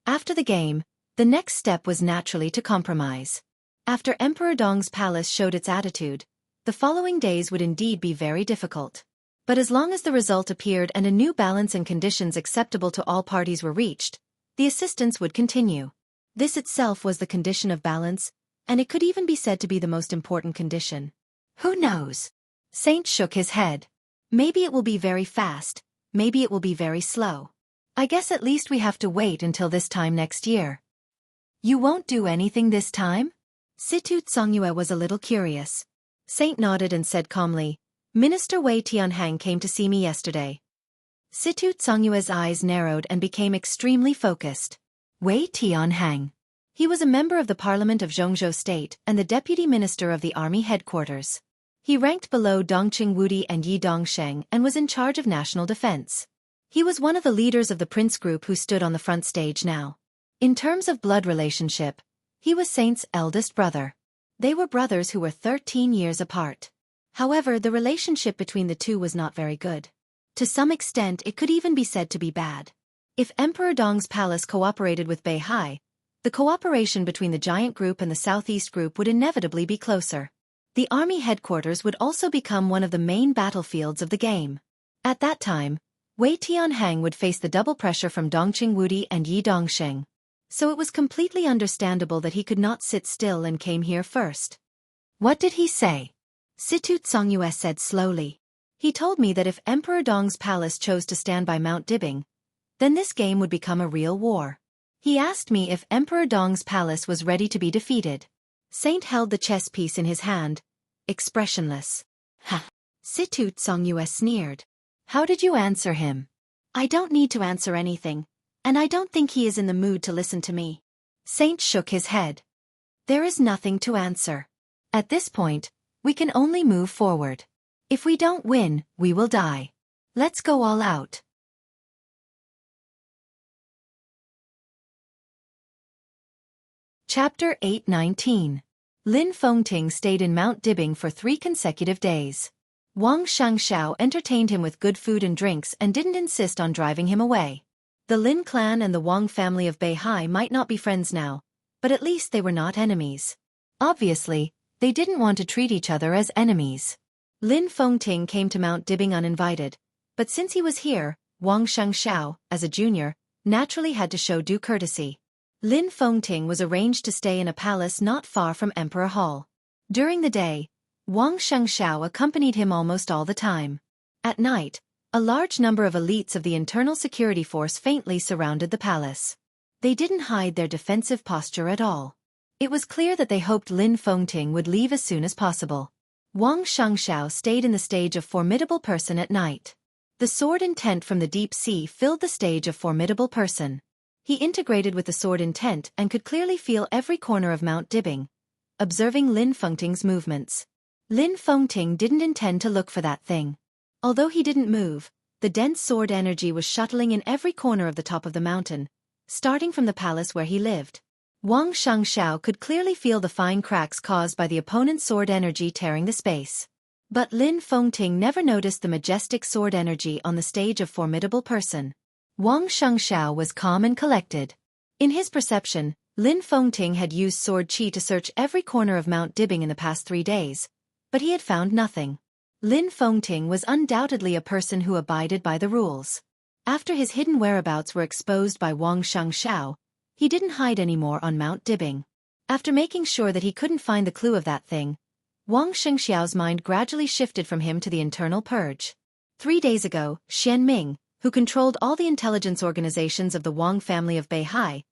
After the game, the next step was naturally to compromise. After Emperor Dong's palace showed its attitude, the following days would indeed be very difficult. But as long as the result appeared and a new balance and conditions acceptable to all parties were reached, the assistance would continue. This itself was the condition of balance, and it could even be said to be the most important condition. Who knows? Saint shook his head. Maybe it will be very fast, maybe it will be very slow. I guess at least we have to wait until this time next year. You won't do anything this time? Situ Tsongyue was a little curious. Saint nodded and said calmly, Minister Wei Tianhang came to see me yesterday. Situ Tsongyue's eyes narrowed and became extremely focused. Wei Tianhang. He was a member of the Parliament of Jianghu State and the Deputy Minister of the Army Headquarters. He ranked below Dongqing Wudi and Yi Dongsheng and was in charge of national defense. He was one of the leaders of the prince group who stood on the front stage now. In terms of blood relationship, he was Saint's eldest brother. They were brothers who were 13 years apart. However, the relationship between the two was not very good. To some extent, it could even be said to be bad. If Emperor Dong's palace cooperated with Beihai, the cooperation between the giant group and the southeast group would inevitably be closer. The army headquarters would also become one of the main battlefields of the game. At that time, Wei Tianhang would face the double pressure from Dongqing Wudi and Yi Dongsheng. So it was completely understandable that he could not sit still and came here first. What did he say? Situ Tsongyue said slowly. He told me that if Emperor Dong's palace chose to stand by Mount Dibing, then this game would become a real war. He asked me if Emperor Dong's palace was ready to be defeated. Saint held the chess piece in his hand, expressionless. Ha! Situ Tsongyue sneered. How did you answer him? I don't need to answer anything, and I don't think he is in the mood to listen to me. Saint shook his head. There is nothing to answer. At this point, we can only move forward. If we don't win, we will die. Let's go all out. Chapter 8:19. Lin Fengting stayed in Mount Dibing for 3 consecutive days. Wang Xianxia entertained him with good food and drinks and didn't insist on driving him away. The Lin clan and the Wang family of Beihai might not be friends now, but at least they were not enemies. Obviously, they didn't want to treat each other as enemies. Lin Fengting came to Mount Dibing uninvited, but since he was here, Wang Xianxia, as a junior, naturally had to show due courtesy. Lin Fengting was arranged to stay in a palace not far from Emperor Hall. During the day, Wang Xianxia accompanied him almost all the time. At night, a large number of elites of the internal security force faintly surrounded the palace. They didn't hide their defensive posture at all. It was clear that they hoped Lin Fengting would leave as soon as possible. Wang Xianxia stayed in the stage of Formidable Person at night. The sword intent from the deep sea filled the stage of Formidable Person. He integrated with the sword intent and could clearly feel every corner of Mount Dibing, observing Lin Fengting's movements. Lin Fengting didn't intend to look for that thing. Although he didn't move, the dense sword energy was shuttling in every corner of the top of the mountain, starting from the palace where he lived. Wang Xianxia could clearly feel the fine cracks caused by the opponent's sword energy tearing the space. But Lin Fengting never noticed the majestic sword energy on the stage of Formidable Person. Wang Xianxia was calm and collected. In his perception, Lin Fengting had used sword qi to search every corner of Mount Dibing in the past 3 days, but he had found nothing. Lin Fengting was undoubtedly a person who abided by the rules. After his hidden whereabouts were exposed by Wang Xianxia, he didn't hide anymore on Mount Dibing. After making sure that he couldn't find the clue of that thing, Wang Xianxiao's mind gradually shifted from him to the internal purge. 3 days ago, Xian Ming, who controlled all the intelligence organizations of the Wang family of Beihai,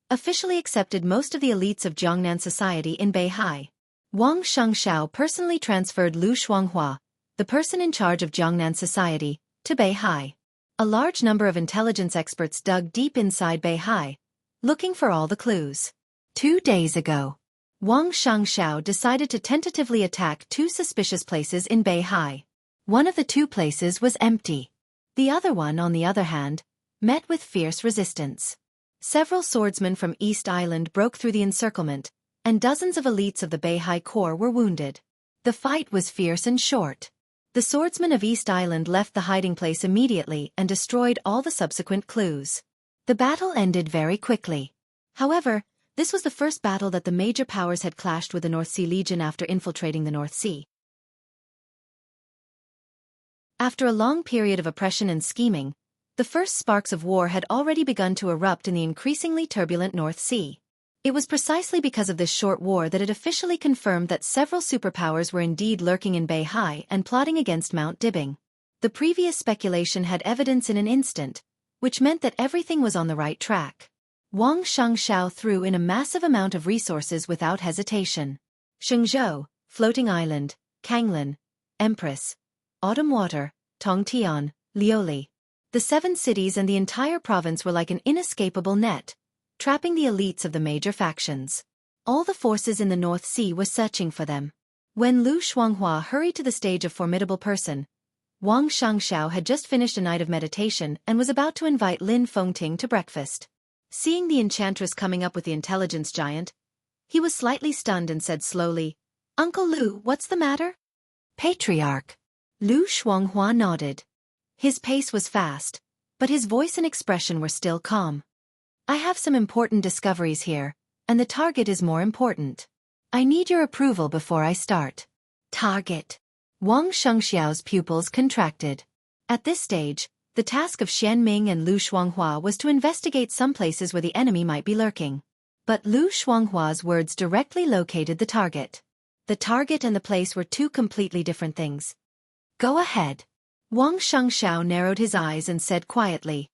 officially accepted most of the elites of Jiangnan society in Beihai. Wang Xianxiao personally transferred Lu Shuanghua, the person in charge of Jiangnan society, to Beihai. A large number of intelligence experts dug deep inside Beihai, looking for all the clues. 2 days ago, Wang Xianxiao decided to tentatively attack 2 suspicious places in Beihai. One of the 2 places was empty. The other one, on the other hand, met with fierce resistance. Several swordsmen from East Island broke through the encirclement, and dozens of elites of the Beihai Corps were wounded. The fight was fierce and short. The swordsmen of East Island left the hiding place immediately and destroyed all the subsequent clues. The battle ended very quickly. However, this was the first battle that the major powers had clashed with the North Sea Legion after infiltrating the North Sea. After a long period of oppression and scheming, the first sparks of war had already begun to erupt in the increasingly turbulent North Sea. It was precisely because of this short war that it officially confirmed that several superpowers were indeed lurking in Beihai and plotting against Mount Dibing. The previous speculation had evidence in an instant, which meant that everything was on the right track. Wang Xianxiao threw in a massive amount of resources without hesitation. Shenzhou, Floating Island, Kanglin, Empress, Autumn Water, Tongtian, Lioli. The 7 cities and the entire province were like an inescapable net, trapping the elites of the major factions. All the forces in the North Sea were searching for them. When Lu Shuanghua hurried to the stage of Formidable Person, Wang Xianxiao had just finished a night of meditation and was about to invite Lin Fengting to breakfast. Seeing the enchantress coming up with the intelligence giant, he was slightly stunned and said slowly, "Uncle Lu, what's the matter?" "Patriarch." Lu Shuanghua nodded. His pace was fast, but his voice and expression were still calm. "I have some important discoveries here, and the target is more important. I need your approval before I start." "Target?" Wang Xianxiao's pupils contracted. At this stage, the task of Xian Ming and Lu Shuanghua was to investigate some places where the enemy might be lurking. But Lu Shuanghua's words directly located the target. The target and the place were 2 completely different things. "Go ahead." Wang Xianxiao narrowed his eyes and said quietly,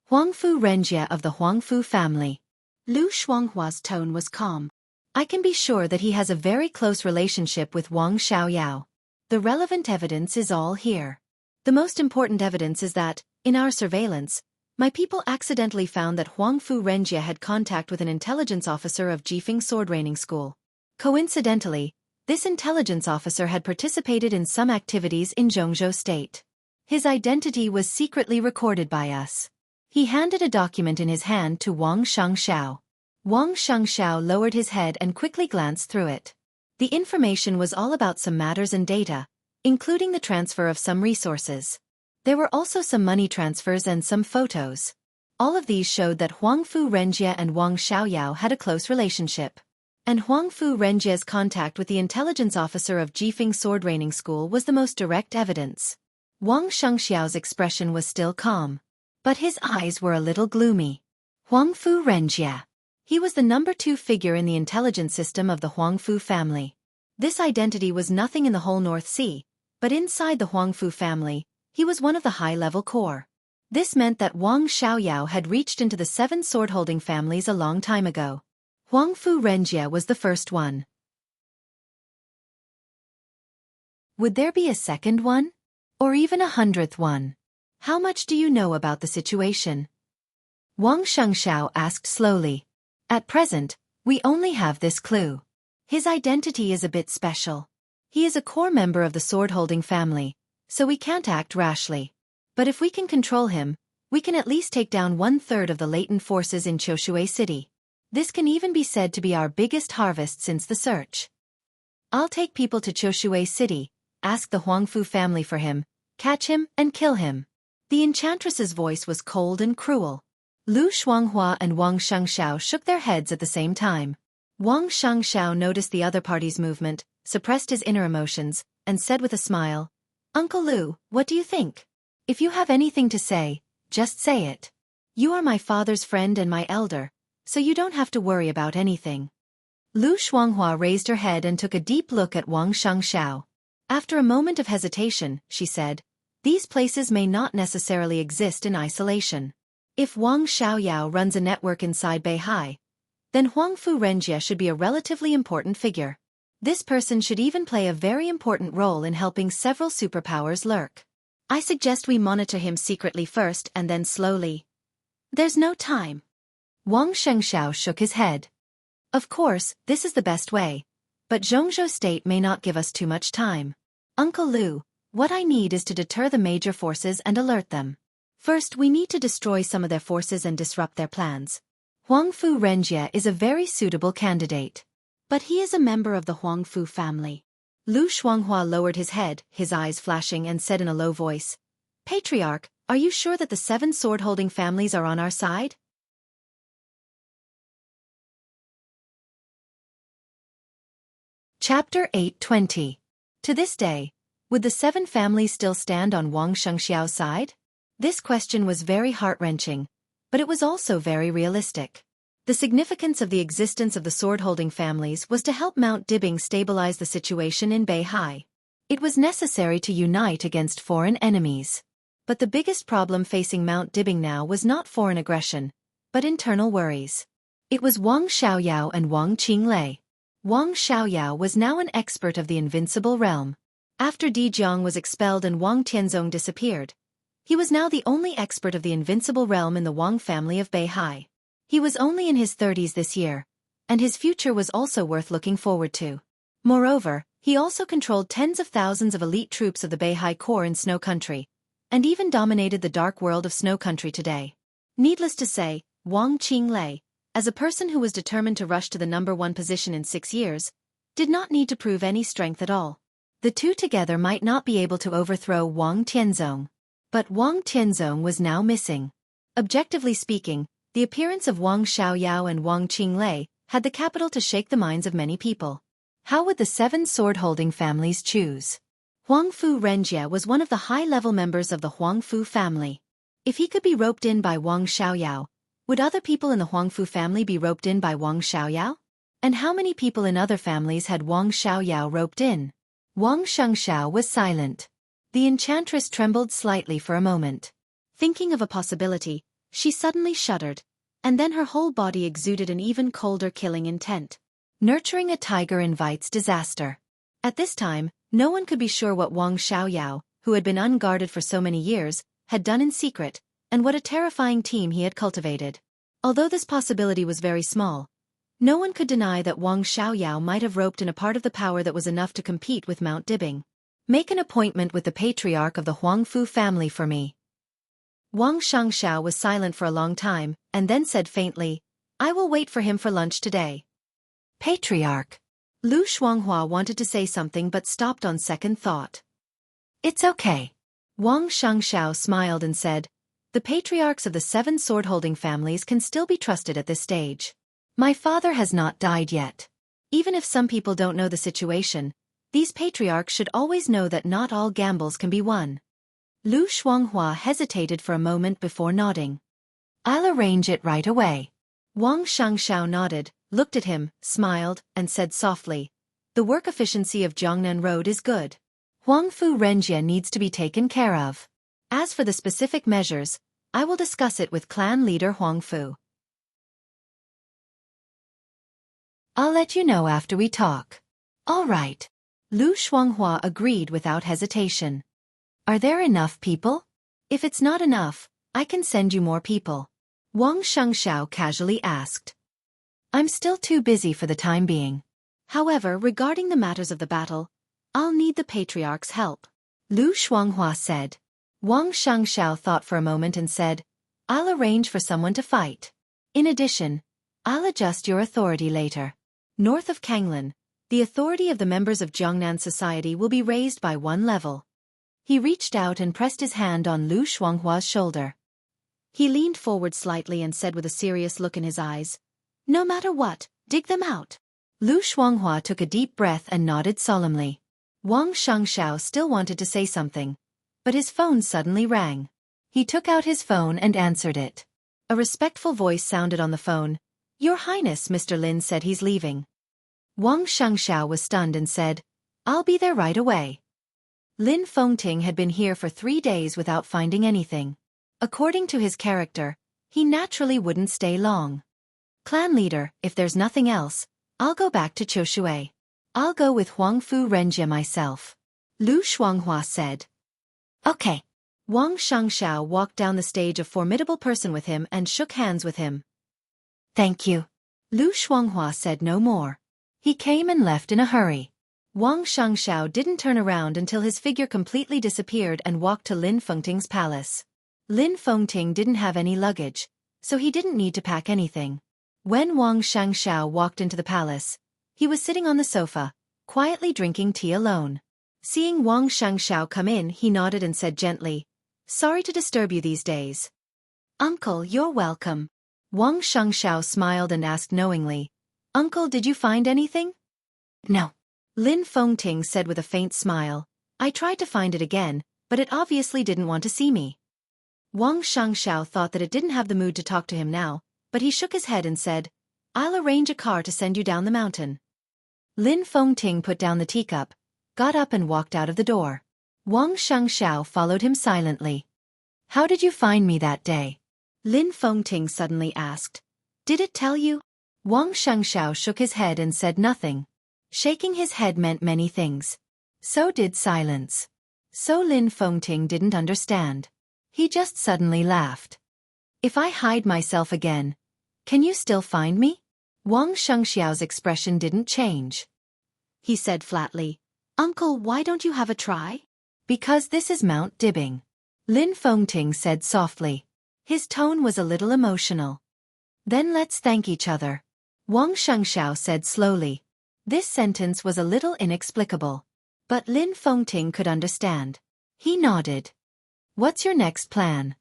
"Huangfu Renjia of the Huangfu family." Lu Shuanghua's tone was calm. I can be sure that he has a very close relationship with Wang Xiaoyao. The relevant evidence is all here. The most important evidence is that, in our surveillance, my people accidentally found that Huangfu Renjie had contact with an intelligence officer of Jifeng sword training school. Coincidentally, this intelligence officer had participated in some activities in Jianghu state. His identity was secretly recorded by us. He handed a document in his hand to Wang Xiangxiao. Wang Xiangxiao lowered his head and quickly glanced through it. The information was all about some matters and data, including the transfer of some resources. There were also some money transfers and some photos. All of these showed that Huangfu Renjie and Wang Xiaoyao had a close relationship. And Huangfu Renjie's contact with the intelligence officer of Jifeng sword training school was the most direct evidence. Wang Xiangxiao's expression was still calm, but his eyes were a little gloomy. Huangfu Renjie. He was the number 2 figure in the intelligence system of the Huangfu family. This identity was nothing in the whole North Sea, but inside the Huangfu family, he was one of the high-level core. This meant that Wang Xiaoyao had reached into the 7 sword-holding families a long time ago. Huangfu Renjie was the first one. Would there be a second one? Or even a 100th one? How much do you know about the situation? Wang Xiangxiao asked slowly. At present, we only have this clue. His identity is a bit special. He is a core member of the sword-holding family, so we can't act rashly. But if we can control him, we can at least take down 1/3 of the latent forces in Qiushui City. This can even be said to be our biggest harvest since the search. I'll take people to Qiushui City, ask the Huangfu family for him, catch him and kill him. The enchantress's voice was cold and cruel. Lu Shuanghua and Wang Xiangxiao shook their heads at the same time. Wang Xiangxiao noticed the other party's movement, suppressed his inner emotions, and said with a smile, "Uncle Lu, what do you think? If you have anything to say, just say it. You are my father's friend and my elder, so you don't have to worry about anything." Lu Shuanghua raised her head and took a deep look at Wang Xiangxiao. After a moment of hesitation, she said, "These places may not necessarily exist in isolation. If Wang Xiaoyao runs a network inside Beihai, then Huangfu Renjie should be a relatively important figure. This person should even play a very important role in helping several superpowers lurk. I suggest we monitor him secretly first and then slowly. There's no time." Wang Xiangxiao shook his head. "Of course, this is the best way, but Jianghu state may not give us too much time. Uncle Lu, what I need is to deter the major forces and alert them. First, we need to destroy some of their forces and disrupt their plans. Huangfu Renjie is a very suitable candidate. But he is a member of the Huangfu family." Lu Shuanghua lowered his head, his eyes flashing, and said in a low voice, "Patriarch, are you sure that the 7 sword-holding families are on our side?" Chapter 8:20. To this day, would the 7 families still stand on Wang Xiangxiao's side? This question was very heart-wrenching, but it was also very realistic. The significance of the existence of the sword-holding families was to help Mount Dibing stabilize the situation in Beihai. It was necessary to unite against foreign enemies. But the biggest problem facing Mount Dibing now was not foreign aggression, but internal worries. It was Wang Xiaoyao and Wang Qinglei. Wang Xiaoyao was now an expert of the invincible realm. After Di Jiang was expelled and Wang Tianzong disappeared, he was now the only expert of the invincible realm in the Wang family of Beihai. He was only in his 30s this year, and his future was also worth looking forward to. Moreover, he also controlled tens of thousands of elite troops of the Beihai Corps in Snow Country, and even dominated the dark world of Snow Country today. Needless to say, Wang Qinglei, as a person who was determined to rush to the number 1 position in 6 years, did not need to prove any strength at all. The two together might not be able to overthrow Wang Tianzong. But Wang Tianzong was now missing. Objectively speaking, the appearance of Wang Xiaoyao and Wang Qinglei had the capital to shake the minds of many people. How would the 7 sword-holding families choose? Huangfu Renjie was one of the high-level members of the Huangfu family. If he could be roped in by Wang Xiaoyao, would other people in the Huangfu family be roped in by Wang Xiaoyao? And how many people in other families had Wang Xiaoyao roped in? Wang Xiangxiao was silent. The enchantress trembled slightly for a moment. Thinking of a possibility, she suddenly shuddered, and then her whole body exuded an even colder killing intent. Nurturing a tiger invites disaster. At this time, no one could be sure what Wang Xiaoyao, who had been unguarded for so many years, had done in secret, and what a terrifying team he had cultivated. Although this possibility was very small, no one could deny that Wang Xiaoyao might have roped in a part of the power that was enough to compete with Mount Dibbing. Make an appointment with the patriarch of the Huangfu family for me. Wang Xianxia was silent for a long time, and then said faintly, I will wait for him for lunch today. Patriarch. Lu Shuanghua wanted to say something but stopped on second thought. It's okay. Wang Xianxiao smiled and said, the patriarchs of the 7 sword-holding families can still be trusted at this stage. My father has not died yet. Even if some people don't know the situation, these patriarchs should always know that not all gambles can be won. Lu Shuanghua hesitated for a moment before nodding. I'll arrange it right away. Wang Xianxiao nodded, looked at him, smiled, and said softly, the work efficiency of Jiangnan Road is good. Huangfu Renjie needs to be taken care of. As for the specific measures, I will discuss it with clan leader Huangfu. I'll let you know after we talk. All right. Lu Shuanghua agreed without hesitation. Are there enough people? If it's not enough, I can send you more people. Wang Xianxiao casually asked. I'm still too busy for the time being. However, regarding the matters of the battle, I'll need the patriarch's help. Lu Shuanghua said. Wang Xianxiao thought for a moment and said, I'll arrange for someone to fight. In addition, I'll adjust your authority later. North of Kanglan, the authority of the members of Jiangnan society will be raised by 1 level. He reached out and pressed his hand on Lu Shuanghua's shoulder. He leaned forward slightly and said with a serious look in his eyes, no matter what, dig them out. Lu Shuanghua took a deep breath and nodded solemnly. Wang Xianxiao still wanted to say something, but his phone suddenly rang. He took out his phone and answered it. A respectful voice sounded on the phone. Your Highness, Mr. Lin said he's leaving. Wang Xianxiao was stunned and said, I'll be there right away. Lin Fengting had been here for 3 days without finding anything. According to his character, he naturally wouldn't stay long. Clan leader, if there's nothing else, I'll go back to Qiushui. I'll go with Huangfu Renjie myself. Lu Shuanghua said. Okay. Wang Xianxiao walked down the stage, a formidable person with him, and shook hands with him. Thank you. Lu Shuanghua said no more. He came and left in a hurry. Wang Xianxiao didn't turn around until his figure completely disappeared and walked to Lin Fengting's palace. Lin Fengting didn't have any luggage, so he didn't need to pack anything. When Wang Xianxiao walked into the palace, he was sitting on the sofa, quietly drinking tea alone. Seeing Wang Xianxiao come in, he nodded and said gently, Sorry to disturb you these days. Uncle, you're welcome. Wang Xianxiao smiled and asked knowingly, Uncle, did you find anything? No. Lin Fengting said with a faint smile, I tried to find it again, but it obviously didn't want to see me. Wang Xianxiao thought that it didn't have the mood to talk to him now, but he shook his head and said, I'll arrange a car to send you down the mountain. Lin Fengting put down the teacup, got up and walked out of the door. Wang Xianxiao followed him silently. How did you find me that day? Lin Fengting suddenly asked. Did it tell you? Wang Xianxiao shook his head and said nothing. Shaking his head meant many things. So did silence. So Lin Fengting didn't understand. He just suddenly laughed. If I hide myself again, can you still find me? Wang Xianxiao's expression didn't change. He said flatly, Uncle, why don't you have a try? Because this is Mount Dibbing. Lin Fengting said softly. His tone was a little emotional. Then let's thank each other. Wang Xianxiao said slowly. This sentence was a little inexplicable. But Lin Fengting could understand. He nodded. What's your next plan?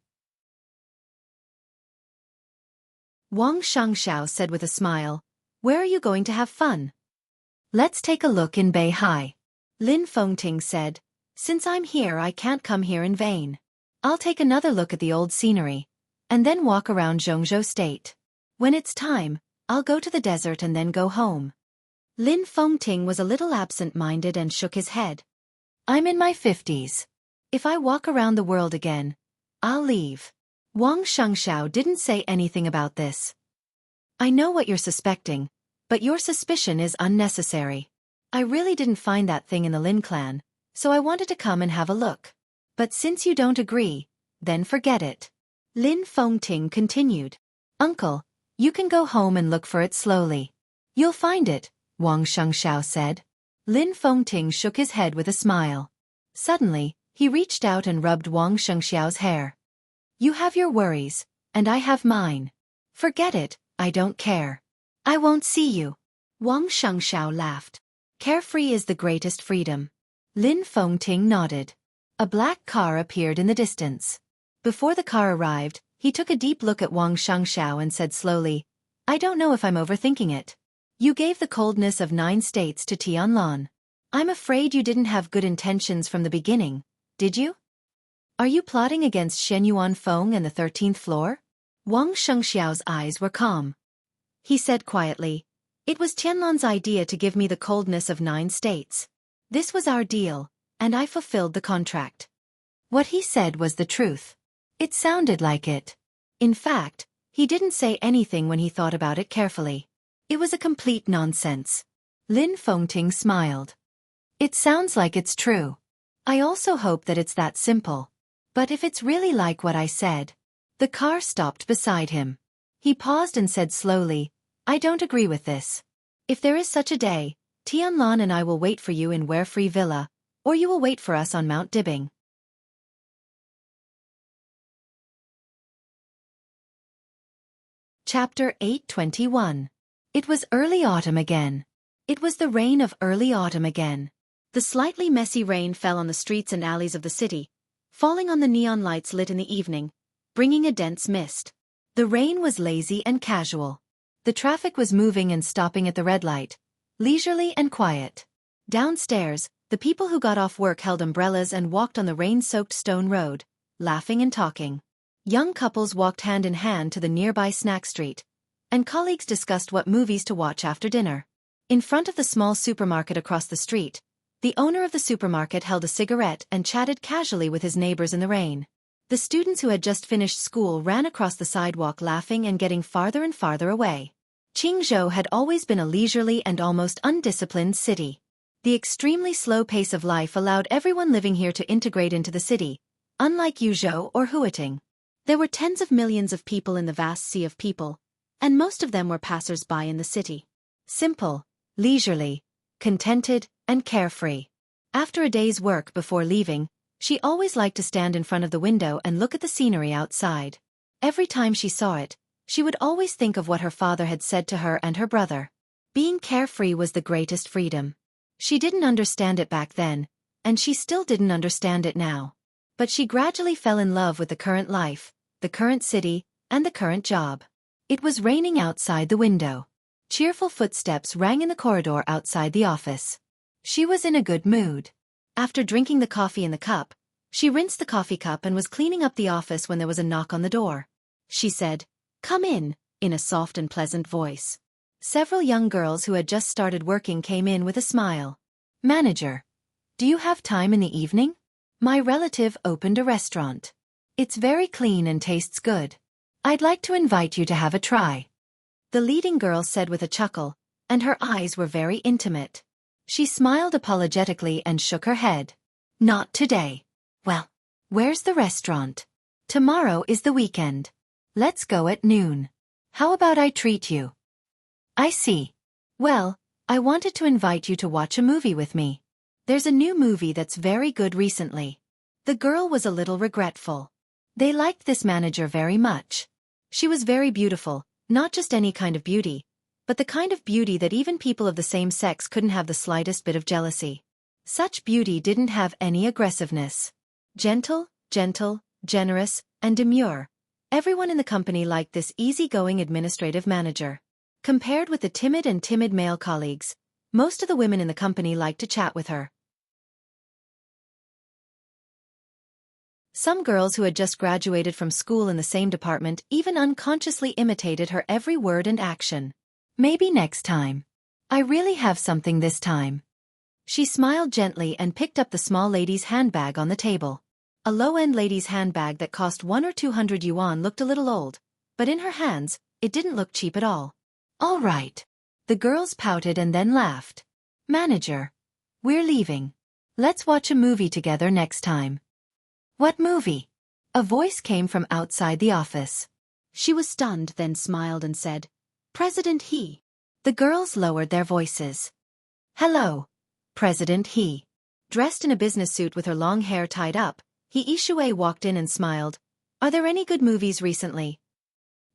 Wang Xianxiao said with a smile. Where are you going to have fun? Let's take a look in Beihai. Lin Fengting said. Since I'm here, I can't come here in vain. I'll take another look at the old scenery, and then walk around Jianghu State. When it's time, I'll go to the desert and then go home. Lin Fengting was a little absent-minded and shook his head. I'm in my 50s. If I walk around the world again, I'll leave. Wang Xianxiao didn't say anything about this. I know what you're suspecting, But your suspicion is unnecessary. I really didn't find that thing in the Lin clan, so I wanted to come and have a look. But since you don't agree, then forget it. Lin Fengting continued. Uncle, you can go home and look for it slowly. You'll find it, Wang Xiangxiao said. Lin Fengting shook his head with a smile. Suddenly, he reached out and rubbed Wang Xiangxiao's hair. You have your worries, and I have mine. Forget it, I don't care. I won't see you. Wang Xiangxiao laughed. Carefree is the greatest freedom. Lin Fengting nodded. A black car appeared in the distance. Before the car arrived, he took a deep look at Wang Xiangxiao and said slowly, I don't know if I'm overthinking it. You gave the coldness of 9 states to Tianlan. I'm afraid you didn't have good intentions from the beginning, did you? Are you plotting against Shen Yuanfeng and the 13th floor? Wang Xiangxiao's eyes were calm. He said quietly, It was Tianlan's idea to give me the coldness of 9 states. This was our deal, and I fulfilled the contract. What he said was the truth. It sounded like it. In fact, he didn't say anything when he thought about it carefully. It was a complete nonsense. Lin Fengting smiled. It sounds like it's true. I also hope that it's that simple. But if it's really like what I said... The car stopped beside him. He paused and said slowly, I don't agree with this. If there is such a day, Tianlan and I will wait for you in Warefree Villa, or you will wait for us on Mount Dibbing. Chapter 821. It was early autumn again. It was the rain of early autumn again. The slightly messy rain fell on the streets and alleys of the city, falling on the neon lights lit in the evening, bringing a dense mist. The rain was lazy and casual. The traffic was moving and stopping at the red light, leisurely and quiet. Downstairs, the people who got off work held umbrellas and walked on the rain-soaked stone road, laughing and talking. Young couples walked hand in hand to the nearby snack street, and colleagues discussed what movies to watch after dinner. In front of the small supermarket across the street, the owner of the supermarket held a cigarette and chatted casually with his neighbors in the rain. The students who had just finished school ran across the sidewalk laughing and getting farther and farther away. Jianghu had always been a leisurely and almost undisciplined city. The extremely slow pace of life allowed everyone living here to integrate into the city, unlike Yuzhou or Huiting. There were tens of millions of people in the vast sea of people, and most of them were passers-by in the city. Simple, leisurely, contented, and carefree. After a day's work before leaving, she always liked to stand in front of the window and look at the scenery outside. Every time she saw it, she would always think of what her father had said to her and her brother. Being carefree was the greatest freedom. She didn't understand it back then, and she still didn't understand it now. But she gradually fell in love with the current life, the current city, and the current job. It was raining outside the window. Cheerful footsteps rang in the corridor outside the office. She was in a good mood. After drinking the coffee in the cup, she rinsed the coffee cup and was cleaning up the office when there was a knock on the door. She said, "Come in," in a soft and pleasant voice. Several young girls who had just started working came in with a smile. "Manager, do you have time in the evening? My relative opened a restaurant. It's very clean and tastes good. I'd like to invite you to have a try." The leading girl said with a chuckle, and her eyes were very intimate. She smiled apologetically and shook her head. "Not today." "Well, where's the restaurant? Tomorrow is the weekend. Let's go at noon. How about I treat you?" "I see. Well, I wanted to invite you to watch a movie with me. There's a new movie that's very good recently." The girl was a little regretful. They liked this manager very much. She was very beautiful, not just any kind of beauty, but the kind of beauty that even people of the same sex couldn't have the slightest bit of jealousy. Such beauty didn't have any aggressiveness. Gentle, generous, and demure. Everyone in the company liked this easygoing administrative manager. Compared with the timid male colleagues, most of the women in the company liked to chat with her. Some girls who had just graduated from school in the same department even unconsciously imitated her every word and action. "Maybe next time. I really have something this time." She smiled gently and picked up the small lady's handbag on the table. A low-end lady's handbag that cost 100 or 200 yuan looked a little old, but in her hands, it didn't look cheap at all. "All right." The girls pouted and then laughed. Manager. We're leaving. Let's watch a movie together next time. What movie? A voice came from outside the office. She was stunned, then smiled and said, President He. The girls lowered their voices. Hello, President He. Dressed in a business suit with her long hair tied up, He Ishui walked in and smiled. Are there any good movies recently?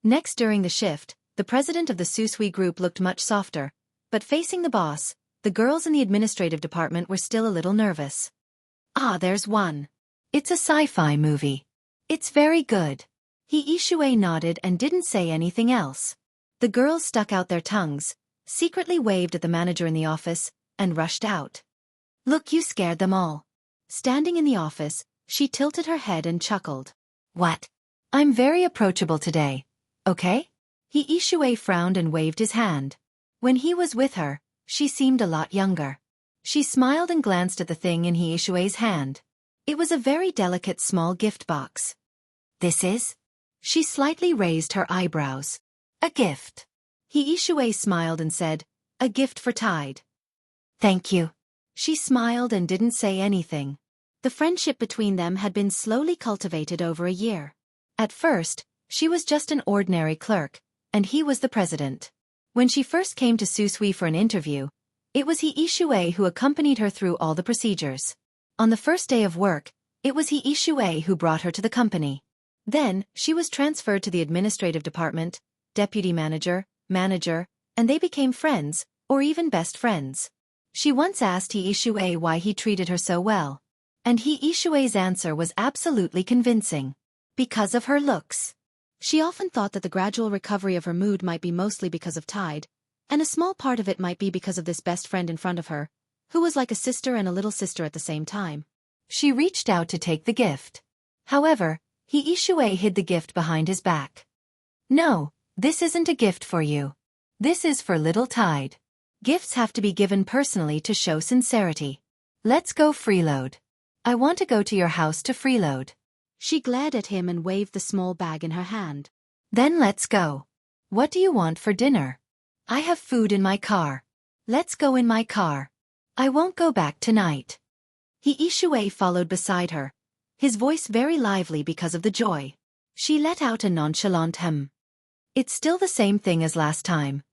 Next during the shift, the president of the Susui group looked much softer, but facing the boss, the girls in the administrative department were still a little nervous. Ah, there's one. It's a sci-fi movie. It's very good. He Ishui nodded and didn't say anything else. The girls stuck out their tongues, secretly waved at the manager in the office, and rushed out. Look, you scared them all. Standing in the office, she tilted her head and chuckled. What? I'm very approachable today. Okay? He Ishui frowned and waved his hand. When he was with her, she seemed a lot younger. She smiled and glanced at the thing in He Ishui's hand. It was a very delicate small gift box. This is? She slightly raised her eyebrows. A gift. He Ishui smiled and said, a gift for Tide. Thank you. She smiled and didn't say anything. The friendship between them had been slowly cultivated over a year. At first, she was just an ordinary clerk, and he was the president. When she first came to Susui for an interview, it was He Ishui who accompanied her through all the procedures. On the first day of work, it was He Ishui who brought her to the company. Then, she was transferred to the administrative department, deputy manager, and they became friends, or even best friends. She once asked He Ishui why he treated her so well. And He Ishui's answer was absolutely convincing. Because of her looks. She often thought that the gradual recovery of her mood might be mostly because of Tide, and a small part of it might be because of this best friend in front of her, who was like a sister and a little sister at the same time. She reached out to take the gift. However, He Ishui hid the gift behind his back. No, this isn't a gift for you. This is for little Tide. Gifts have to be given personally to show sincerity. Let's go freeload. I want to go to your house to freeload. She glared at him and waved the small bag in her hand. Then let's go. What do you want for dinner? I have food in my car. Let's go in my car. I won't go back tonight. He Ishui followed beside her, his voice very lively because of the joy. She let out a nonchalant hem. It's still the same thing as last time.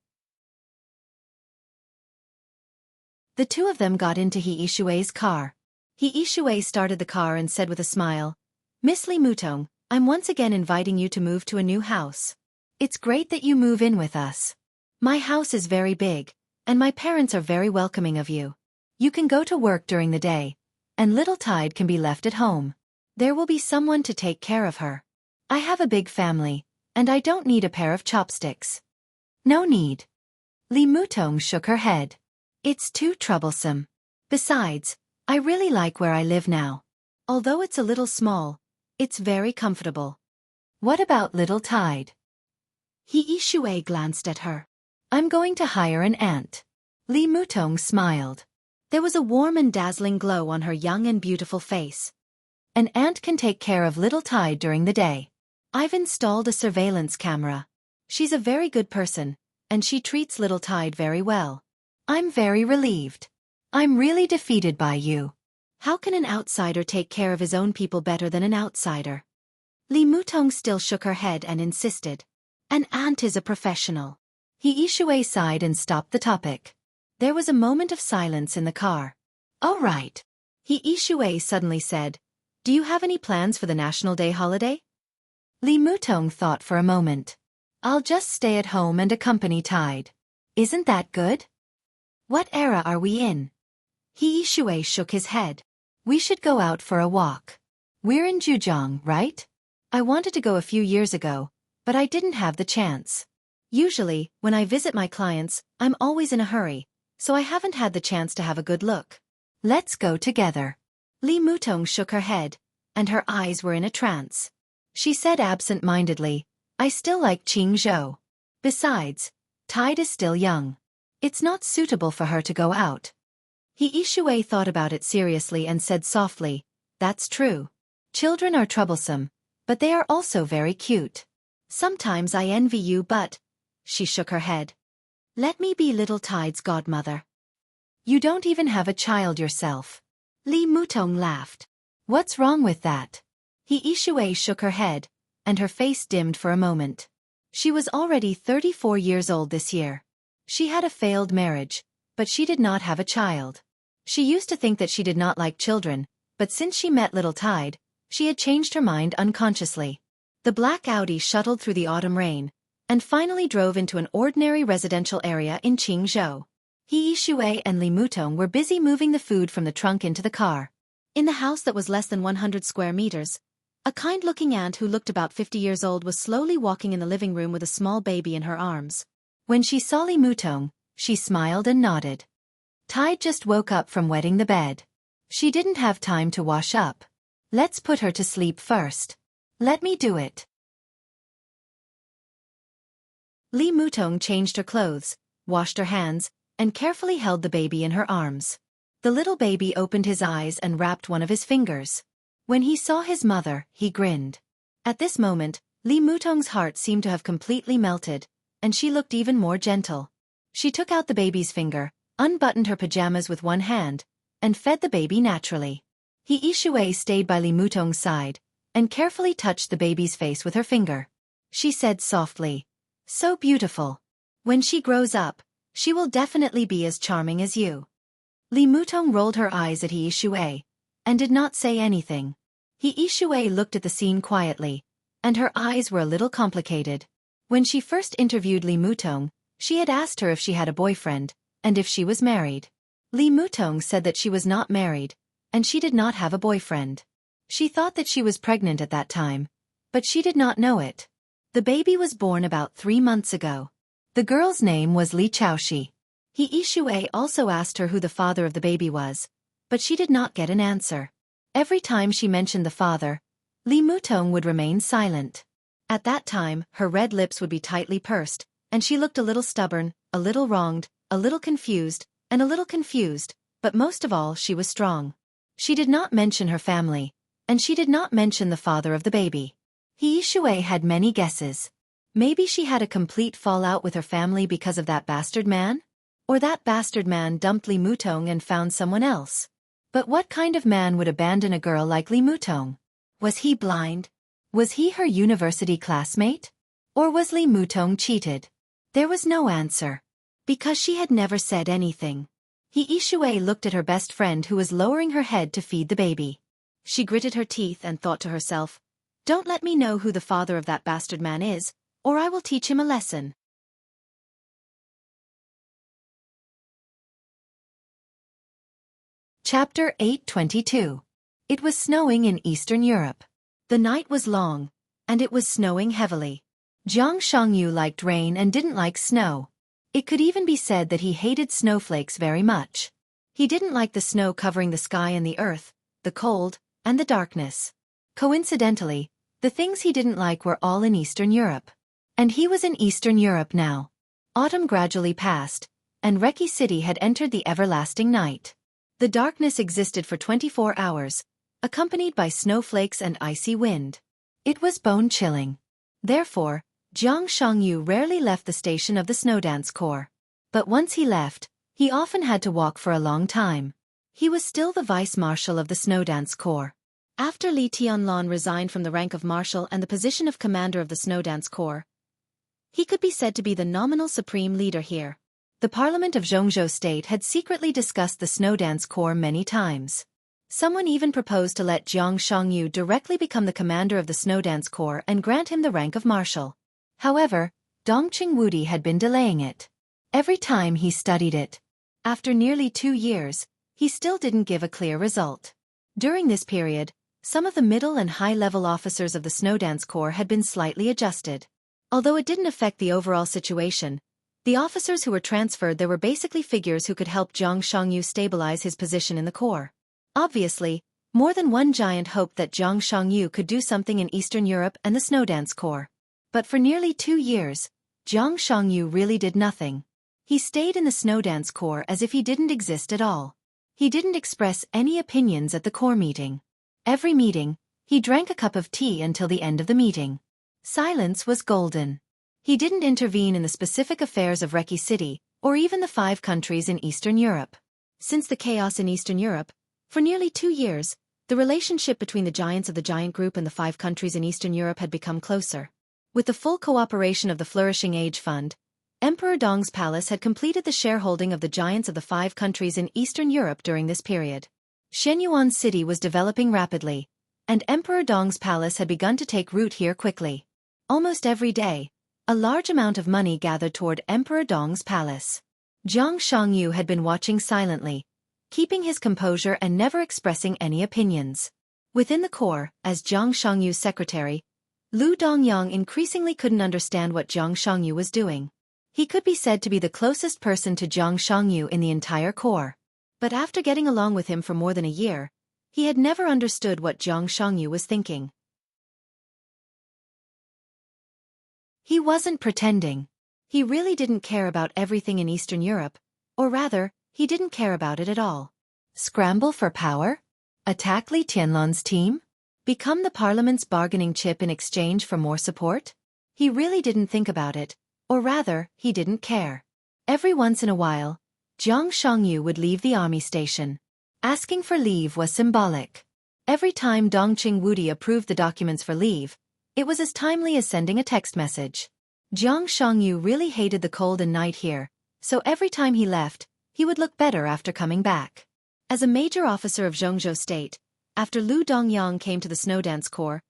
The two of them got into He Ishui's car. He Ishui started the car and said with a smile, Miss Li Mutong, I'm once again inviting you to move to a new house. It's great that you move in with us. My house is very big, and my parents are very welcoming of you. You can go to work during the day, and little Tide can be left at home. There will be someone to take care of her. I have a big family, and I don't need a pair of chopsticks. No need. Li Mutong shook her head. It's too troublesome. Besides, I really like where I live now. Although it's a little small, it's very comfortable. What about little Tide? He Ishui glanced at her. I'm going to hire an aunt. Li Mutong smiled. There was a warm and dazzling glow on her young and beautiful face. An aunt can take care of little Tide during the day. I've installed a surveillance camera. She's a very good person, and she treats little Tide very well. I'm very relieved. I'm really defeated by you. How can an outsider take care of his own people better than an outsider? Li Mutong still shook her head and insisted. An aunt is a professional. He Ishui sighed and stopped the topic. There was a moment of silence in the car. All right. He Ishui suddenly said, Do you have any plans for the National Day holiday? Li Mutong thought for a moment. I'll just stay at home and accompany Tide. Isn't that good? What era are we in? He Ishui shook his head. We should go out for a walk. We're in Jianghu, right? I wanted to go a few years ago, but I didn't have the chance. Usually, when I visit my clients, I'm always in a hurry, so I haven't had the chance to have a good look. Let's go together. Li Mutong shook her head, and her eyes were in a trance. She said absent-mindedly, I still like Jianghu. Besides, Tide is still young. It's not suitable for her to go out. He Ishui thought about it seriously and said softly, That's true. Children are troublesome, but they are also very cute. Sometimes I envy you but... She shook her head. Let me be little Tide's godmother. You don't even have a child yourself. Li Mutong laughed. What's wrong with that? He Yishui shook her head, and her face dimmed for a moment. She was already 34 years old this year. She had a failed marriage, but she did not have a child. She used to think that she did not like children, but since she met little Tide, she had changed her mind unconsciously. The black Audi shuttled through the autumn rain, and finally drove into an ordinary residential area in Jianghu. He Yishui and Li Mutong were busy moving the food from the trunk into the car. In the house that was less than 100 square meters, a kind-looking aunt who looked about 50 years old was slowly walking in the living room with a small baby in her arms. When she saw Li Mutong, she smiled and nodded. Tide just woke up from wetting the bed. She didn't have time to wash up. Let's put her to sleep first. Let me do it. Li Mutong changed her clothes, washed her hands, and carefully held the baby in her arms. The little baby opened his eyes and wrapped one of his fingers. When he saw his mother, he grinned. At this moment, Li Mutong's heart seemed to have completely melted, and she looked even more gentle. She took out the baby's finger, unbuttoned her pajamas with one hand, and fed the baby naturally. He Yishui stayed by Li Mutong's side, and carefully touched the baby's face with her finger. She said softly, "So beautiful. When she grows up, she will definitely be as charming as you." Li Mutong rolled her eyes at He Yishui, and did not say anything. He Yishui looked at the scene quietly, and her eyes were a little complicated. When she first interviewed Li Mutong, she had asked her if she had a boyfriend, and if she was married. Li Mutong said that she was not married, and she did not have a boyfriend. She thought that she was pregnant at that time, but she did not know it. The baby was born about 3 months ago. The girl's name was Li Chaoxi. He Yishui also asked her who the father of the baby was, but she did not get an answer. Every time she mentioned the father, Li Mutong would remain silent. At that time, her red lips would be tightly pursed, and she looked a little stubborn, a little wronged, a little confused, but most of all she was strong. She did not mention her family, and she did not mention the father of the baby. He Yishui had many guesses. Maybe she had a complete fallout with her family because of that bastard man? Or that bastard man dumped Li Mutong and found someone else. But what kind of man would abandon a girl like Li Mutong? Was he blind? Was he her university classmate? Or was Li Mutong cheated? There was no answer. Because she had never said anything. He Yishui looked at her best friend who was lowering her head to feed the baby. She gritted her teeth and thought to herself, "Don't let me know who the father of that bastard man is, or I will teach him a lesson." Chapter 822. It was snowing in Eastern Europe. The night was long, and it was snowing heavily. Jianghu liked rain and didn't like snow. It could even be said that he hated snowflakes very much. He didn't like the snow covering the sky and the earth, the cold, and the darkness. Coincidentally, the things he didn't like were all in Eastern Europe. And he was in Eastern Europe now. Autumn gradually passed, and Reki City had entered the everlasting night. The darkness existed for 24 hours, accompanied by snowflakes and icy wind. It was bone-chilling. Therefore, Jianghu rarely left the station of the Snowdance Corps. But once he left, he often had to walk for a long time. He was still the vice-marshal of the Snowdance Corps. After Li Tianlan resigned from the rank of marshal and the position of commander of the Snowdance Corps, he could be said to be the nominal supreme leader here. The Parliament of Jianghu State had secretly discussed the Snowdance Corps many times. Someone even proposed to let Jianghu directly become the commander of the Snowdance Corps and grant him the rank of marshal. However, Dongqing Wudi had been delaying it. Every time he studied it. After nearly 2 years, he still didn't give a clear result. During this period, some of the middle and high-level officers of the Snowdance Corps had been slightly adjusted. Although it didn't affect the overall situation, the officers who were transferred there were basically figures who could help Jianghu stabilize his position in the Corps. Obviously, more than one giant hoped that Jianghu could do something in Eastern Europe and the Snowdance Corps. But for nearly 2 years, Jianghu really did nothing. He stayed in the Snowdance Corps as if he didn't exist at all. He didn't express any opinions at the Corps meeting. Every meeting, he drank a cup of tea until the end of the meeting. Silence was golden. He didn't intervene in the specific affairs of Reki City, or even the 5 countries in Eastern Europe. Since the chaos in Eastern Europe, for nearly 2 years, the relationship between the giants of the giant group and the 5 countries in Eastern Europe had become closer. With the full cooperation of the Flourishing Age Fund, Emperor Dong's palace had completed the shareholding of the giants of the 5 countries in Eastern Europe during this period. Shenyuan City was developing rapidly, and Emperor Dong's palace had begun to take root here quickly. Almost every day, a large amount of money gathered toward Emperor Dong's palace. Xianxia had been watching silently, keeping his composure and never expressing any opinions. Within the core, as Xianxia's secretary, Lu Dongyang increasingly couldn't understand what Xianxia was doing. He could be said to be the closest person to Xianxia in the entire core. But after getting along with him for more than a year, he had never understood what Xianxia was thinking. He wasn't pretending. He really didn't care about everything in Eastern Europe, or rather, he didn't care about it at all. Scramble for power? Attack Li Tianlan's team? Become the parliament's bargaining chip in exchange for more support? He really didn't think about it, or rather, he didn't care. Every once in a while, Xianxia would leave the army station. Asking for leave was symbolic. Every time Dongqing Wudi approved the documents for leave, it was as timely as sending a text message. Xianxia really hated the cold and night here, so every time he left, he would look better after coming back. As a major officer of Jianghu State, after Lu Dongyang came to the Snowdance Corps,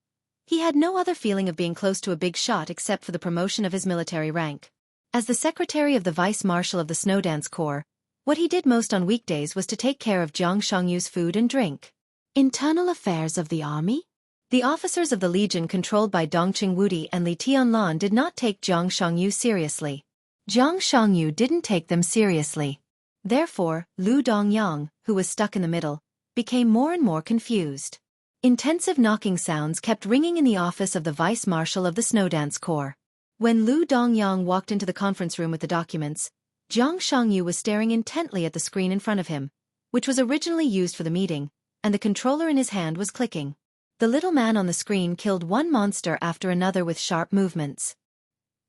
he had no other feeling of being close to a big shot except for the promotion of his military rank. As the secretary of the vice-marshal of the Snowdance Corps, what he did most on weekdays was to take care of Xianxia's food and drink. Internal affairs of the army? The officers of the legion controlled by Dongqing Wudi and Li Tianlan did not take Xianxia seriously. Xianxia didn't take them seriously. Therefore, Lu Dongyang, who was stuck in the middle, became more and more confused. Intensive knocking sounds kept ringing in the office of the vice-marshal of the Snowdance Corps. When Lu Dongyang walked into the conference room with the documents, Xianxia was staring intently at the screen in front of him, which was originally used for the meeting, and the controller in his hand was clicking. The little man on the screen killed one monster after another with sharp movements.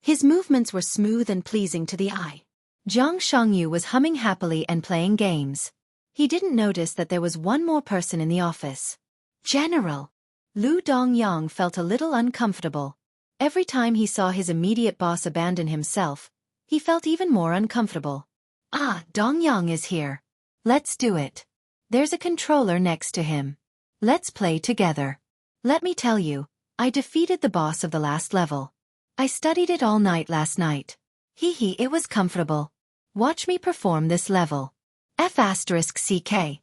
His movements were smooth and pleasing to the eye. Xianxia was humming happily and playing games. He didn't notice that there was one more person in the office. General. Lu Dongyang felt a little uncomfortable. Every time he saw his immediate boss abandon himself, he felt even more uncomfortable. Ah, Dongyang is here. Let's do it. There's a controller next to him. Let's play together. Let me tell you, I defeated the boss of the last level. I studied it all night last night. Hee, it was comfortable. Watch me perform this level. F***CK.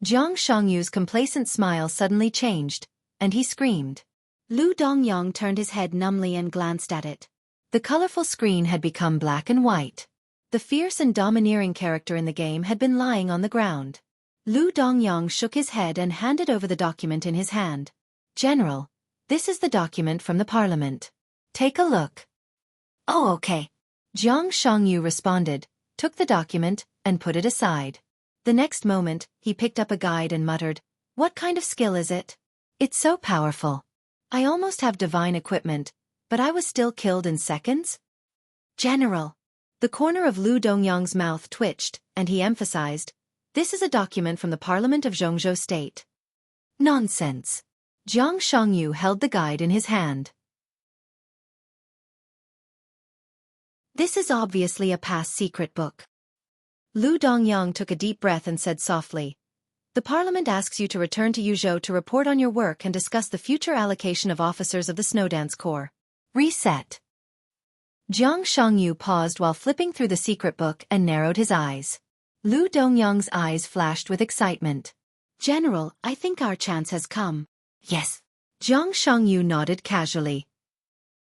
Xianxia's complacent smile suddenly changed, and he screamed. Lu Dongyang turned his head numbly and glanced at it. The colorful screen had become black and white. The fierce and domineering character in the game had been lying on the ground. Lu Dongyang shook his head and handed over the document in his hand. General, this is the document from the parliament. Take a look. Oh, okay. Xianxia responded, took the document, and put it aside. The next moment, he picked up a guide and muttered, "What kind of skill is it? It's so powerful. I almost have divine equipment, but I was still killed in seconds?" General. The corner of Lu Dongyang's mouth twitched, and he emphasized, "This is a document from the Parliament of Jianghu State." Nonsense. Xianxia held the guide in his hand. This is obviously a past secret book. Lu Dongyang took a deep breath and said softly, "The Parliament asks you to return to Yuzhou to report on your work and discuss the future allocation of officers of the Snowdance Corps. Reset." Xianxia paused while flipping through the secret book and narrowed his eyes. Lu Dongyang's eyes flashed with excitement. "General, I think our chance has come." "Yes." Xianxia nodded casually.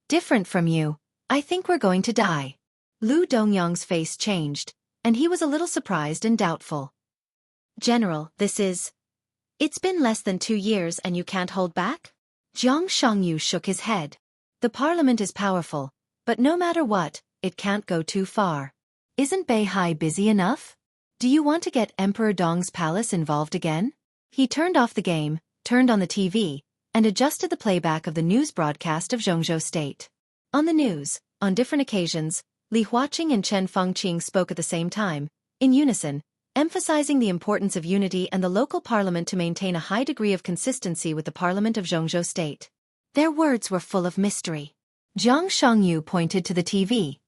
"Different from you. I think we're going to die." Lu Dongyang's face changed, and he was a little surprised and doubtful. "General, It's been less than 2 years and you can't hold back?" Xianxia shook his head. "The parliament is powerful, but no matter what, it can't go too far. Isn't Beihai busy enough? Do you want to get Emperor Dong's palace involved again?" He turned off the game, turned on the TV, and adjusted the playback of the news broadcast of Jianghu State. On the news, on different occasions, Li Huaqing and Chen Fengqing spoke at the same time, in unison, emphasizing the importance of unity and the local parliament to maintain a high degree of consistency with the parliament of Jianghu state. Their words were full of mystery. Jiang Shangyu pointed to the TV.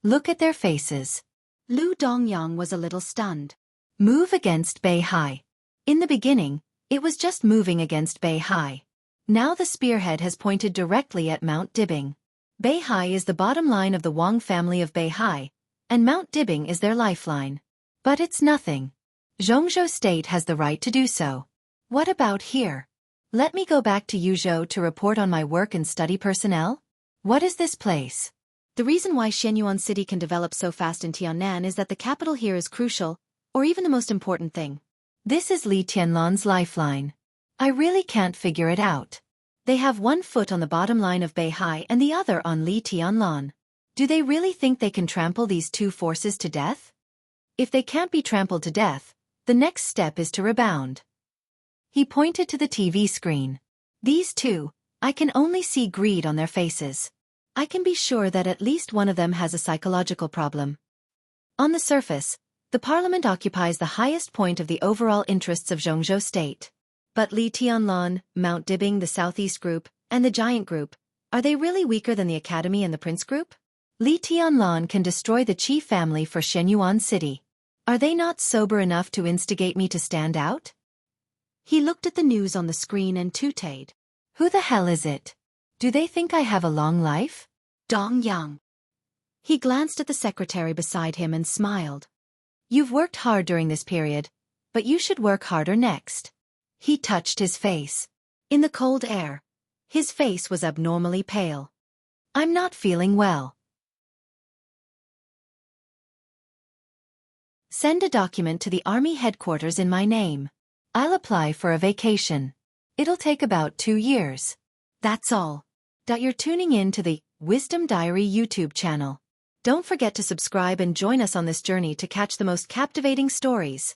Look at their faces. Lu Dongyang was a little stunned. Move against Beihai. In the beginning, it was just moving against Beihai. Now the spearhead has pointed directly at Mount Dibing. Beihai is the bottom line of the Wang family of Beihai, and Mount Dibing is their lifeline. But it's nothing. Jianghu state has the right to do so. What about here? Let me go back to Yuzhou to report on my work and study personnel? What is this place? The reason why Xianyuan City can develop so fast in Tiannan is that the capital here is crucial, or even the most important thing. This is Li Tianlan's lifeline. I really can't figure it out. They have one foot on the bottom line of Beihai and the other on Li Tianlan. Do they really think they can trample these two forces to death? If they can't be trampled to death, the next step is to rebound. He pointed to the TV screen. These two, I can only see greed on their faces. I can be sure that at least one of them has a psychological problem. On the surface, the parliament occupies the highest point of the overall interests of Jianghu state. But Li Tianlan, Mount Dibing, the Southeast Group, and the Giant Group, are they really weaker than the Academy and the Prince Group? Li Tianlan can destroy the chief family for Xianyuan City. Are they not sober enough to instigate me to stand out? He looked at the news on the screen and tooted. Who the hell is it? Do they think I have a long life? Dong Yang. He glanced at the secretary beside him and smiled. You've worked hard during this period, but you should work harder next. He touched his face. In the cold air, his face was abnormally pale. I'm not feeling well. Send a document to the army headquarters in my name. I'll apply for a vacation. It'll take about 2 years. That's all. You're tuning in to the Wisdom Diary YouTube channel. Don't forget to subscribe and join us on this journey to catch the most captivating stories.